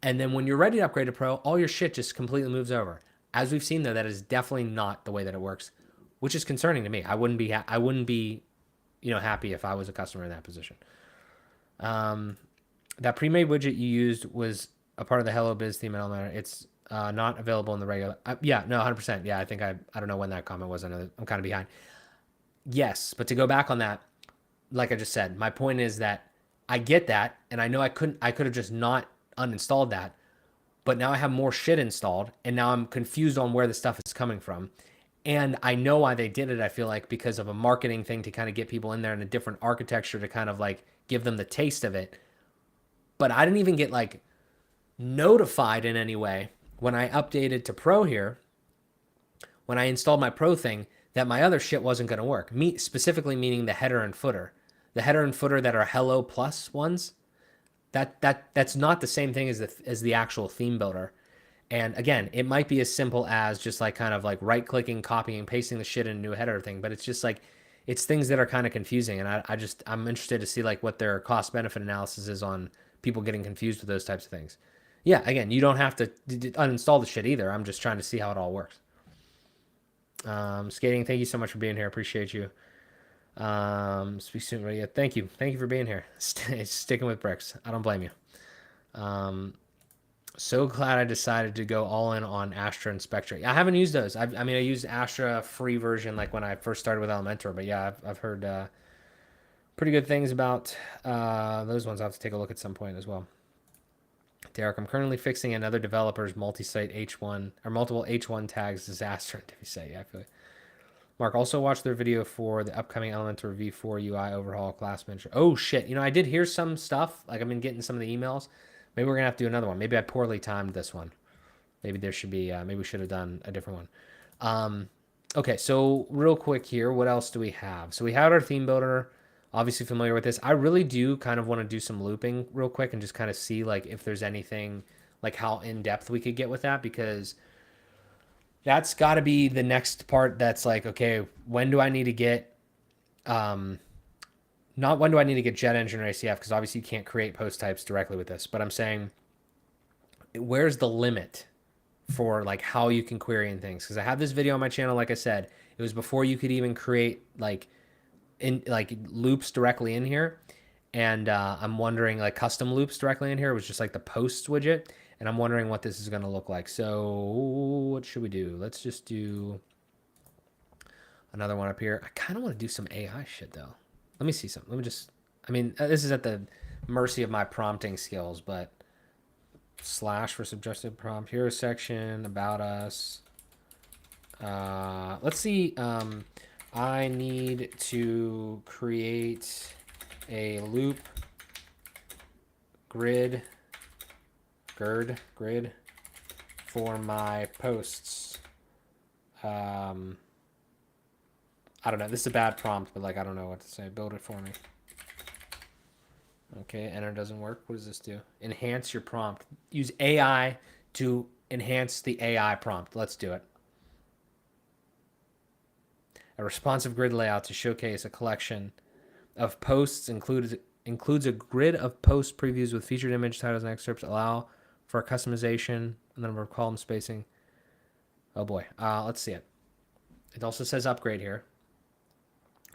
And then when you're ready to upgrade to pro, all your shit just completely moves over. As we've seen though, that is definitely not the way that it works, which is concerning to me. I wouldn't be happy if I was a customer in that position. That pre-made widget you used was a part of the Hello Biz theme element. It's not available in the regular. Yeah, no, 100%. Yeah, I think I don't know when that comment was. I'm kind of behind. Yes, but to go back on that, like I just said, my point is that I get that, and I know I could have just not uninstalled that, but now I have more shit installed, and now I'm confused on where the stuff is coming from. And I know why they did it, I feel like, because of a marketing thing to kind of get people in there in a different architecture to kind of like give them the taste of it. But I didn't even get like notified in any way when I updated to pro here, when I installed my pro thing, that my other shit wasn't going to work. Specifically meaning the header and footer. The header and footer that are Hello Plus ones, that's not the same thing as the actual theme builder. And again, it might be as simple as just like kind of like right-clicking, copying, and pasting the shit in a new header thing, but it's just like, it's things that are kind of confusing. And I'm interested to see like what their cost-benefit analysis is on people getting confused with those types of things. Yeah, again, you don't have to uninstall the shit either. I'm just trying to see how it all works. Skating, thank you so much for being here. Appreciate you. Speak soon. Yeah, thank you. Thank you for being here. Sticking with bricks. I don't blame you. So glad I decided to go all in on Astra and Spectre. I haven't used those. I used Astra free version like when I first started with Elementor, but yeah, I've heard pretty good things about those ones. I'll have to take a look at some point as well. Derek, I'm currently fixing another developer's multi-site H1 or multiple H1 tags disaster. Did you say? Yeah, I feel it. Mark, also watch their video for the upcoming Elementor V4 UI overhaul class manager. Oh shit! I did hear some stuff. Like I've been getting some of the emails. Maybe we're gonna have to do another one. Maybe I poorly timed this one. Maybe there should be. Maybe we should have done a different one. Okay, so real quick here, what else do we have? So we had our theme builder. Obviously familiar with this. I really do kind of want to do some looping real quick and just kind of see like if there's anything like how in depth we could get with that, because that's got to be the next part. That's like, okay, when do I need to get not when do I need to get Jet Engine or ACF, because obviously you can't create post types directly with this, but I'm saying where's the limit for like how you can query and things, because I have this video on my channel. Like I said, it was before you could even create like loops directly in here, and I'm wondering like custom loops directly in here. It was just like the posts widget, and I'm wondering what this is going to look like. So what should we do? Let's just do another one up here. I kind of want to do some AI shit though. Let me see something. Let me just, this is at the mercy of my prompting skills, but / for suggested prompt. Here a section about us. Let's see. I need to create a loop grid for my posts. I don't know. This is a bad prompt, but like I don't know what to say. Build it for me. Okay, enter doesn't work. What does this do? Enhance your prompt. Use AI to enhance the AI prompt. Let's do it. A responsive grid layout to showcase a collection of posts includes a grid of post previews with featured image titles and excerpts. Allow for customization, a number of column spacing. Oh boy. Let's see it. It also says upgrade here,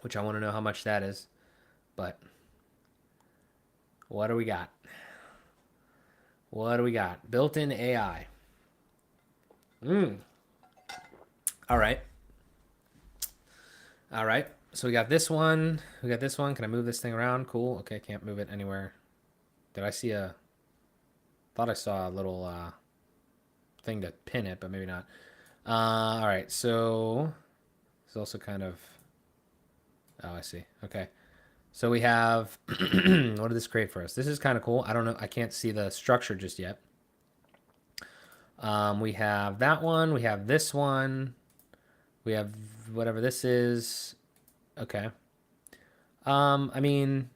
which I want to know how much that is. But what do we got? What do we got? Built-in AI. All right. All right. So we got this one. We got this one. Can I move this thing around? Cool. Okay, can't move it anywhere. Did I see a... Thought I saw a little thing to pin it, but maybe not. All right, so it's also kind of... Oh, I see. Okay. So we have... what did this create for us? This is kind of cool. I don't know. I can't see the structure just yet. We have that one. We have this one. We have whatever this is. Okay. I mean,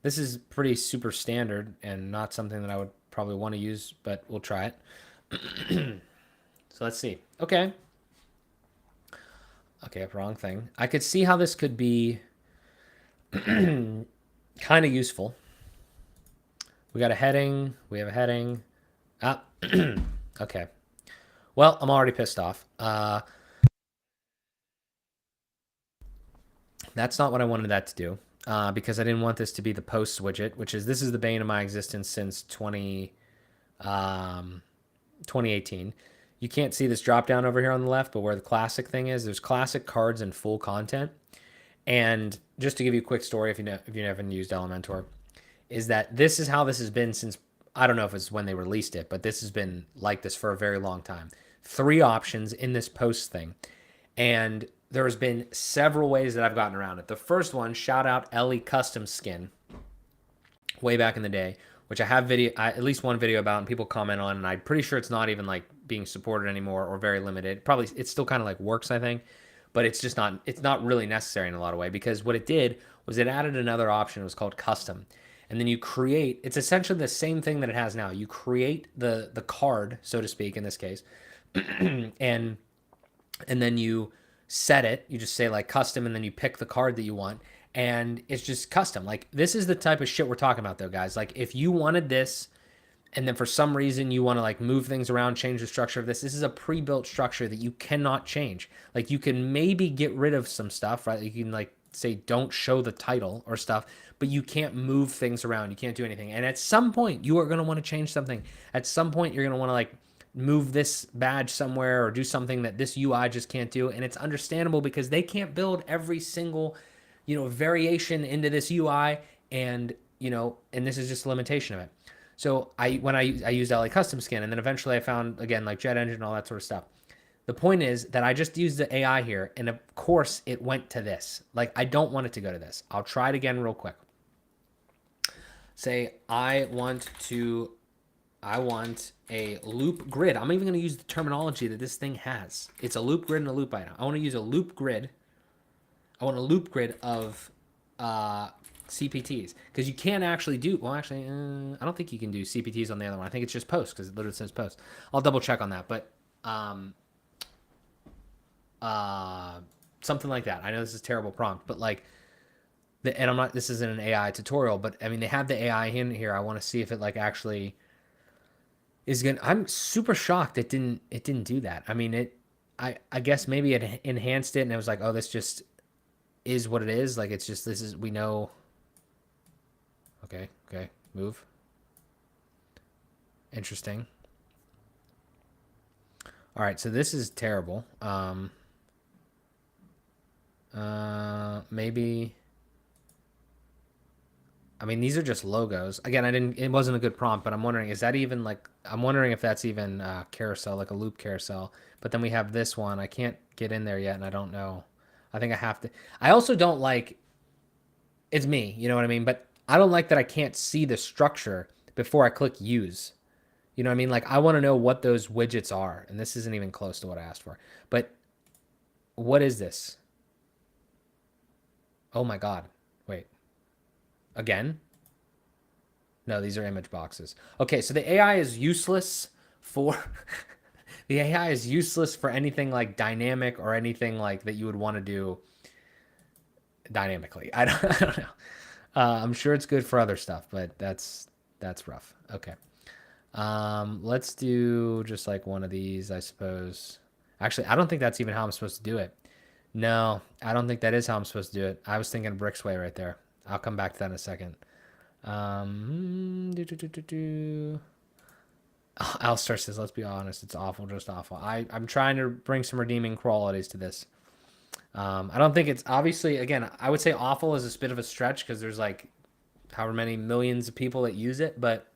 this is pretty super standard and not something that I would probably want to use, but we'll try it. So let's see. Okay. Okay, wrong thing. I could see how this could be kind of useful. We got a heading. We have a heading. Ah, okay. Well, I'm already pissed off. That's not what I wanted that to do because I didn't want this to be the posts widget, which is this is the bane of my existence since 2018. You can't see this drop down over here on the left, but where the classic thing is, there's classic cards and full content. And just to give you a quick story, if you haven't used Elementor, is that this is how this has been since I don't know if it's when they released it, but this has been like this for a very long time. 3 options in this post thing, and there's been several ways that I've gotten around it. The first one, shout out Ellie Custom Skin, way back in the day, which I have at least one video about, and people comment on, and I'm pretty sure it's not even like being supported anymore or very limited. Probably it's still kind of like works, I think, but it's just not. It's not really necessary in a lot of way because what it did was it added another option. It was called custom, and then you create. It's essentially the same thing that it has now. You create the card, so to speak, in this case, and then you set it. You just say like custom, and then you pick the card that you want, and it's just custom. Like this is the type of shit we're talking about, though, guys. Like if you wanted this, and then for some reason you want to like move things around, change the structure of this is a pre-built structure that you cannot change. Like you can maybe get rid of some stuff, right? You can like say don't show the title or stuff, but you can't move things around. You can't do anything. And at some point you are going to want to change something. At some point you're going to want to like move this badge somewhere or do something that this UI just can't do. And it's understandable because they can't build every single, variation into this UI, and and this is just a limitation of it. So I used LA Custom Skin, and then eventually I found again like Jet Engine and all that sort of stuff. The point is that I just used the AI here, and of course it went to this. Like I don't want it to go to this. I'll try it again real quick. Say I want a loop grid. I'm even going to use the terminology that this thing has. It's a loop grid and a loop item. I want to use a loop grid. I want a loop grid of CPTs, because you can't actually do, well, actually, I don't think you can do CPTs on the other one. I think it's just post because it literally says post. I'll double check on that, but something like that. I know this is a terrible prompt, but like, and I'm not, this isn't an AI tutorial, but I mean, they have the AI in here. I want to see if it like actually is going to, I'm super shocked it didn't do that. I mean, I guess maybe it enhanced it and it was like, oh, this just is what it is. Like, it's just, we know. Okay, move. Interesting. All right, so this is terrible. Maybe I mean, these are just logos. Again, it wasn't a good prompt, but I'm wondering, is that even like, I'm wondering if that's even carousel, like a loop carousel. But then we have this one. I can't get in there yet, and I don't know. I think I have to. I also don't like, it's me, you know what I mean? But I don't like that I can't see the structure before I click use. You know what I mean? Like, I want to know what those widgets are. And this isn't even close to what I asked for. But what is this? Oh my God. Wait. Again? No, these are image boxes. Okay, so the AI is useless for the AI is useless for anything like dynamic or anything like that you would want to do dynamically. I don't know. I'm sure it's good for other stuff, but that's rough. Okay. Let's do just like one of these, I suppose. Actually, I don't think that's even how I'm supposed to do it. No, I don't think that is how I'm supposed to do it. I was thinking Brick's way right there. I'll come back to that in a second. Alistar says, let's be honest, it's awful, just awful. I'm trying to bring some redeeming qualities to this. I don't think it's obviously, again, I would say awful is a bit of a stretch because there's like however many millions of people that use it, but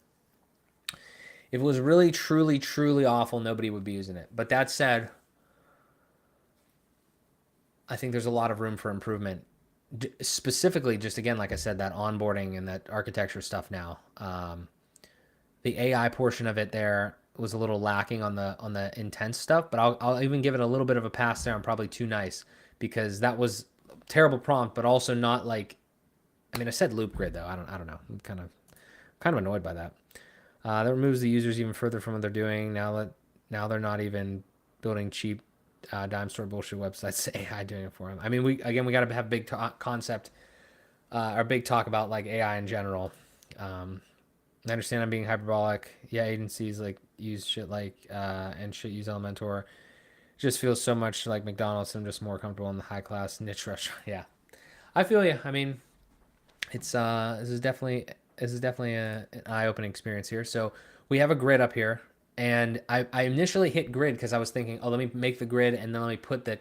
if it was really, truly, truly awful, nobody would be using it. But that said, I think there's a lot of room for improvement. Specifically, just again, like I said, that onboarding and that architecture stuff now. The AI portion of it there was a little lacking on the intense stuff, but I'll even give it a little bit of a pass there. I'm probably too nice because that was terrible prompt, but also not like, I mean, I said loop grid though. I don't know. I'm kind of annoyed by that. That removes the users even further from what they're doing. Now they're not even building cheap dime store bullshit websites. AI doing it for them. I mean, we got to have big concept or big talk about like AI in general. I understand I'm being hyperbolic. Yeah, agencies like use shit like and shit use Elementor. It just feels so much like McDonald's. I'm just more comfortable in the high class niche restaurant. Yeah, I feel you. I mean, it's this is definitely an eye opening experience here. So we have a grid up here, and I initially hit grid because I was thinking, oh, let me make the grid and then let me put the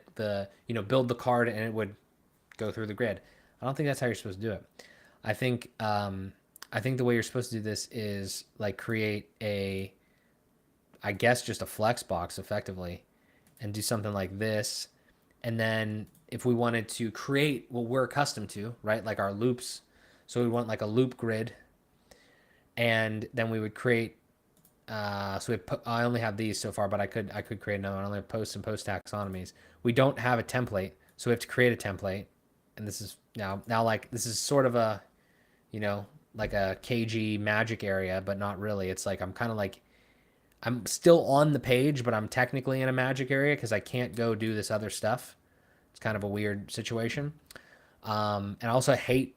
build the card and it would go through the grid. I don't think that's how you're supposed to do it. I think I think the way you're supposed to do this is like create a, I guess just a flex box effectively, and do something like this. And then if we wanted to create what we're accustomed to, right, like our loops, so we want like a loop grid, and then we would create. I only have these so far, but I could create another one. I only have posts and post taxonomies. We don't have a template, so we have to create a template. And this is now like this is sort of a, like a KG magic area, but not really. It's like I'm kind of like I'm still on the page, but I'm technically in a magic area because I can't go do this other stuff. It's kind of a weird situation. And I also I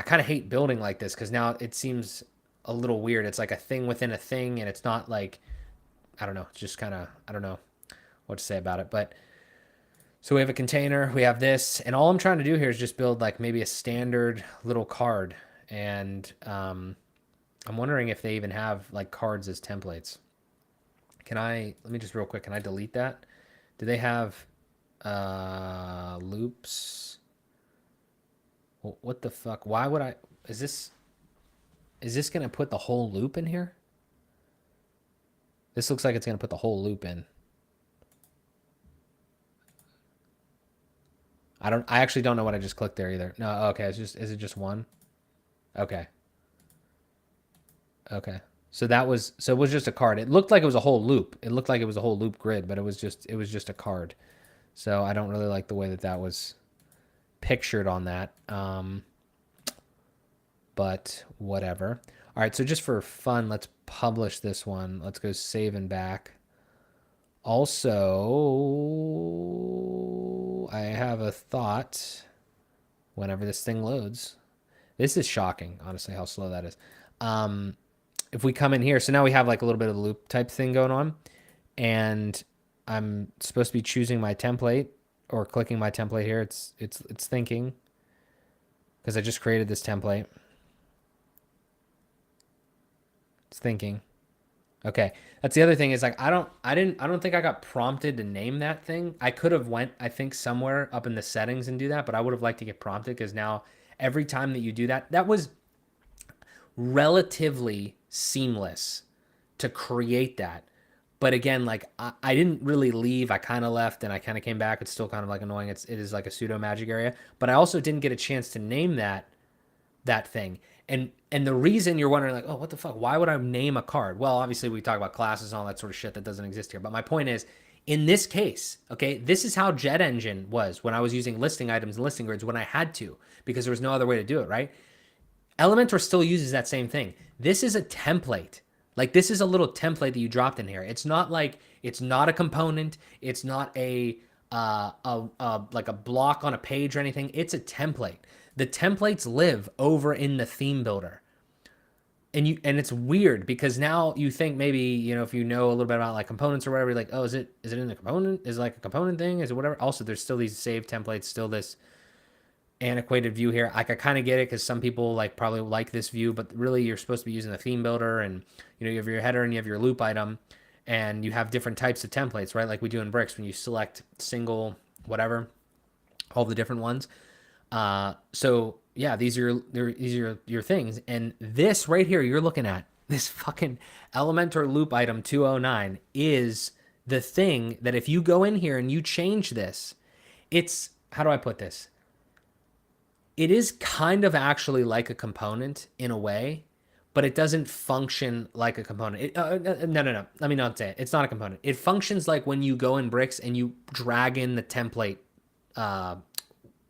kind of hate building like this because now it seems a little weird. It's like a thing within a thing, and it's not like, I don't know. It's just kind of, I don't know what to say about it. But so we have a container, we have this, and all I'm trying to do here is just build like maybe a standard little card. And I'm wondering if they even have like cards as templates. Let me just real quick, can I delete that? Do they have loops? What the fuck? Why would is this going to put the whole loop in here? This looks like it's going to put the whole loop in. I actually don't know what I just clicked there either. No, okay, is it just one? Okay. Okay. So it was just a card. It looked like it was a whole loop. It looked like it was a whole loop grid, but it was just a card. So I don't really like the way that was pictured on that. But whatever. All right, so just for fun, let's publish this one. Let's go save and back. Also, I have a thought whenever this thing loads. This is shocking, honestly, how slow that is. If we come in here, so now we have like a little bit of a loop type thing going on, and I'm supposed to be choosing my template or clicking my template here. It's thinking because I just created this template. It's thinking. Okay, that's the other thing is like I don't think I got prompted to name that thing. I could have went, I think, somewhere up in the settings and do that, but I would have liked to get prompted because now every time that you do that, relatively seamless to create that. But again, like I didn't really leave. I kind of left and I kind of came back. It's still kind of like annoying. It is like a pseudo magic area. But I also didn't get a chance to name that thing. And the reason you're wondering like, oh, what the fuck? Why would I name a card? Well, obviously we talk about classes and all that sort of shit that doesn't exist here. But my point is, in this case, okay, this is how Jet Engine was when I was using listing items and listing grids when I had to, because there was no other way to do it, right? Elementor still uses that same thing. This is a template. Like this is a little template that you dropped in here. It's not like it's not a component. It's not like a block on a page or anything. It's a template. The templates live over in the theme builder. And it's weird because now you think maybe, you know, if you know a little bit about like components or whatever, you're like, oh, is it in the component? Is it like a component thing? Is it whatever? Also, there's still these save templates, still this antiquated view here. I kind of get it because some people like probably like this view, but really you're supposed to be using the theme builder, and you know, you have your header and you have your loop item, and you have different types of templates, right? Like we do in bricks when you select single whatever, all the different ones. So yeah, these are your things, and this right here you're looking at, this fucking Elementor loop item 209 is the thing that if you go in here and you change this, it's, how do I put this? It is kind of actually like a component in a way, but it doesn't function like a component. No. Let me not say it. It's not a component. It functions like when you go in bricks and you drag in the template uh,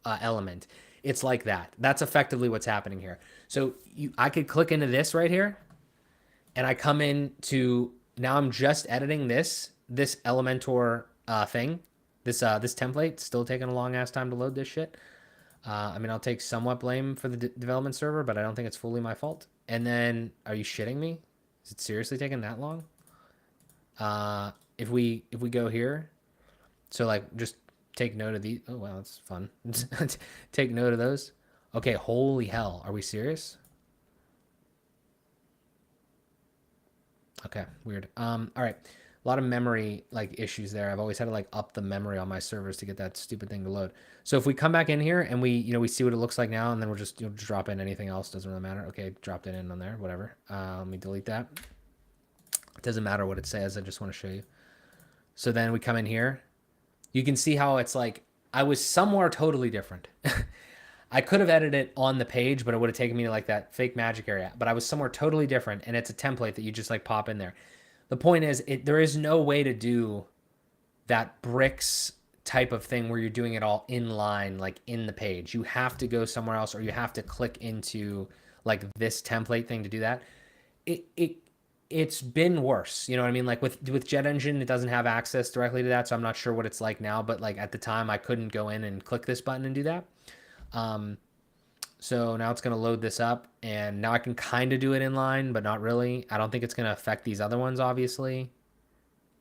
element. It's like that. That's effectively what's happening here. So I could click into this right here, and I come in to, now I'm just editing this Elementor thing. This template, still taking a long ass time to load this shit. I mean, I'll take somewhat blame for the development server, but I don't think it's fully my fault. And then, are you shitting me? Is it seriously taking that long? If we go here, so like just take note of these. Oh wow, that's fun. Take note of those. Okay, holy hell, are we serious? Okay, weird. All right. A lot of memory like issues there. I've always had to like up the memory on my servers to get that stupid thing to load. So if we come back in here and we see what it looks like now, and then we'll just drop in anything else. Doesn't really matter. Okay, dropped it in on there. Whatever. Let me delete that. It doesn't matter what it says. I just want to show you. So then we come in here. You can see how it's like I was somewhere totally different. I could have edited it on the page, but it would have taken me to like that fake magic area. But I was somewhere totally different, and it's a template that you just like pop in there. The point is, there is no way to do that bricks type of thing where you're doing it all in line, like in the page. You have to go somewhere else, or you have to click into like this template thing to do that. It's been worse. You know what I mean? Like with Jet Engine, it doesn't have access directly to that, so I'm not sure what it's like now. But like at the time, I couldn't go in and click this button and do that. So now it's going to load this up, and now I can kind of do it in line, but not really. I don't think it's going to affect these other ones, obviously,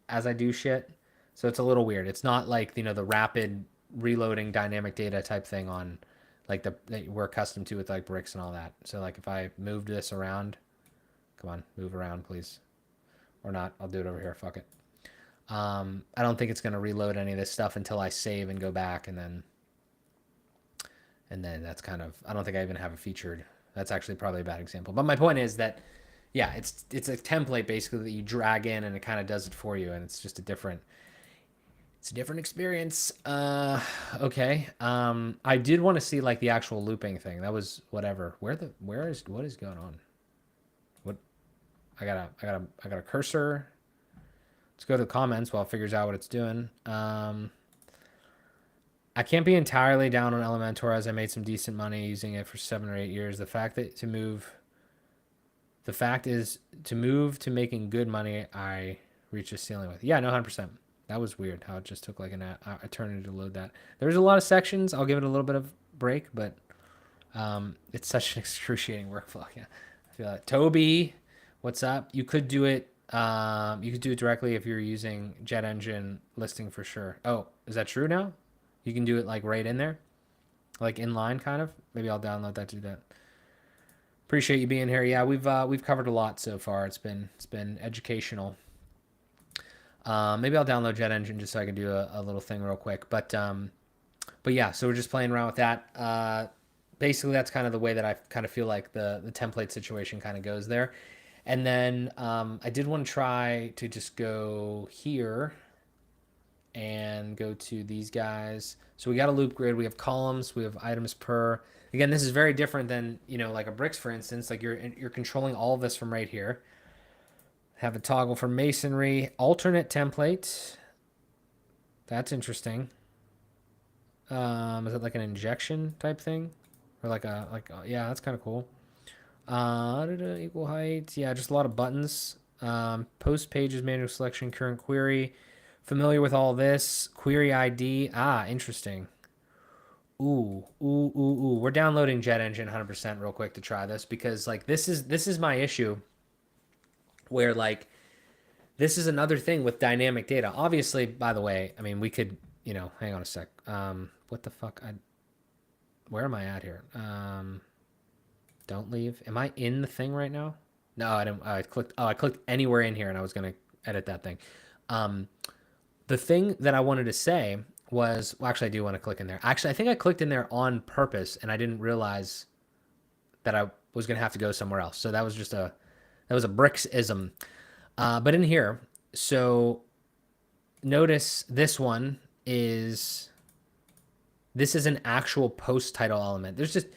as I do shit. So it's a little weird. It's not like, you know, the rapid reloading dynamic data type thing on like that we're accustomed to with like bricks and all that. So like if I moved this around, come on, move around, please. Or not, I'll do it over here. Fuck it. I don't think it's going to reload any of this stuff until I save and go back, and then that's kind of, I don't think I even have it featured. That's actually probably a bad example. But my point is that, yeah, it's a template basically that you drag in, and it kind of does it for you, and it's just a different experience. Okay. I did want to see like the actual looping thing. That was whatever. What is going on? What? I got a cursor. Let's go to the comments while it figures out what it's doing. I can't be entirely down on Elementor, as I made some decent money using it for 7 or 8 years. The fact is to move to making good money, I reached a ceiling with. Yeah, no, 100%. That was weird how it just took like an eternity to load that. There's a lot of sections. I'll give it a little bit of break, but it's such an excruciating workflow. Yeah, I feel like Toby, what's up? You could do it. You could do it directly if you're using Jet Engine listing for sure. Oh, is that true now? You can do it like right in there, like in line, kind of. Maybe I'll download that to do that. Appreciate you being here. Yeah, we've covered a lot so far. It's been educational. Maybe I'll download Jet Engine just so I can do a little thing real quick. But yeah, so we're just playing around with that. basically that's kind of the way that I kind of feel like the template situation kind of goes there. And then I did want to try to just go here and go to these guys. So we got a loop grid, we have columns, we have items per. Again, this is very different than, you know, like a bricks, for instance. Like you're controlling all of this from right here. Have a toggle for masonry, alternate template. That's interesting. Is it like an injection type thing, or yeah, that's kind of cool. Equal height, yeah, just a lot of buttons. Post pages, manual selection, current query. Familiar with all this? Query ID. Ah, interesting. Ooh. We're downloading Jet Engine 100% real quick to try this, because like this is my issue, where like this is another thing with dynamic data. Obviously, by the way, I mean we could, you know, hang on a sec. What the fuck? Where am I at here? Don't leave. Am I in the thing right now? No, I didn't. I clicked. Oh, I clicked anywhere in here, and I was gonna edit that thing. Um, the thing that I wanted to say was, well, actually, I do want to click in there. Actually, I think I clicked in there on purpose, and I didn't realize that I was gonna have to go somewhere else. So that was a bricks-ism. But in here, so notice this is an actual post title element. There's just,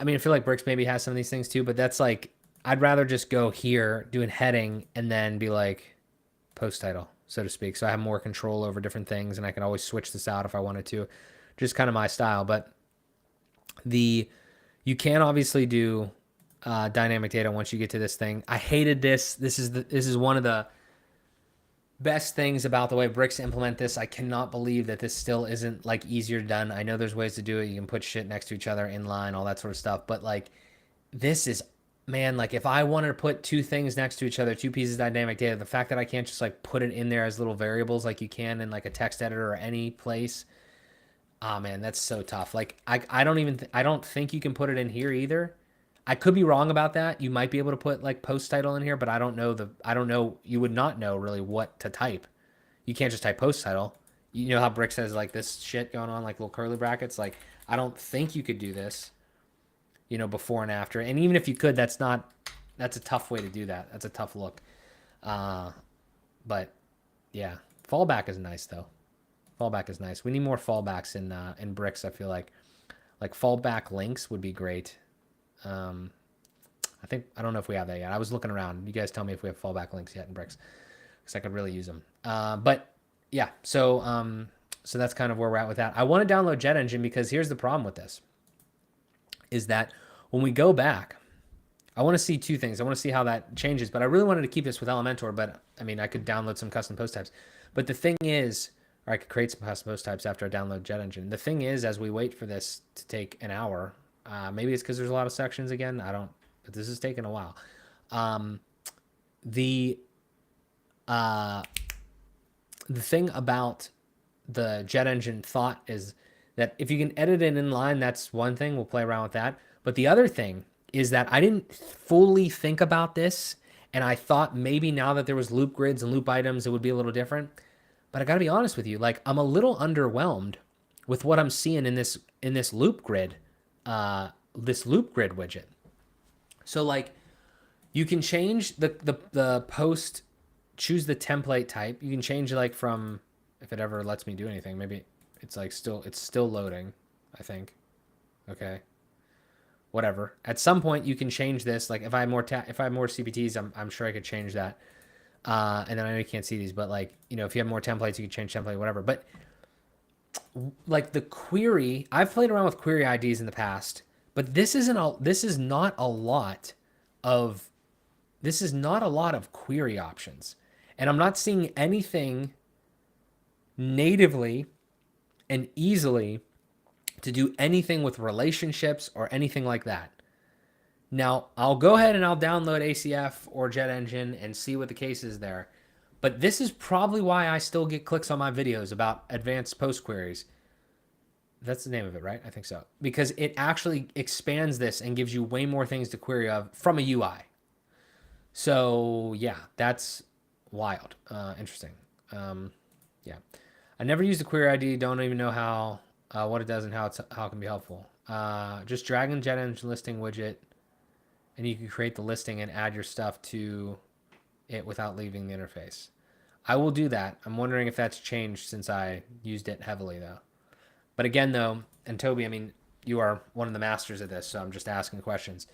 I mean, I feel like bricks maybe has some of these things too, but that's like, I'd rather just go here, do a heading, and then be like post title, so to speak. So I have more control over different things, and I can always switch this out if I wanted to. Just kind of my style. But you can obviously do dynamic data once you get to this thing. I hated this. This is one of the best things about the way bricks implement this. I cannot believe that this still isn't like easier done. I know there's ways to do it. You can put shit next to each other, inline, all that sort of stuff. But like, this is, man, like if I wanted to put two things next to each other, two pieces of dynamic data, the fact that I can't just like put it in there as little variables like you can in like a text editor or any place. Ah, man, that's so tough. Like I don't even I don't think you can put it in here either. I could be wrong about that. You might be able to put like post title in here, but I don't know, you would not know really what to type. You can't just type post title. You know how Bricks has like this shit going on, like little curly brackets. Like I don't think you could do this, you know, before and after. And even if you could, that's a tough way to do that. That's a tough look. But yeah, fallback is nice though. Fallback is nice. We need more fallbacks in Bricks. I feel like fallback links would be great. I don't know if we have that yet. I was looking around. You guys tell me if we have fallback links yet in Bricks, because I could really use them. But yeah, so that's kind of where we're at with that. I want to download Jet Engine because here's the problem with this, is that when we go back, I want to see two things. I want to see how that changes, but I really wanted to keep this with Elementor, but I mean, I could download some custom post types. But the thing is, or I could create some custom post types after I download Jet Engine. The thing is, as we wait for this to take an hour, maybe it's because there's a lot of sections again. I don't, but this is taking a while. The thing about the Jet Engine thought is that if you can edit it in line, that's one thing. We'll play around with that. But the other thing is that I didn't fully think about this, and I thought maybe now that there was loop grids and loop items, it would be a little different. But I got to be honest with you, like I'm a little underwhelmed with what I'm seeing in this loop grid, widget. So like you can change the post, choose the template type. You can change like from, if it ever lets me do anything, maybe it's like it's still loading, I think. Okay. Whatever. At some point you can change this. Like if I have more CPTs, I'm sure I could change that. And then I know you can't see these, but like, you know, if you have more templates, you can change template, whatever. But like the query, I've played around with query IDs in the past, but this is not a lot of query options. And I'm not seeing anything natively and easily to do anything with relationships or anything like that. Now, I'll go ahead and I'll download ACF or Jet Engine and see what the case is there. But this is probably why I still get clicks on my videos about advanced post queries. That's the name of it, right? I think so. Because it actually expands this and gives you way more things to query of from a UI. So yeah, that's wild. Interesting. Yeah. I never used a query ID. Don't even know how what it does and how it can be helpful. Just drag and jet engine listing widget, and you can create the listing and add your stuff to it without leaving the interface. I will do that. I'm wondering if that's changed since I used it heavily though. But again though, and Toby, I mean, you are one of the masters of this, so I'm just asking questions.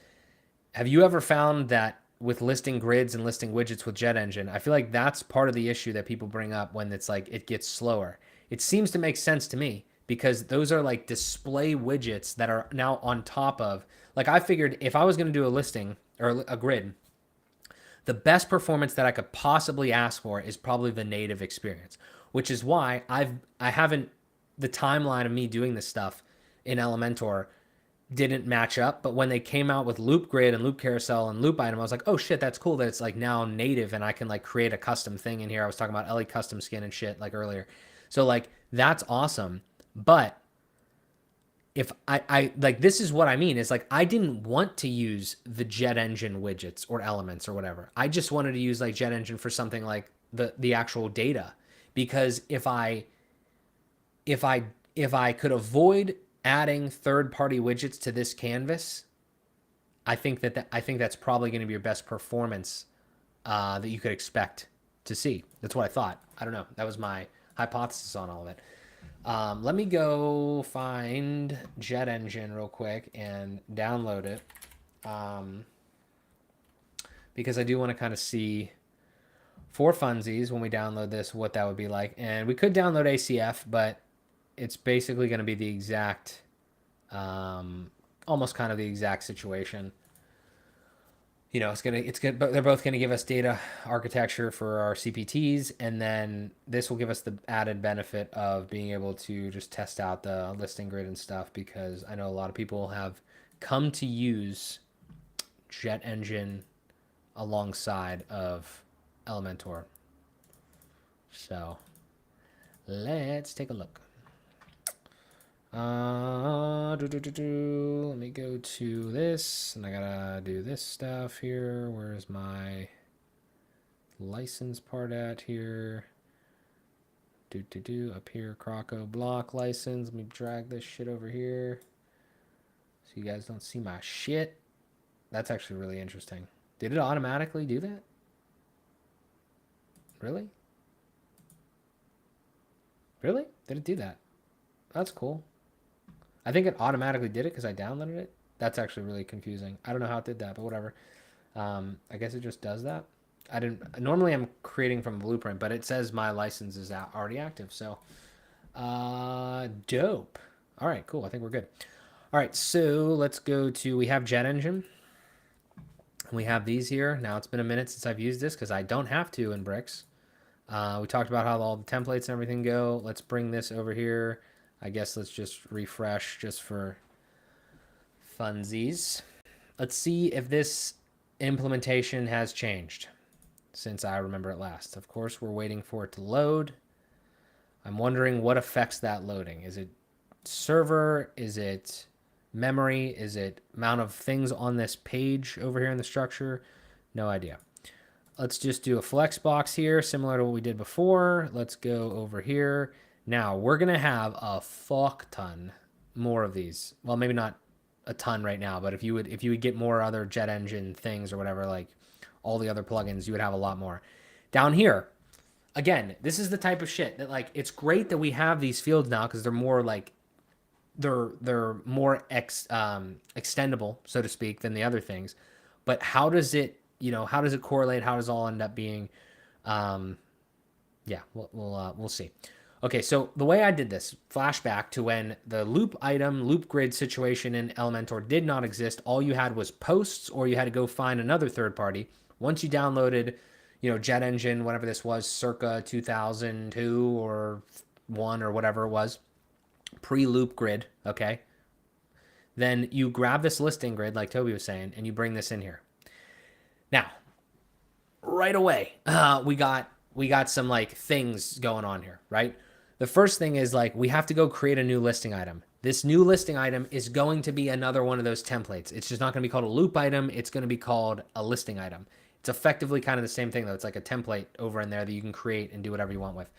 Have you ever found that with listing grids and listing widgets with Jet Engine, I feel like that's part of the issue that people bring up when it's like it gets slower. It seems to make sense to me because those are like display widgets that are now on top of, like I figured if I was going to do a listing or a grid, the best performance that I could possibly ask for is probably the native experience, which is why I haven't the timeline of me doing this stuff in Elementor didn't match up. But when they came out with loop grid and loop carousel and loop item, I was like, oh shit, that's cool that it's like now native and I can like create a custom thing in here. I was talking about Ellie custom skin and shit like earlier. So like that's awesome. But if I like this is what I mean is like I didn't want to use the jet engine widgets or elements or whatever. I just wanted to use like jet engine for something like the actual data because if I if I could avoid adding third-party widgets to this canvas, I think that's probably going to be your best performance that you could expect to see. That's what I thought. I don't know. That was my hypothesis on all of it. Let me go find Jet Engine real quick and download it because I do want to kind of see for funsies when we download this what that would be like. And we could download ACF, but it's basically going to be the exact, almost kind of the exact situation. You know, but they're both gonna give us data architecture for our CPTs, and then this will give us the added benefit of being able to just test out the listing grid and stuff because I know a lot of people have come to use Jet Engine alongside of Elementor. So let's take a look. Let me go to this, and I gotta do this stuff here. Where's my license part at here? Up here, Croco block license. Let me drag this shit over here so you guys don't see my shit. That's actually really interesting. Did it automatically do that? Really? Really? Did it do that? That's cool. I think it automatically did it because I downloaded it. That's actually really confusing. I don't know how it did that, but whatever. I guess it just does that. I didn't. Normally, I'm creating from a blueprint, but it says my license is already active. So, dope. All right, cool. I think we're good. All right, so let's go to. We have Jet Engine. We have these here. Now it's been a minute since I've used this because I don't have to in Bricks. We talked about how all the templates and everything go. Let's bring this over here. I guess let's just refresh just for funsies. Let's see if this implementation has changed since I remember it last. Of course, we're waiting for it to load. I'm wondering what affects that loading. Is it server? Is it memory? Is it amount of things on this page over here in the structure? No idea. Let's just do a flex box here, similar to what we did before. Let's go over here. Now, we're going to have a fuck ton more of these. Well, maybe not a ton right now, but if you would get more other jet engine things or whatever, like all the other plugins, you would have a lot more. Down here, again, this is the type of shit that like it's great that we have these fields now because they're more like they're more extendable, so to speak, than the other things. But how does it, how does it correlate? How does it all end up being? Yeah, we'll see. Okay, so the way I did this, flashback to when the loop item, loop grid situation in Elementor did not exist. All you had was posts, or you had to go find another third party. Once you downloaded, Jet Engine, whatever this was, circa 2002 or 1 or whatever it was, pre-loop grid, okay? Then you grab this listing grid, like Toby was saying, and you bring this in here. Now, right away, we got some like things going on here, right? The first thing is like we have to go create a new listing item. This new listing item is going to be another one of those templates. It's just not going to be called a loop item. It's going to be called a listing item. It's effectively kind of the same thing though. It's like a template over in there that you can create and do whatever you want with.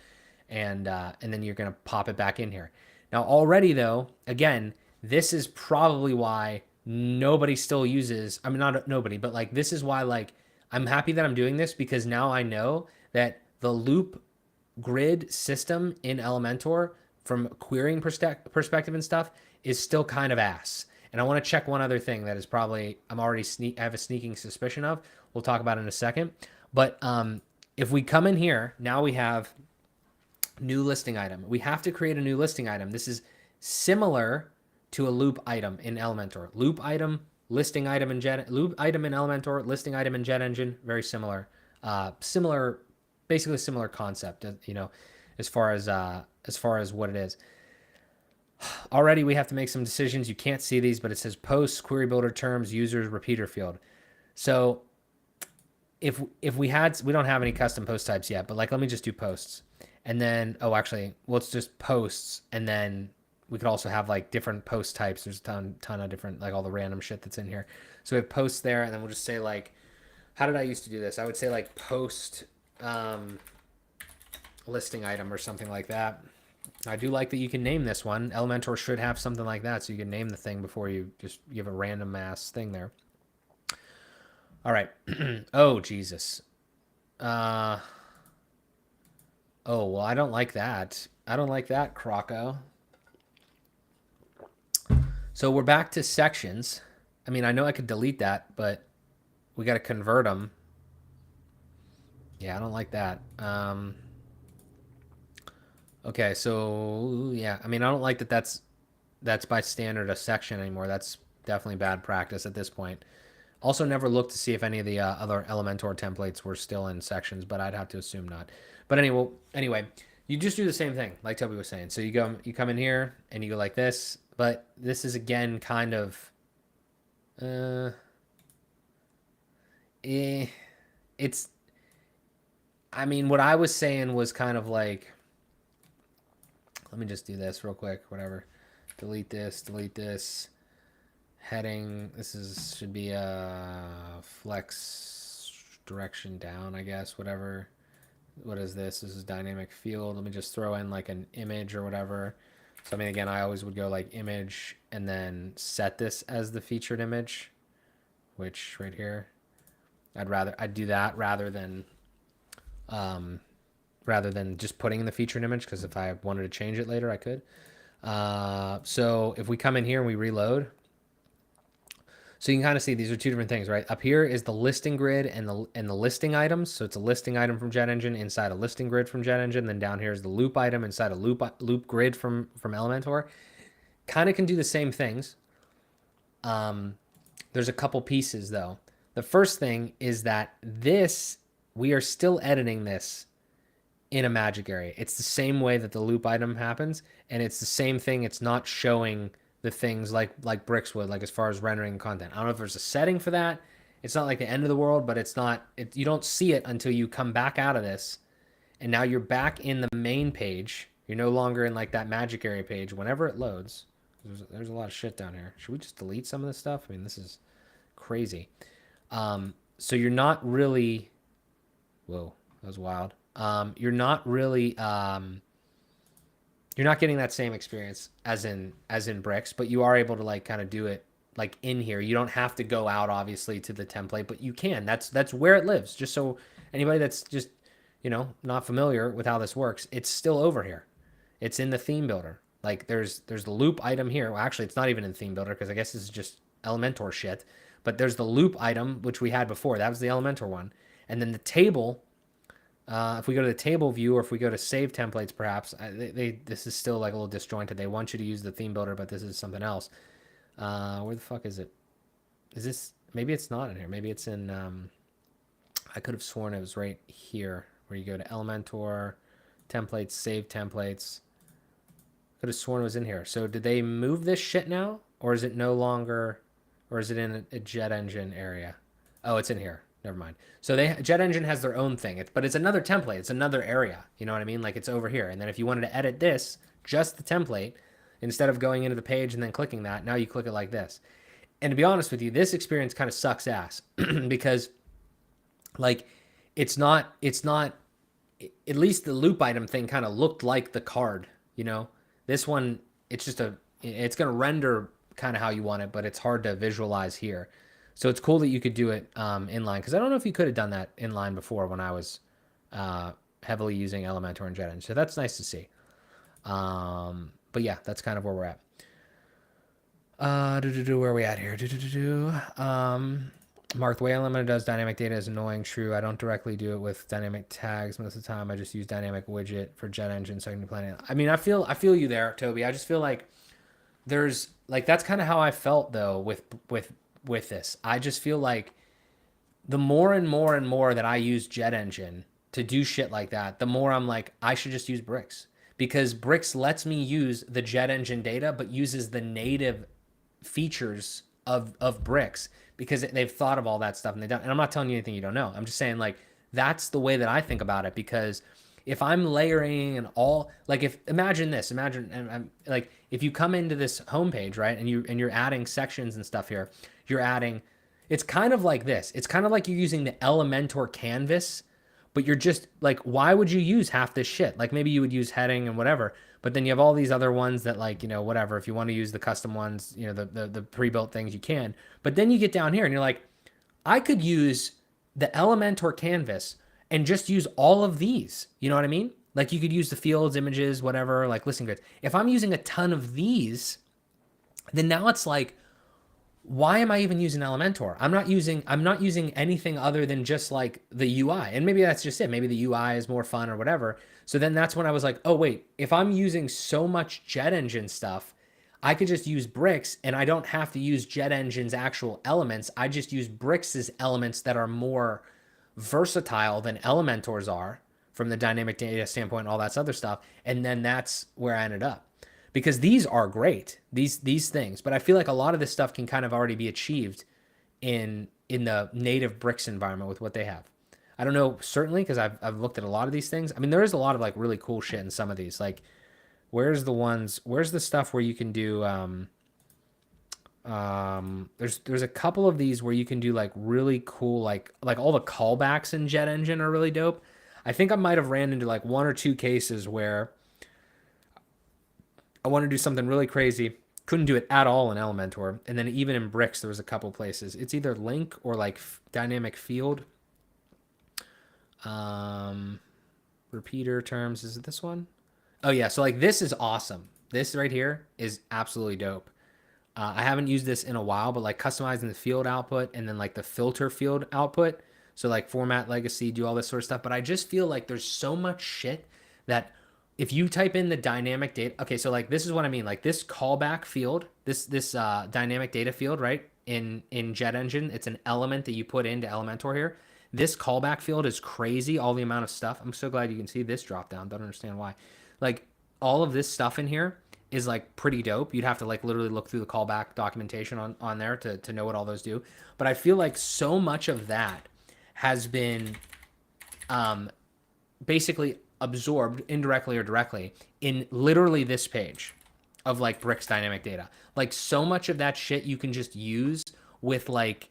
And then you're going to pop it back in here. Now already though, again, This is probably why nobody still uses, I mean, not nobody, but like this is why like I'm happy that I'm doing this because now I know that the loop grid system in Elementor from querying perspective and stuff is still kind of ass. And I want to check one other thing that is probably I have a sneaking suspicion of. We'll talk about it in a second. But if we come in here, now we have new listing item. We have to create a new listing item. This is similar to a loop item in Elementor. Loop item, listing item in loop item in Elementor, listing item in Jet Engine. Very similar, basically similar concept. You know, as far as what it is. Already we have to make some decisions. You can't see these, but it says posts, query builder terms, users, repeater field. So if we don't have any custom post types yet, but like let me just do posts. And then, oh, actually, well, it's just posts. And then we could also have like different post types. There's a ton of different, like all the random shit that's in here. So we have posts there. And then we'll just say like, how did I used to do this? I would say like post listing item or something like that. I do like that you can name this one. Elementor should have something like that. So you can name the thing before you have a random ass thing there. All right. Oh, Jesus. Oh, well, I don't like that. I don't like that, Croco. So we're back to sections. I mean, I know I could delete that, but we got to convert them. Yeah, I don't like that. Okay, so yeah, I mean, I don't like that that's by standard a section anymore. That's definitely bad practice at this point. Also never looked to see if any of the other Elementor templates were still in sections, but I'd have to assume not. But anyway, you just do the same thing, like Toby was saying. So you come in here and you go like this, but this is again kind of, it's, I mean, what I was saying was kind of like, let me just do this real quick, whatever. Delete this. Heading, should be a flex direction down, I guess, whatever. What is this? This is dynamic field. Let me just throw in like an image or whatever. So, I mean, again, I always would go like image and then set this as the featured image, which right here, I'd do that rather than just putting in the featured image, because if I wanted to change it later, I could. So if we come in here and we reload, so you can kind of see these are two different things, right? Up here is the listing grid and the listing items. So it's a listing item from Jet Engine inside a listing grid from Jet Engine. Then down here is the loop item inside a loop grid from Elementor. Kind of can do the same things. There's a couple pieces though. The first thing is that we are still editing this in a magic area. It's the same way that the loop item happens, and it's the same thing. It's not showing the things like Bricks would, like as far as rendering content. I don't know if there's a setting for that. It's not like the end of the world, but it's not. You don't see it until you come back out of this, and now you're back in the main page. You're no longer in like that magic area page. Whenever it loads, there's a lot of shit down here. Should we just delete some of this stuff? I mean, this is crazy. So you're not really. Whoa, that was wild. You're not really. You're not getting that same experience as in Bricks, but you are able to like kind of do it like in here. You don't have to go out obviously to the template, but you can. That's where it lives. Just so anybody that's just, not familiar with how this works, it's still over here. It's in the theme builder. Like there's the loop item here. Well, actually, it's not even in theme builder because I guess this is just Elementor shit. But there's the loop item which we had before. That was the Elementor one, and then the table. If we go to the table view, or if we go to save templates, perhaps this is still like a little disjointed. They want you to use the theme builder, but this is something else. Where the fuck is it? Is this, maybe it's not in here. Maybe it's in, I could have sworn it was right here where you go to Elementor, templates, save templates. Could have sworn it was in here. So did they move this shit now, or is it no longer, or is it in a Jet Engine area? Oh, it's in here. Never mind. So Jet Engine has their own thing, but it's another template. It's another area. You know what I mean? Like it's over here. And then if you wanted to edit this, just the template, instead of going into the page and then clicking that, now you click it like this. And to be honest with you, this experience kind of sucks ass because like it's not, at least the loop item thing kind of looked like the card, This one, it's just it's going to render kind of how you want it, but it's hard to visualize here. So it's cool that you could do it inline, because I don't know if you could have done that inline before when I was heavily using Elementor and JetEngine. So that's nice to see. But yeah, that's kind of where we're at. Where are we at here? Mark, the way Elementor does dynamic data is annoying. True, I don't directly do it with dynamic tags most of the time. I just use dynamic widget for JetEngine so I can plan it. I mean, I feel you there, Toby. I just feel like there's like that's kind of how I felt though with this. I just feel like the more and more and more that I use JetEngine to do shit like that, the more I'm like, I should just use Bricks, because Bricks lets me use the JetEngine data, but uses the native features of Bricks, because they've thought of all that stuff and they don't. And I'm not telling you anything you don't know. I'm just saying like that's the way that I think about it, because if I'm layering and all, like if imagine this, imagine like if you come into this homepage, right, and you're adding sections and stuff here, you're adding. It's kind of like this. It's kind of like you're using the Elementor canvas, but you're just like, why would you use half this shit? Like maybe you would use heading and whatever, but then you have all these other ones that like, you know, whatever. If you want to use the custom ones, you know, the pre-built things you can. But then you get down here and you're like, I could use the Elementor canvas and just use all of these. You know what I mean? Like you could use the fields, images, whatever, like listing grids. If I'm using a ton of these, then now it's like, why am I even using Elementor? I'm not using anything other than just like the UI. And maybe that's just it. Maybe the UI is more fun or whatever. So then that's when I was like, oh wait, if I'm using so much JetEngine stuff, I could just use Bricks and I don't have to use JetEngine's actual elements. I just use Bricks' elements that are more versatile than Elementor's are from the dynamic data standpoint and all that other stuff. And then that's where I ended up, because these are great, these things, but I feel like a lot of this stuff can kind of already be achieved in the native Bricks environment with what they have. I don't know certainly, because I've looked at a lot of these things. I mean, there is a lot of like really cool shit in some of these. Like, where's the stuff where you can do there's a couple of these where you can do like really cool, like all the callbacks in JetEngine are really dope. I think I might have ran into like one or two cases where I want to do something really crazy, couldn't do it at all in Elementor, and then even in Bricks there was a couple places. It's either link or like dynamic field. Repeater terms, is it this one? Oh yeah, so like this is awesome. This right here is absolutely dope. I haven't used this in a while, but like customizing the field output and then like the filter field output. So like format legacy, do all this sort of stuff. But I just feel like there's so much shit that if you type in the dynamic data, okay, so like this is what I mean. Like this callback field, this dynamic data field, right? In JetEngine, it's an element that you put into Elementor here. This callback field is crazy. All the amount of stuff. I'm so glad you can see this drop down. Don't understand why. Like all of this stuff in here is like pretty dope. You'd have to like literally look through the callback documentation on there to know what all those do. But I feel like so much of that has been basically absorbed indirectly or directly in literally this page of like Bricks dynamic data. Like so much of that shit you can just use with like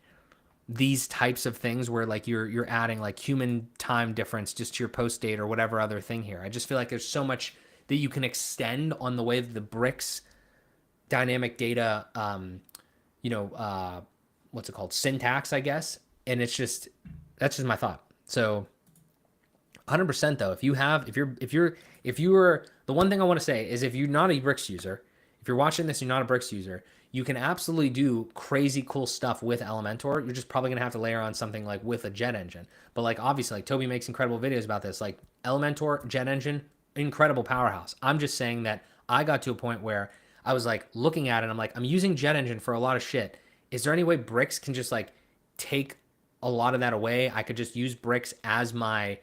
these types of things where like you're adding like human time difference just to your post date or whatever other thing here. I just feel like there's so much that you can extend on the way that the Bricks dynamic data what's it called, syntax, I guess. And it's just, that's just my thought. So 100% though, if you are, the one thing I want to say is if you're not a Bricks user, if you're watching this, you're not a Bricks user, you can absolutely do crazy cool stuff with Elementor. You're just probably gonna have to layer on something like with a JetEngine. But like obviously, like Toby makes incredible videos about this. Like Elementor, JetEngine, incredible powerhouse. I'm just saying that I got to a point where I was like looking at it, I'm like, I'm using JetEngine for a lot of shit. Is there any way Bricks can just like take a lot of that away? I could just use Bricks as my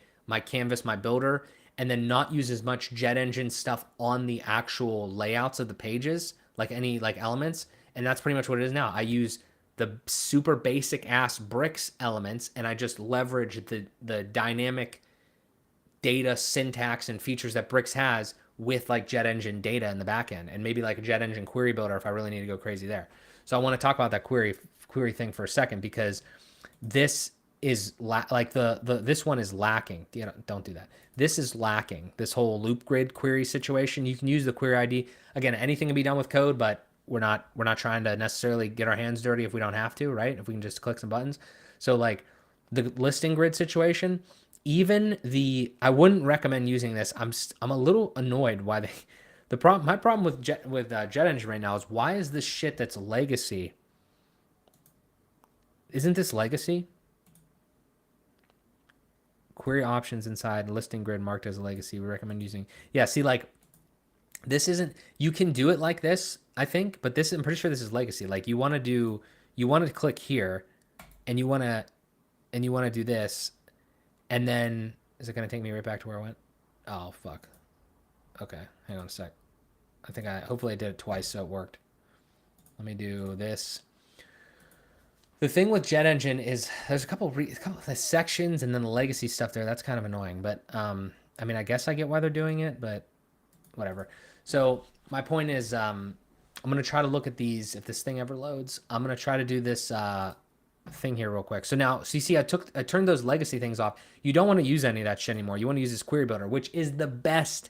canvas, my builder, and then not use as much JetEngine stuff on the actual layouts of the pages, like any like elements. And that's pretty much what it is now. I use the super basic ass Bricks elements and I just leverage the dynamic data syntax and features that Bricks has with like JetEngine data in the back end, and maybe like a JetEngine query builder if I really need to go crazy there. So I want to talk about that query thing for a second, because this is like this one is lacking. Don't do that. This is lacking. This whole loop grid query situation. You can use the query ID. Again, anything can be done with code, but we're not trying to necessarily get our hands dirty if we don't have to, right? If we can just click some buttons. So like the listing grid situation, even I wouldn't recommend using this. I'm a little annoyed why my problem with Jet Engine right now is why is this shit that's legacy? Isn't this legacy? Query options inside listing grid marked as a legacy. We recommend using. Yeah, see, like this isn't. You can do it like this, I think, but I'm pretty sure this is legacy. Like you want to click here, and you want to do this, and then is it going to take me right back to where I went? Oh fuck. Okay, hang on a sec. Hopefully I did it twice so it worked. Let me do this. The thing with Jet Engine is there's a couple of the sections and then the legacy stuff there. That's kind of annoying, but I mean, I guess I get why they're doing it, but whatever. So my point is, I'm gonna try to look at these if this thing ever loads. I'm gonna try to do this thing here real quick. So now, so you see, I turned those legacy things off. You don't want to use any of that shit anymore. You want to use this query builder, which is the best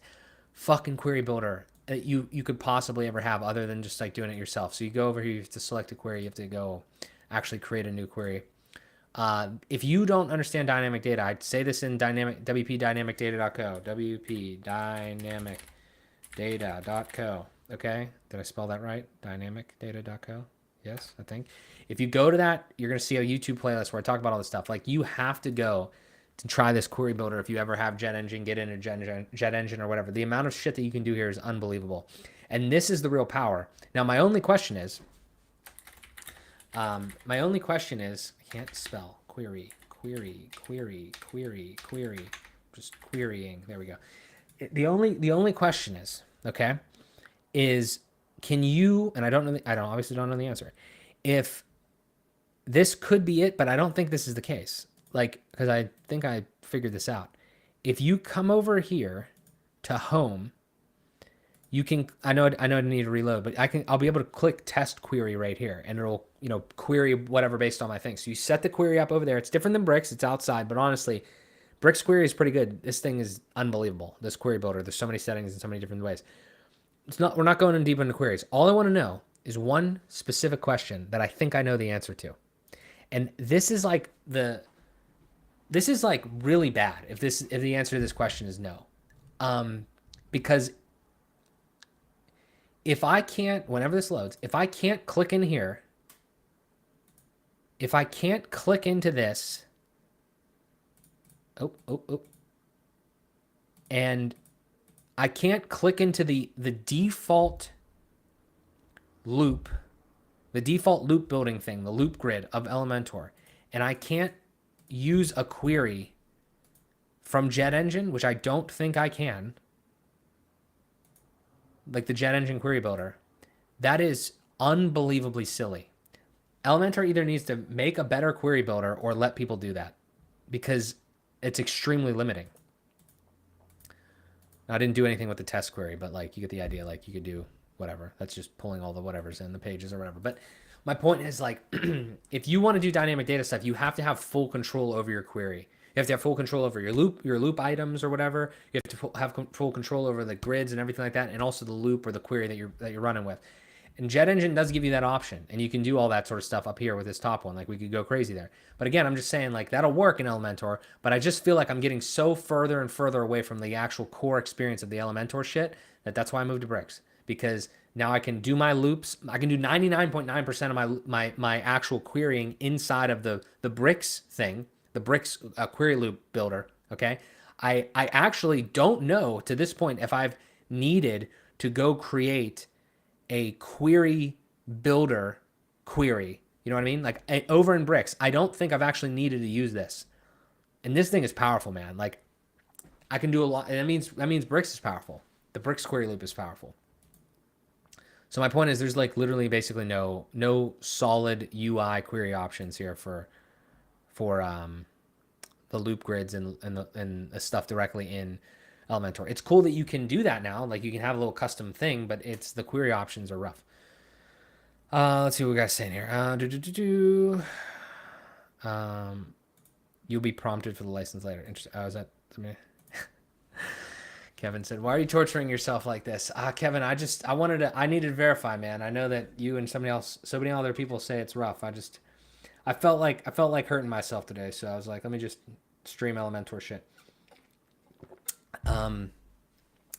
fucking query builder that you could possibly ever have, other than just like doing it yourself. So you go over here, you have to select a query, you have to go actually create a new query. If you don't understand dynamic data, I'd say this in wpdynamicdata.co. wpdynamicdata.co. Okay? Did I spell that right? Dynamicdata.co? Yes, I think. If you go to that, you're going to see a YouTube playlist where I talk about all this stuff. Like, you have to go to try this query builder if you ever have Jet Engine, get into Jet Engine or whatever. The amount of shit that you can do here is unbelievable. And this is the real power. Now, my only question is, I can't spell query, just querying. There we go. The only question is, okay, is can you, and I obviously don't know the answer. If this could be it, but I don't think this is the case. Like, because I think I figured this out. If you come over here to home, you can, I know I need to reload, but I'll be able to click test query right here, and it'll, query whatever based on my thing. So you set the query up over there. It's different than Bricks. It's outside, but honestly, Bricks query is pretty good. This thing is unbelievable. This query builder. There's so many settings in so many different ways. We're not going in deep into queries. All I want to know is one specific question that I think I know the answer to. And this is like really bad if the answer to this question is no. Because if I can't, whenever this loads, if I can't click in here, if I can't click into this, and I can't click into the default loop, building thing, the loop grid of Elementor, and I can't use a query from Jet Engine, which I don't think I can, like the Jet Engine query builder, that is unbelievably silly. Elementor either needs to make a better query builder or let people do that, because it's extremely limiting. Now, I didn't do anything with the test query, but like you get the idea. Like you could do whatever. That's just pulling all the whatevers in the pages or whatever. But my point is, like, if you want to do dynamic data stuff, you have to have full control over your query. You have to have full control over your loop items or whatever. You have to have full control over the grids and everything like that, and also the loop or the query that you're running with. And Jet Engine does give you that option, and you can do all that sort of stuff up here with this top one. Like, we could go crazy there. But again, I'm just saying, like, that'll work in Elementor, but I just feel like I'm getting so further and further away from the actual core experience of the Elementor shit that's why I moved to Bricks. Because now I can do my loops. I can do 99.9% of my actual querying inside of the Bricks thing, the Bricks query loop builder, okay? I actually don't know to this point if I've needed to go create a query builder query. You know what I mean? Like, over in Bricks, I don't think I've actually needed to use this. And this thing is powerful, man. Like, I can do a lot. And that means Bricks is powerful. The Bricks query loop is powerful. So my point is, there's like literally basically no solid UI query options here for the loop grids and the stuff directly in Elementor. It's cool that you can do that now. Like, you can have a little custom thing, but the query options are rough. Let's see what we got saying here. You'll be prompted for the license later. Interesting. Oh, is that? I mean, Kevin said, "Why are you torturing yourself like this?" Kevin, I needed to verify, man. I know that you and so many other people say it's rough. I felt like hurting myself today, so I was like, let me just stream Elementor shit.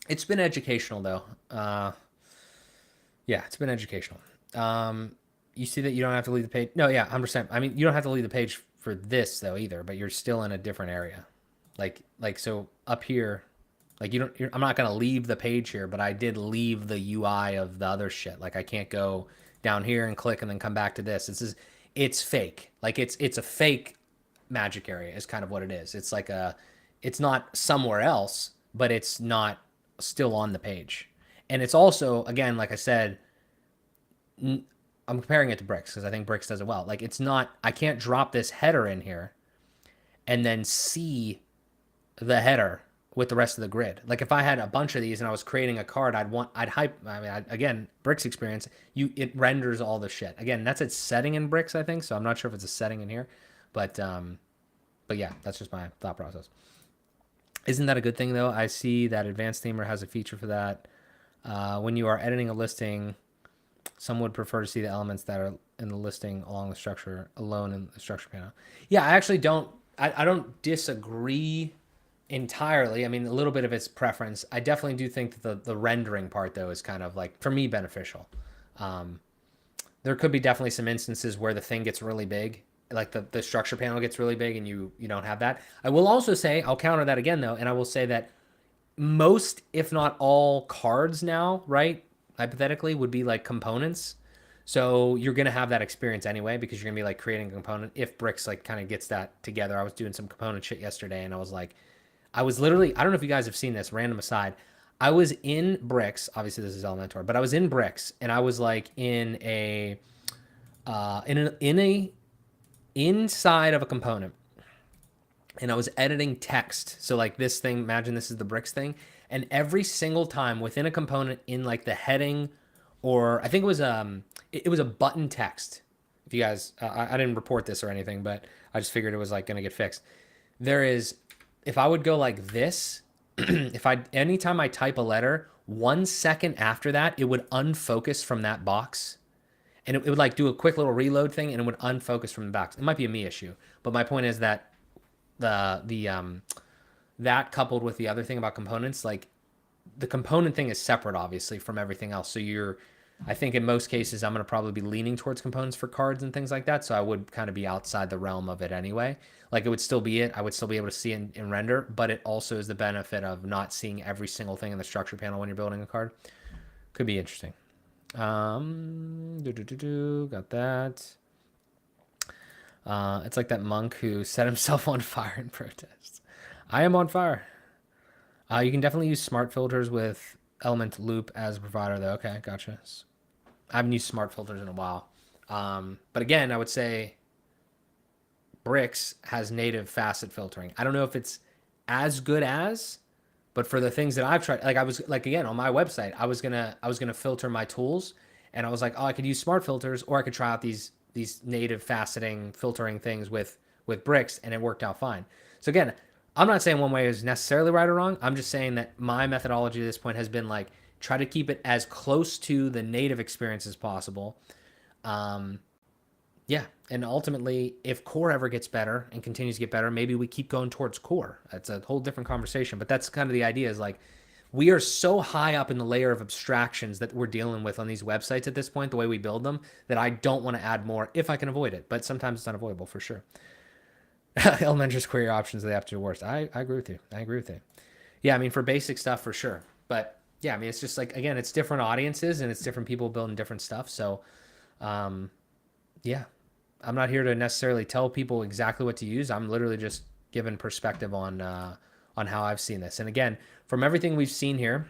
It's been educational though. Yeah, it's been educational. You see that you don't have to leave the page. No, yeah, 100%. I mean, you don't have to leave the page for this though either, but you're still in a different area. So up here, like I'm not gonna leave the page here, but I did leave the UI of the other shit. Like I can't go down here and click and then come back to this. It's fake. Like it's a fake magic area is kind of what it is. It's not somewhere else, but it's not still on the page. And it's also, again, like I said, I'm comparing it to Bricks because I think Bricks does it well. Like it's not, I can't drop this header in here and then see the header with the rest of the grid. Like if I had a bunch of these and I was creating a card, again, Bricks experience, it renders all the shit. Again, that's its setting in Bricks, I think. So I'm not sure if it's a setting in here, but yeah, that's just my thought process. Isn't that a good thing though? I see that Advanced Themer has a feature for that. When you are editing a listing, some would prefer to see the elements that are in the listing along the structure alone in the structure panel. Yeah, I actually don't. I don't disagree entirely. I mean, a little bit of its preference. I definitely do think that the rendering part though is kind of like for me beneficial. There could be definitely some instances where the thing gets really big, like the structure panel gets really big, and you don't have that. I will also say I'll counter that again though, and I will say that most, if not all, cards now, right? Hypothetically, would be like components. So you're gonna have that experience anyway because you're gonna be like creating a component. If Bricks like kind of gets that together, I was doing some component shit yesterday, and I was literally, I don't know if you guys have seen this. Random aside, I was in Bricks. Obviously, this is Elementor, but I was in Bricks, and I was like in a inside of a component, and I was editing text. So like this thing, imagine this is the Bricks thing. And every single time within a component in like the heading, or I think it was a button text. If you guys, I didn't report this or anything, but I just figured it was like going to get fixed. If I would go like this, anytime I type a letter, 1 second after that, it would unfocus from that box. And it would like do a quick little reload thing and it would unfocus from the box. It might be a me issue, but my point is that that coupled with the other thing about components, like the component thing is separate obviously from everything else. So I think in most cases I'm going to probably be leaning towards components for cards and things like that. So I would kind of be outside the realm of it anyway. Like it would still be I would still be able to see in render, but it also is the benefit of not seeing every single thing in the structure panel when you're building a card. Could be interesting. Got that. It's like that monk who set himself on fire in protest. I am on fire. You can definitely use smart filters with Element Loop as a provider, though. Okay, gotcha. I haven't used smart filters in a while. But again, I would say Bricks has native facet filtering. I don't know if it's as good as, but for the things that I've tried, like I was like again on my website, I was gonna filter my tools, and I was like, oh, I could use smart filters, or I could try out these native faceting filtering things with Bricks, and it worked out fine. So again, I'm not saying one way is necessarily right or wrong. I'm just saying that my methodology at this point has been like try to keep it as close to the native experience as possible. Yeah, and ultimately, if core ever gets better and continues to get better, maybe we keep going towards core. That's a whole different conversation, but that's kind of the idea is like we are so high up in the layer of abstractions that we're dealing with on these websites at this point, the way we build them, that I don't want to add more if I can avoid it, but sometimes it's unavoidable for sure. Elementor's query options they have to do worse. I agree with you. Yeah, I mean, for basic stuff, for sure. But yeah, I mean, it's just like, again, it's different audiences and it's different people building different stuff. So, yeah, I'm not here to necessarily tell people exactly what to use. I'm literally just giving perspective on how I've seen this. And again, from everything we've seen here,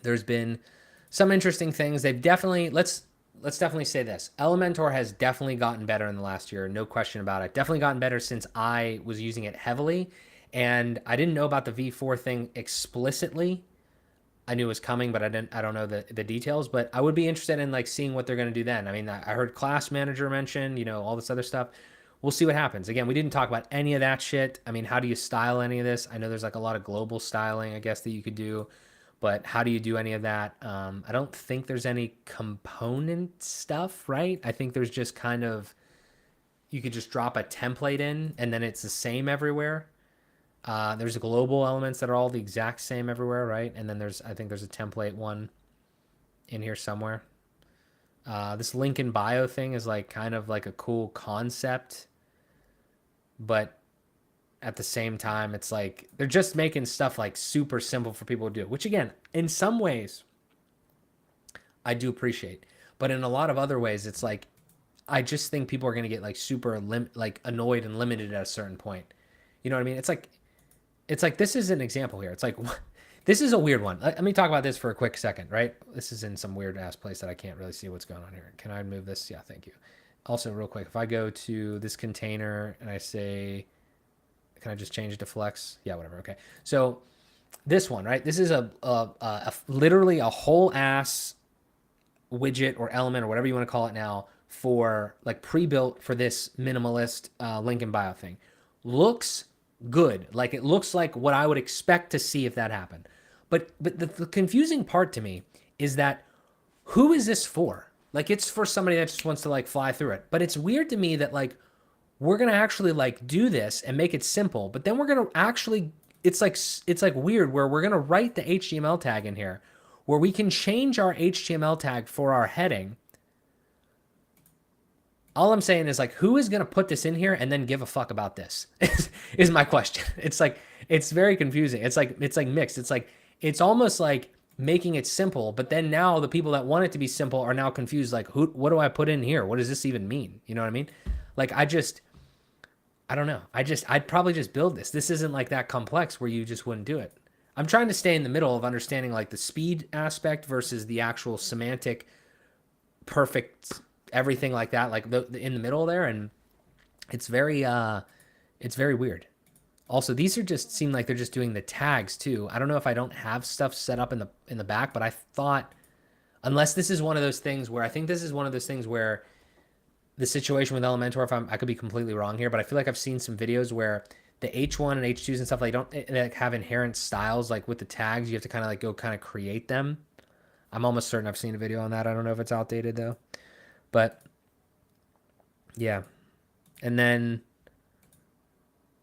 there's been some interesting things. They've definitely, let's definitely say this. Elementor has definitely gotten better in the last year. No question about it. Definitely gotten better since I was using it heavily. And I didn't know about the V4 thing explicitly. I knew it was coming, but I don't know the details, but I would be interested in like seeing what they're going to do then. I mean, I heard class manager mentioned, all this other stuff. we'll see what happens. Again, we didn't talk about any of that shit. I mean, how do you style any of this? I know there's like a lot of global styling, I guess, that you could do, but how do you do any of that? I don't think there's any component stuff, right? I think there's just kind of, you could just drop a template in and then it's the same everywhere. There's global elements that are all the exact same everywhere, right? And then I think there's a template one in here somewhere. This link in bio thing is like kind of like a cool concept, but at the same time, it's like they're just making stuff like super simple for people to do, which again, in some ways, I do appreciate. But in a lot of other ways, it's like I just think people are going to get like super like annoyed and limited at a certain point. You know what I mean? It's like this is an example here. It's like this is a weird one. Let me talk about this for a quick second, right? This is in some weird ass place that I can't really see what's going on here. Can I move this? Yeah, thank you. Also, real quick, if I go to this container and I say, can I just change it to flex? Yeah, whatever. Okay. So this one, right? This is literally a whole ass widget or element or whatever you want to call it now for like pre-built for this minimalist link in bio thing. Looks good. Like it looks like what I would expect to see if that happened. But the confusing part to me is that who is this for? Like it's for somebody that just wants to like fly through it. But it's weird to me that like we're gonna actually like do this and make it simple, but then we're gonna actually it's like weird where we're gonna write the HTML tag in here where we can change our HTML tag for our heading. All I'm saying is like, who is gonna put this in here and then give a fuck about this? Is my question. It's like it's very confusing. It's like mixed. It's like it's almost like making it simple, but then now the people that want it to be simple are now confused. Like, what do I put in here? What does this even mean? You know what I mean? Like I don't know. I'd probably just build this. This isn't like that complex where you just wouldn't do it. I'm trying to stay in the middle of understanding like the speed aspect versus the actual semantic, perfect everything like that, like in the middle there, and it's very weird. Also, these are just seem like they're just doing the tags too. I don't know if I don't have stuff set up in the back, but I thought unless this is one of those things where I think this is one of those things where the situation with Elementor, if I could be completely wrong here, but I feel like I've seen some videos where the H1 and H2s and stuff like don't like have inherent styles like with the tags. You have to kind of like go kind of create them. I'm almost certain I've seen a video on that. I don't know if it's outdated though, but yeah. And then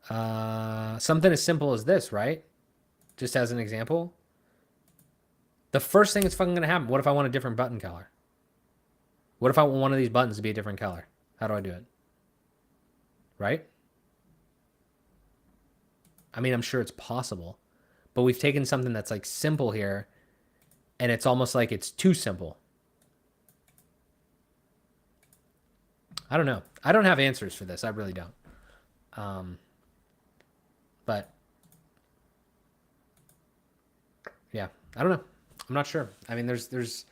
something as simple as this, right? Just as an example, the first thing that's fucking gonna happen. What if I want a different button color? What if I want one of these buttons to be a different color? How do I do it? Right? I mean, I'm sure it's possible, but we've taken something that's like simple here and it's almost like it's too simple. I don't know. I don't have answers for this. I really don't. But yeah, I don't know. I'm not sure. I mean, there's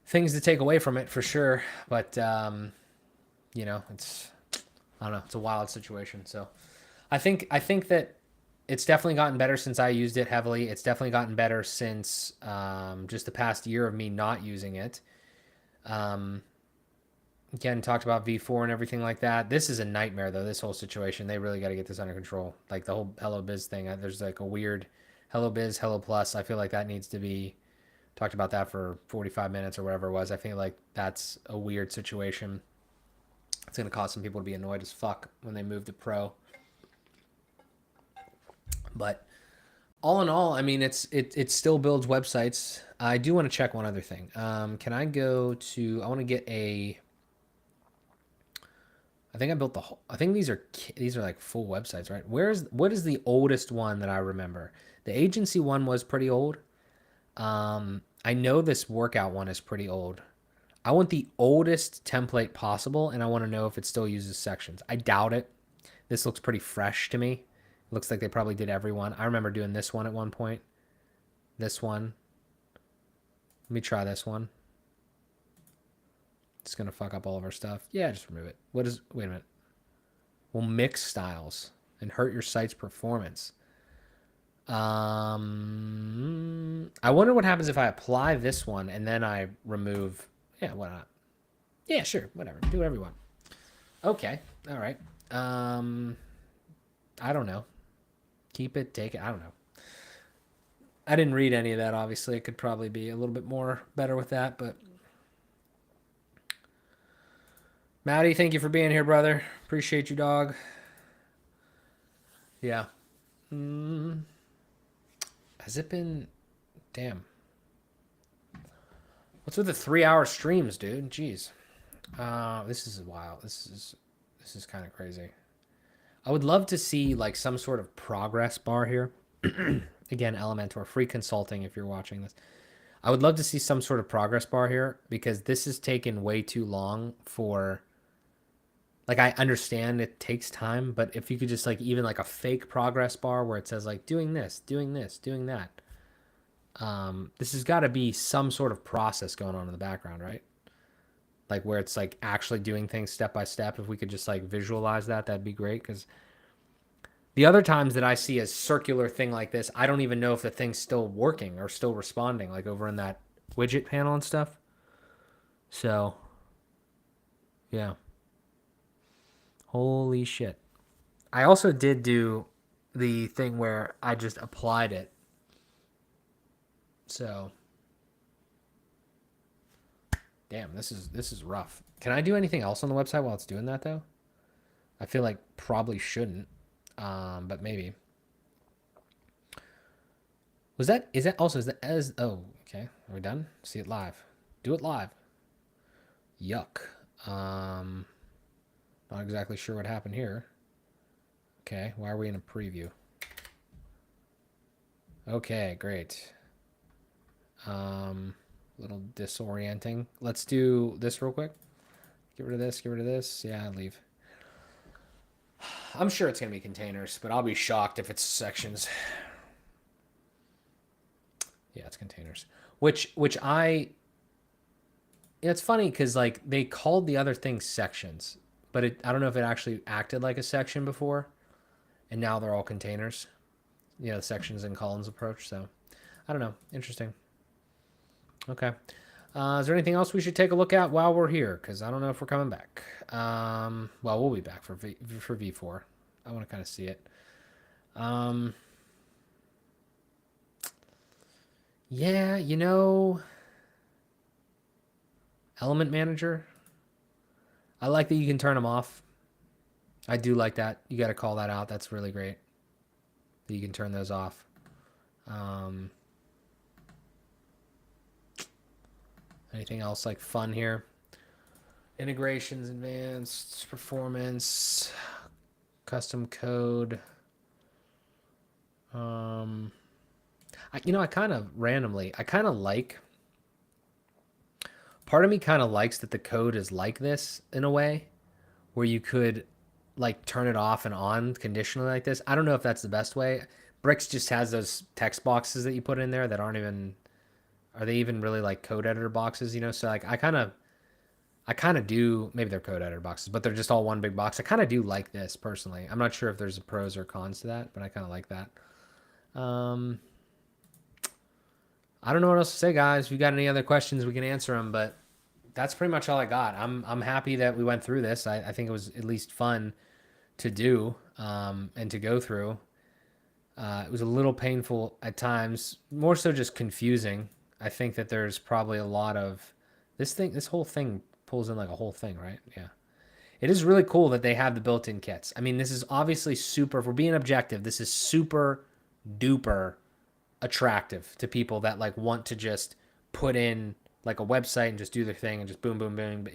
things to take away from it for sure, but you know, I don't know. It's a wild situation. So I think that it's definitely gotten better since I used it heavily. It's definitely gotten better since just the past year of me not using it. Again, talked about V4 and everything like that. This is a nightmare, though, this whole situation. They really got to get this under control. Like the whole Hello Biz thing, there's like a weird Hello Biz, Hello Plus. I feel like that needs to be talked about that for 45 minutes or whatever it was. I feel like that's a weird situation. It's going to cause some people to be annoyed as fuck when they move to Pro. But all in all, I mean, it still builds websites. I do want to check one other thing. Can I go to, I want to get a, I think I built the whole, I think these are like full websites, right? What is the oldest one that I remember? The agency one was pretty old. I know this workout one is pretty old. I want the oldest template possible, and I want to know if it still uses sections. I doubt it. This looks pretty fresh to me. Looks like they probably did everyone. I remember doing this one at one point. This one. Let me try this one. It's going to fuck up all of our stuff. Yeah, just remove it. Wait a minute. Will mix styles and hurt your site's performance. I wonder what happens if I apply this one and then I remove. Yeah, why not? Yeah, sure. Whatever. Do whatever you want. Okay. All right. I don't know. Keep it, take it. I don't know. I didn't read any of that, obviously. It could probably be a little bit more better with that, but Maddie, thank you for being here, brother. Appreciate you, dog. Yeah. Mm, has it been? Damn. What's with the 3 hour streams, dude? Jeez. This is wild. This is kind of crazy. I would love to see like some sort of progress bar here. Again, Elementor, free consulting if you're watching this. I would love to see some sort of progress bar here because this has taken way too long for. Like I understand it takes time, but if you could just like even like a fake progress bar where it says like doing this, doing this, doing that. This has got to be some sort of process going on in the background, right? Like where it's like actually doing things step by step. If we could just like visualize that, that'd be great. Because the other times that I see a circular thing like this, I don't even know if the thing's still working or still responding, like over in that widget panel and stuff. So, yeah. Holy shit. I also did do the thing where I just applied it. So, damn, this is rough. Can I do anything else on the website while it's doing that though? I feel like probably shouldn't, but maybe. Was that? Is that also? Is that as? Oh, okay. Are we done? See it live. Do it live. Yuck. Um, Not exactly sure what happened here. Okay, why are we in a preview? Okay, great. Little disorienting. Let's do this real quick. Get rid of this, get rid of this. Yeah, leave. I'm sure it's going to be containers, but I'll be shocked if it's sections. Yeah, it's containers. Which I yeah, it's funny cuz like they called the other things sections, but I don't know if it actually acted like a section before and now they're all containers. You know, the sections and columns approach, so I don't know. Interesting. Okay. Is there anything else we should take a look at while we're here? Because I don't know if we're coming back. Well, we'll be back for V4. I want to kind of see it. Um, yeah, Element Manager. I like that you can turn them off. I do like that. You got to call that out. That's really great. That you can turn those off. Anything else like fun here? Integrations, advanced performance, custom code. I kind of randomly, I kind of like. Part of me kind of likes that the code is like this in a way, where you could like turn it off and on conditionally like this. I don't know if that's the best way. Bricks just has those text boxes that you put in there that aren't even. Are they even really like code editor boxes? So like I kind of do. Maybe they're code editor boxes, but they're just all one big box. I kind of do like this personally. I'm not sure if there's pros or cons to that, but I kind of like that. Um, I don't know what else to say, guys. If you got any other questions, we can answer them. But that's pretty much all I got. I'm happy that we went through this. I think it was at least fun to do and to go through. It was a little painful at times, more so just confusing. I think that there's probably a lot of this thing. This whole thing pulls in like a whole thing, right? Yeah. It is really cool that they have the built-in kits. I mean, this is obviously super. If we're being objective, this is super duper attractive to people that like want to just put in like a website and just do their thing and just boom boom boom,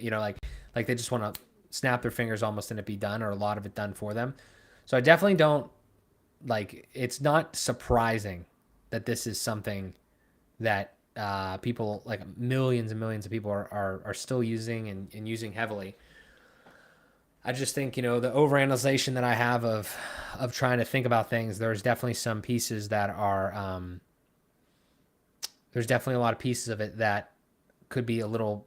like they just want to snap their fingers almost and it be done, or a lot of it done for them. So I definitely don't like, it's not surprising that this is something that people, like millions and millions of people are still using and using heavily. I just think, the overanalyzation that I have of trying to think about things, there's definitely some pieces that are there's definitely a lot of pieces of it that could be a little,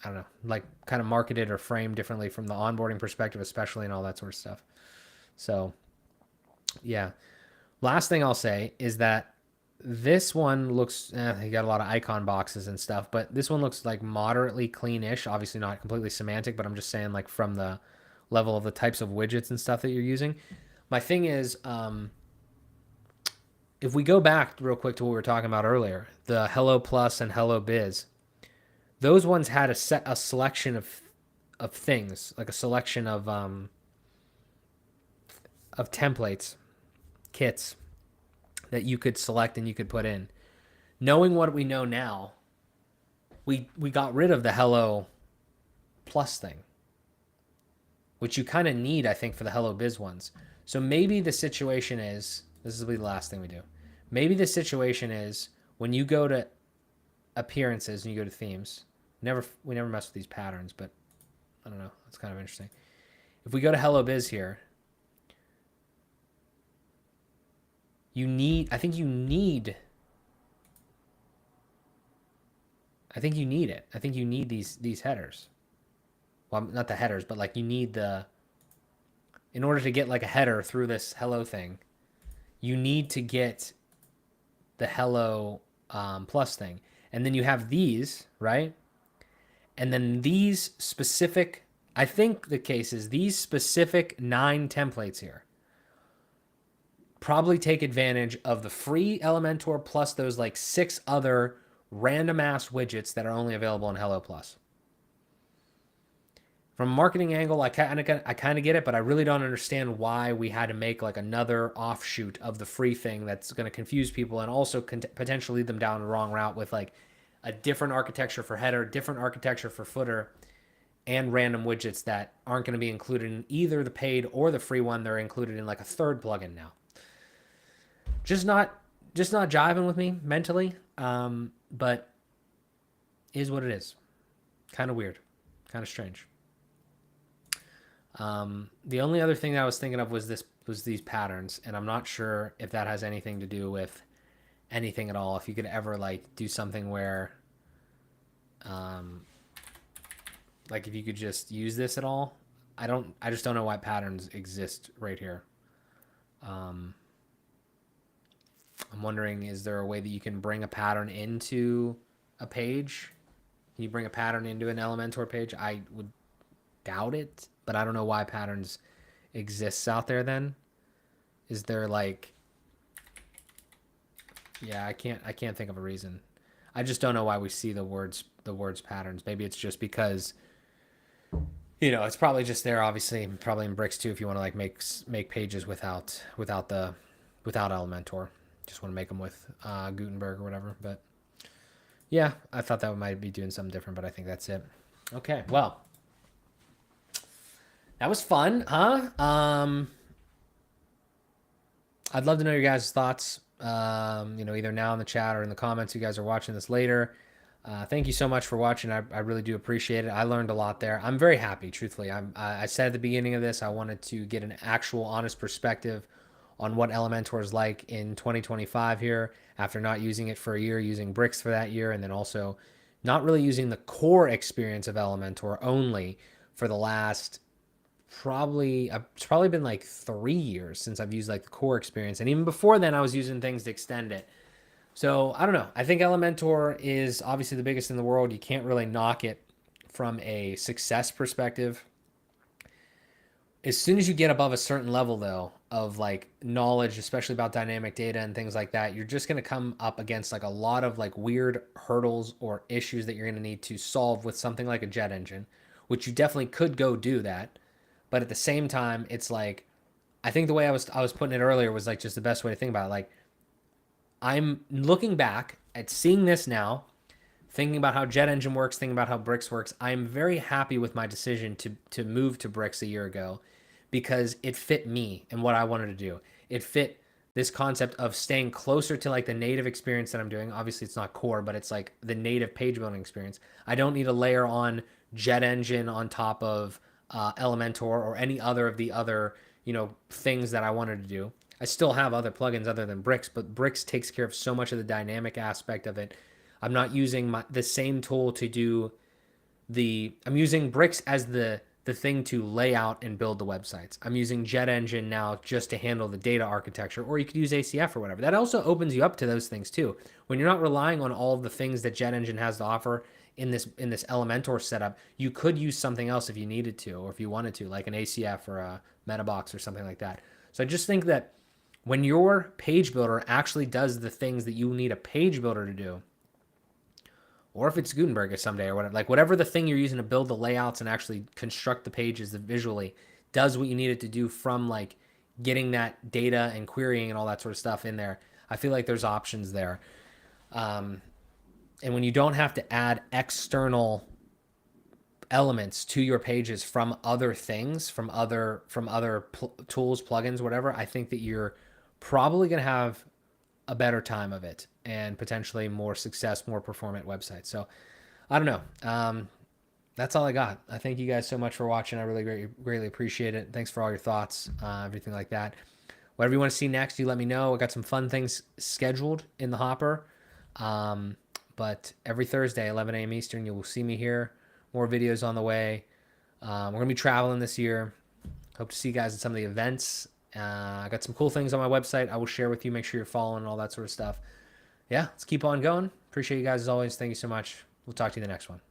I don't know, like kind of marketed or framed differently from the onboarding perspective, especially, and all that sort of stuff. So, yeah. Last thing I'll say is that this one looks, you got a lot of icon boxes and stuff, but this one looks like moderately clean-ish. Obviously not completely semantic, but I'm just saying like from the level of the types of widgets and stuff that you're using. My thing is, if we go back real quick to what we were talking about earlier, the Hello Plus and Hello Biz, those ones had a selection of things, like a selection of templates, kits that you could select and you could put in. Knowing what we know now, we got rid of the Hello Plus thing, which you kind of need, I think, for the Hello Biz ones. So maybe the situation is, this will be the last thing we do. Maybe the situation is when you go to appearances and you go to themes. We never mess with these patterns, but I don't know. It's kind of interesting. If we go to Hello Biz here, I think you need it. I think you need these headers. Well, not the headers, but like you need in order to get like a header through this hello thing, you need to get the hello plus thing. And then you have these, right? And then these specific, I think the case is these specific 9 templates here probably take advantage of the free Elementor plus those like 6 other random ass widgets that are only available in Hello Plus. From a marketing angle, I kind of get it, but I really don't understand why we had to make like another offshoot of the free thing that's going to confuse people and also potentially lead them down the wrong route with like a different architecture for header, different architecture for footer, and random widgets that aren't going to be included in either the paid or the free one. They're included in like a third plugin now. Just not jiving with me mentally, but is what it is. Kind of weird, kind of strange. The only other thing that I was thinking of was these patterns, and I'm not sure if that has anything to do with anything at all. If you could ever like do something where, like if you could just use this at all. I just don't know why patterns exist right here. I'm wondering, is there a way that you can bring a pattern into a page? Can you bring a pattern into an Elementor page? I would doubt it, but I don't know why patterns exists out there then. Is there like, yeah, I can't think of a reason. I just don't know why we see the words patterns. Maybe it's just because, you know, it's probably just there, obviously, probably in Bricks too, if you want to like make pages without Elementor. Just want to make them with Gutenberg or whatever. But yeah, I thought that might be doing something different, but I think that's it. Okay, well, that was fun, huh? I'd love to know your guys' thoughts. You know, either now in the chat or in the comments. You guys are watching this later. Thank you so much for watching. I really do appreciate it. I learned a lot there. I'm very happy, truthfully. I said at the beginning of this, I wanted to get an actual honest perspective on what Elementor is like in 2025 here, after not using it for a year, using Bricks for that year, and then also not really using the core experience of Elementor only for the last it's probably been like 3 years since I've used like the core experience. And even before then, I was using things to extend it. So I don't know. I think Elementor is obviously the biggest in the world. You can't really knock it from a success perspective. As soon as you get above a certain level, though, of like knowledge, especially about dynamic data and things like that, you're just going to come up against like a lot of like weird hurdles or issues that you're going to need to solve with something like a jet engine, which you definitely could go do that. But at the same time, it's like, I think the way I was putting it earlier was like just the best way to think about it. Like, I'm looking back at seeing this now, thinking about how jet engine works, thinking about how Bricks works. I'm very happy with my decision to move to Bricks a year ago, because it fit me and what I wanted to do. It fit this concept of staying closer to like the native experience that I'm doing. Obviously it's not core, but it's like the native page building experience. I don't need to layer on jet engine on top of Elementor or any other of the other, you know, things that I wanted to do. I still have other plugins other than Bricks, but Bricks takes care of so much of the dynamic aspect of it. I'm not using the same tool to do I'm using Bricks as the the thing to lay out and build the websites. I'm using Jet Engine now just to handle the data architecture, or you could use ACF or whatever. That also opens you up to those things too. When you're not relying on all of the things that Jet Engine has to offer in this Elementor setup, you could use something else if you needed to, or if you wanted to, like an ACF or a Metabox or something like that. So I just think that when your page builder actually does the things that you need a page builder to do, or if it's Gutenberg someday or whatever, like whatever the thing you're using to build the layouts and actually construct the pages visually does what you need it to do, from like getting that data and querying and all that sort of stuff in there. I feel like there's options there. And when you don't have to add external elements to your pages from other things, from other tools, plugins, whatever, I think that you're probably going to have a better time of it and potentially more success, more performant websites. So I don't know. That's all I got. I thank you guys so much for watching. I really greatly appreciate it. Thanks for all your thoughts, everything like that. Whatever you want to see next, you let me know. I got some fun things scheduled in the hopper. But every Thursday, 11 a.m. Eastern, you will see me here. More videos on the way. We're going to be traveling this year. Hope to see you guys at some of the events. I got some cool things on my website I will share with you. Make sure you're following and all that sort of stuff. Yeah, let's keep on going. Appreciate you guys as always. Thank you so much. We'll talk to you in the next one.